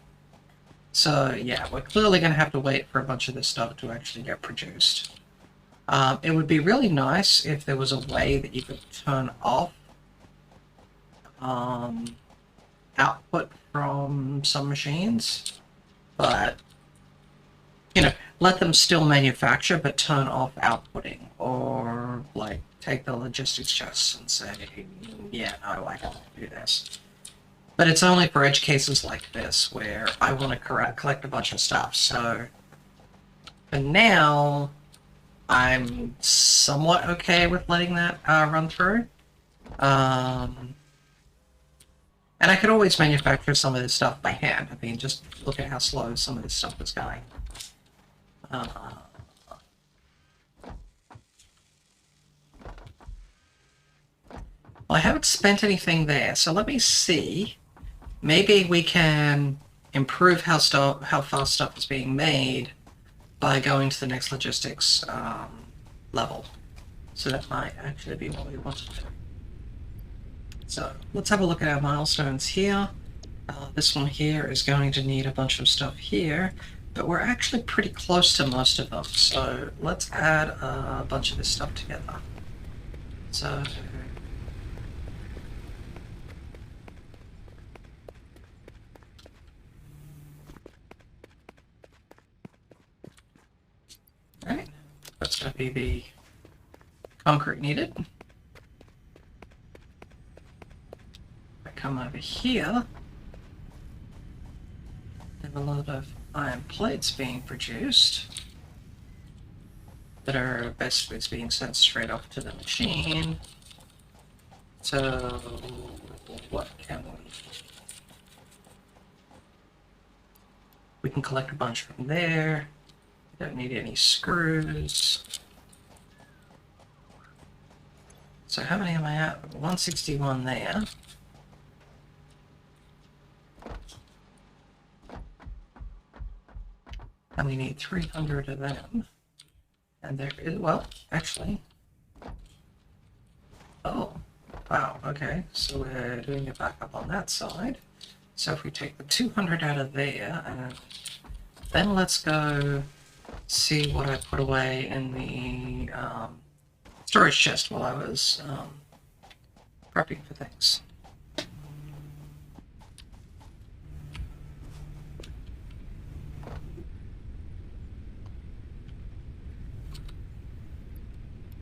So, yeah, we're clearly going to have to wait for a bunch of this stuff to actually get produced. It would be really nice if there was a way that you could turn off output from some machines, but, you know, let them still manufacture, but turn off outputting, or, like, take the logistics chests and say, yeah, no, I don't do this. But it's only for edge cases like this, where I want to collect a bunch of stuff, so for now, I'm somewhat okay with letting that run through. And I could always manufacture some of this stuff by hand. I mean, just look at how slow some of this stuff is going. Well, I haven't spent anything there, so let me see. Maybe we can improve how fast stuff is being made by going to the next logistics level. So that might actually be what we want to do. So let's have a look at our milestones here. This one here is going to need a bunch of stuff here, but we're actually pretty close to most of them. So let's add a bunch of this stuff together. So alright, that's going to be the concrete needed. I come over here, there's a lot of iron plates being produced that are basically being sent straight off to the machine. So what can we can collect a bunch from there. Don't need any screws. So how many am I at? 161 there. And we need 300 of them. And there is, well, actually. Oh, wow, okay. So we're doing a backup on that side. So if we take the 200 out of there, and then let's go see what I put away in the storage chest while I was prepping for things.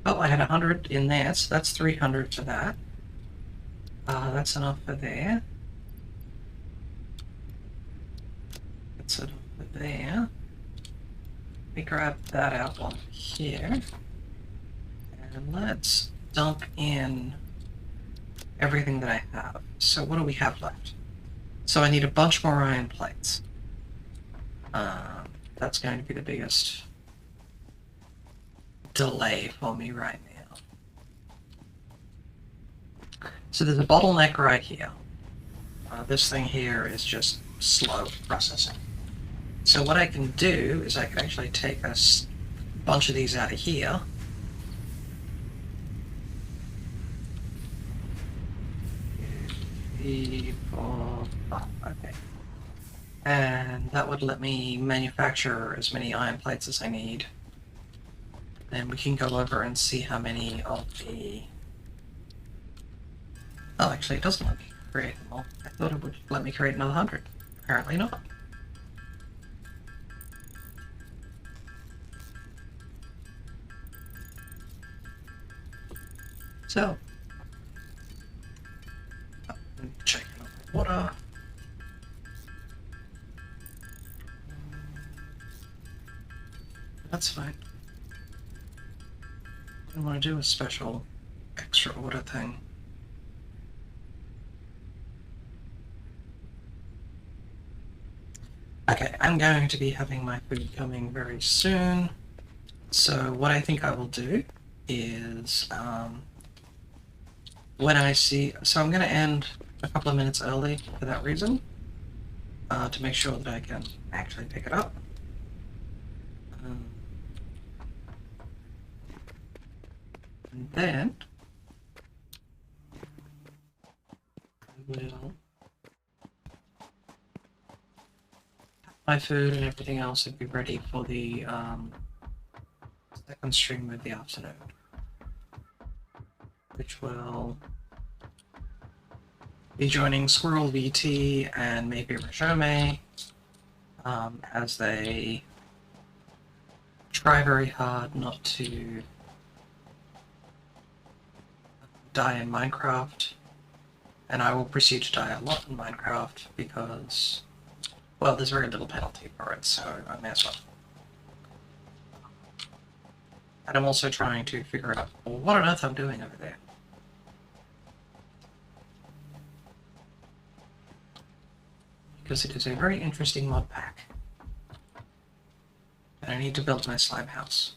Oh, I had 100 in there, so that's 300 for that. That's enough for there. That's enough for there. Let me grab that out one here. And let's dump in everything that I have. So what do we have left? So I need a bunch more iron plates. That's going to be the biggest delay for me right now. So there's a bottleneck right here. This thing here is just slow processing. So what I can do is I can actually take a bunch of these out of here. Okay. And that would let me manufacture as many iron plates as I need. Then we can go over and see how many of the... Oh, actually it doesn't let me create them all. I thought it would let me create another 100. Apparently not. So, checking on the water. That's fine. I want to do a special extra order thing. Okay, I'm going to be having my food coming very soon. So what I think I will do is, when I see, so I'm going to end a couple of minutes early for that reason, to make sure that I can actually pick it up. And then I will my food and everything else would be ready for the second stream of the afternoon, which will be joining Squirrel VT and maybe Rajome as they try very hard not to die in Minecraft. And I will proceed to die a lot in Minecraft because, well, there's very little penalty for it, so I may as well. And I'm also trying to figure out what on earth I'm doing over there. Because it is a very interesting mod pack. And I need to build my slime house.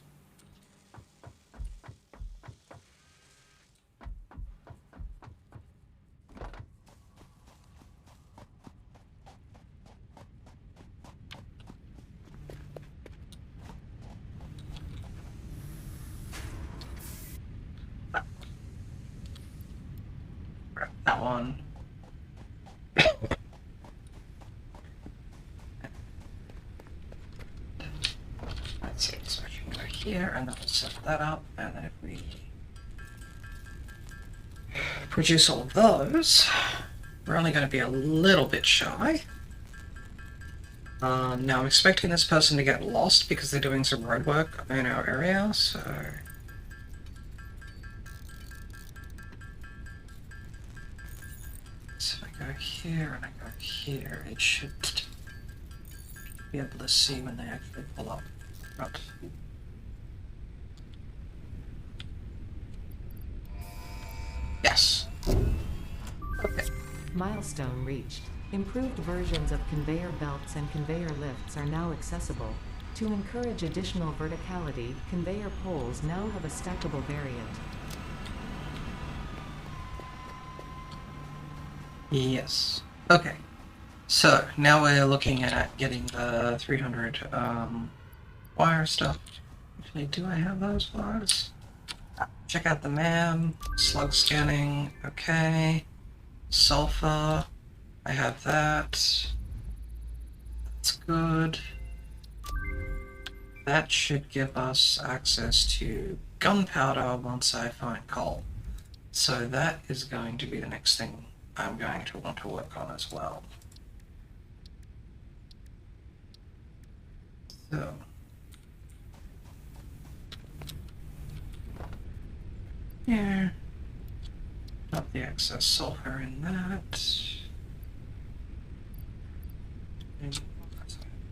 Grab that one. Let's see, so I can go here, and then we'll set that up, and then if we produce all of those, we're only going to be a little bit shy. Now I'm expecting this person to get lost because they're doing some road work in our area, so... So if I go here and I go here, it should be able to see when they actually pull up. Right. Yes. Okay. Milestone reached. Improved versions of conveyor belts and conveyor lifts are now accessible. To encourage additional verticality, conveyor poles now have a stackable variant. Yes. Okay. So now we're looking at getting the 300 wire stuff. Actually, do I have those wires? Check out the MAM, slug scanning, okay. Sulfur, I have that. That's good. That should give us access to gunpowder once I find coal. So that is going to be the next thing I'm going to want to work on as well. So... yeah. Not the excess sulfur in that. And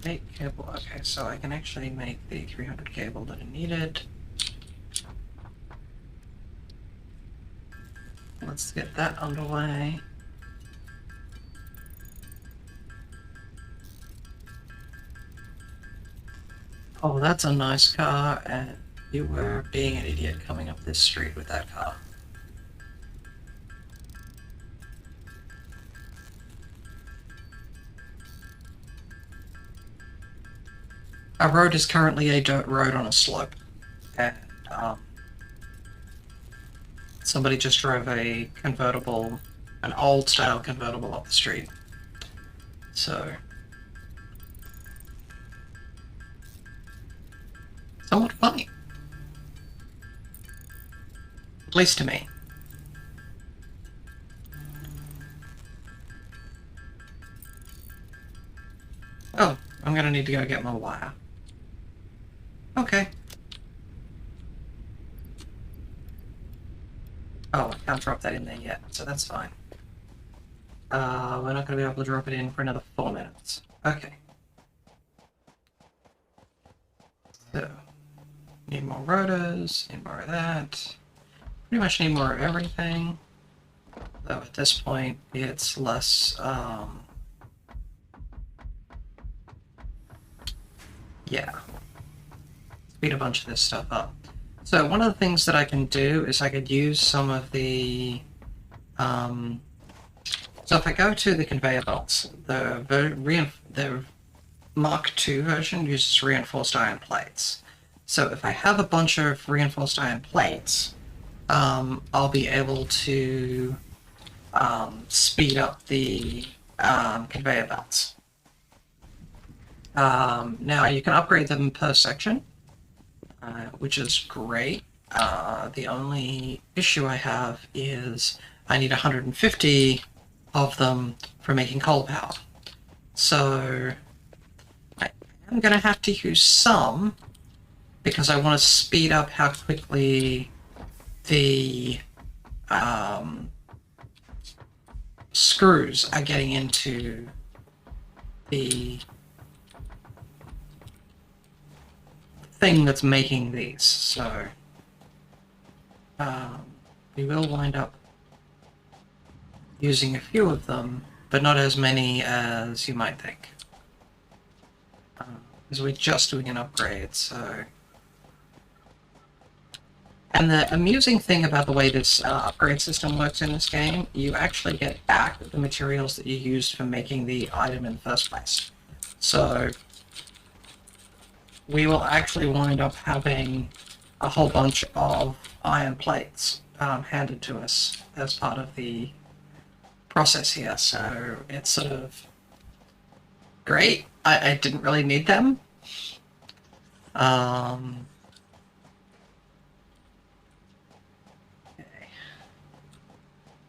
make cable. Okay, so I can actually make the 300 cable that I needed. Let's get that underway. Oh, that's a nice car, and you were being an idiot coming up this street with that car. Our road is currently a dirt road on a slope, and somebody just drove a convertible, an old style convertible up the street. So... somewhat funny. At least to me. Oh, I'm gonna need to go get my wire. Okay. Oh, I can't drop that in there yet, so that's fine. We're not gonna be able to drop it in for another 4 minutes. Okay. So... need more rotors, need more of that. Pretty much need more of everything. Though at this point, it's less, yeah. Speed a bunch of this stuff up. So one of the things that I can do is I could use some of the, so if I go to the conveyor belts, the Mark II version uses reinforced iron plates. So if I have a bunch of reinforced iron plates, I'll be able to speed up the conveyor belts. Now you can upgrade them per section, which is great. The only issue I have is I need 150 of them for making coal power. So I am going to have to use some because I want to speed up how quickly the screws are getting into the thing that's making these. So we will wind up using a few of them, but not as many as you might think. Because we're just doing an upgrade, so... And the amusing thing about the way this upgrade system works in this game, you actually get back the materials that you used for making the item in the first place. So we will actually wind up having a whole bunch of iron plates handed to us as part of the process here, so it's sort of great. I didn't really need them. Okay.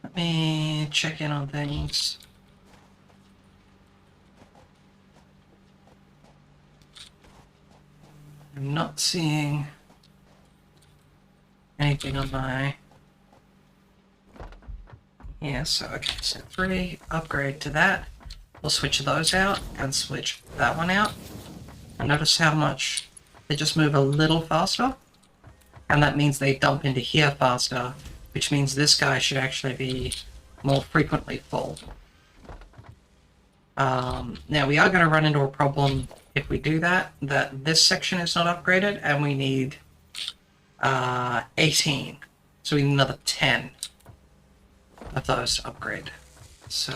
Let me check in on things. I'm not seeing anything on my... Yeah, so okay, so 3, upgrade to that. We'll switch those out and switch that one out. And notice how much they just move a little faster. And that means they dump into here faster, which means this guy should actually be more frequently full. Now we are going to run into a problem if we do that this section is not upgraded and we need 18. So we need another 10 of those to upgrade. So...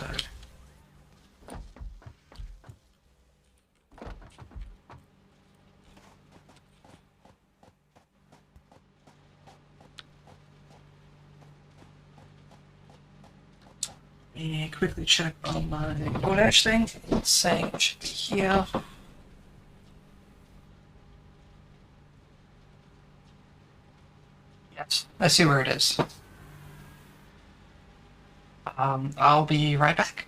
Let me quickly check on my DoorDash thing. It's saying it should be here. Yes, I see where it is. I'll be right back.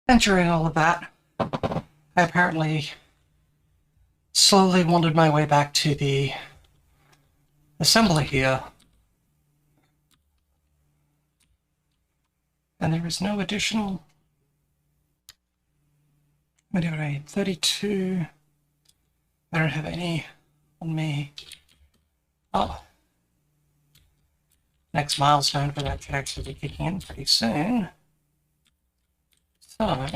Entering all of that, I apparently slowly wandered my way back to the assembly here. And there is no additional. What do I need? 32. I don't have any on me. Oh. Next milestone for that should actually be kicking in pretty soon. So.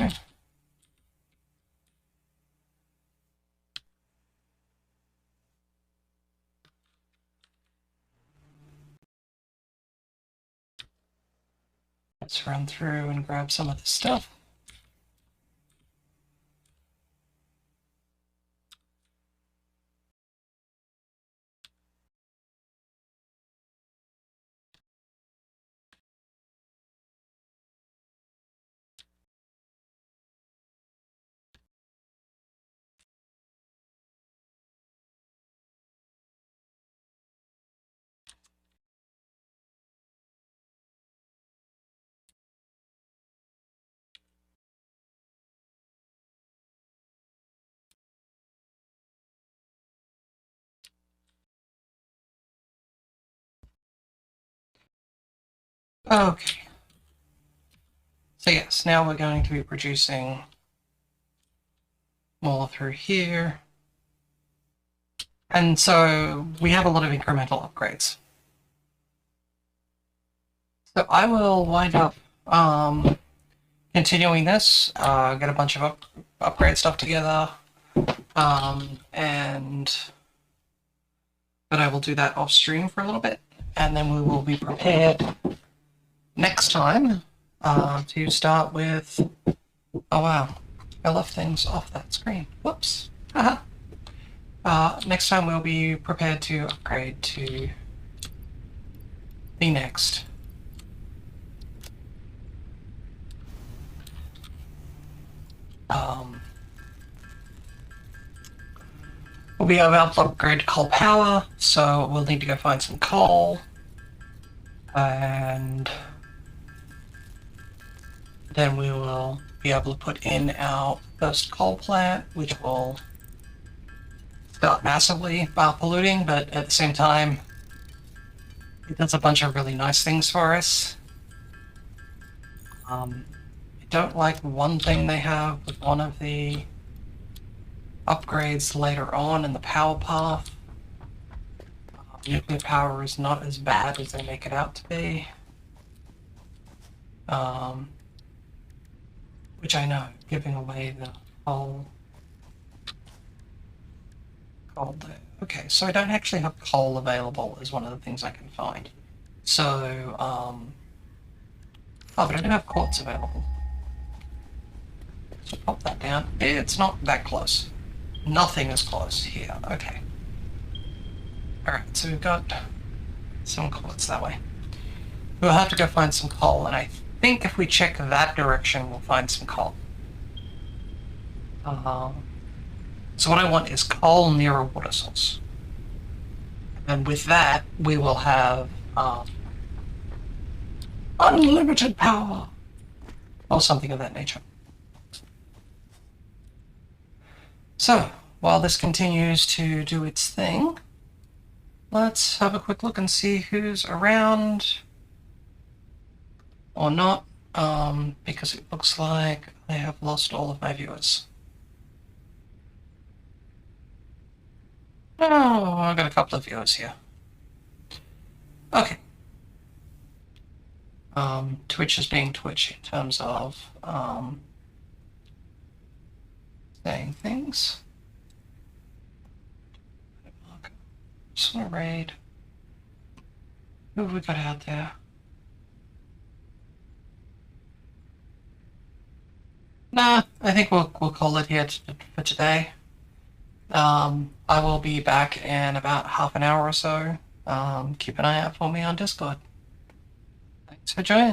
Let's run through and grab some of the stuff. Okay. So yes, now we're going to be producing more through here. And so we have a lot of incremental upgrades. So I will wind up continuing this, get a bunch of upgrade stuff together, but I will do that off stream for a little bit, and then we will be prepared next time to start with. Oh wow, I left things off that screen. Whoops. Next time we'll be prepared to upgrade to the next. We'll be able to upgrade to coal power, so we'll need to go find some coal. And then we will be able to put in our first coal plant, which will start massively polluting, but at the same time, it does a bunch of really nice things for us. I don't like one thing they have with one of the upgrades later on in the power path. Nuclear power is not as bad as they make it out to be. Which I know, giving away the whole coal there. Okay, so I don't actually have coal available as one of the things I can find. So, oh, but I do have quartz available. So pop that down. It's not that close. Nothing is close here. Okay. Alright, so we've got some quartz that way. We'll have to go find some coal, and I think if we check that direction, we'll find some coal. So what I want is coal near a water source. And with that, we will have unlimited power, or something of that nature. So, while this continues to do its thing, let's have a quick look and see who's around or not, because it looks like I have lost all of my viewers. Oh, I've got a couple of viewers here. Okay. Twitch is being Twitch in terms of saying things. Just want to raid. Who have we got out there? Nah, I think we'll call it here for today. I will be back in about half an hour or so. Keep an eye out for me on Discord. Thanks for joining.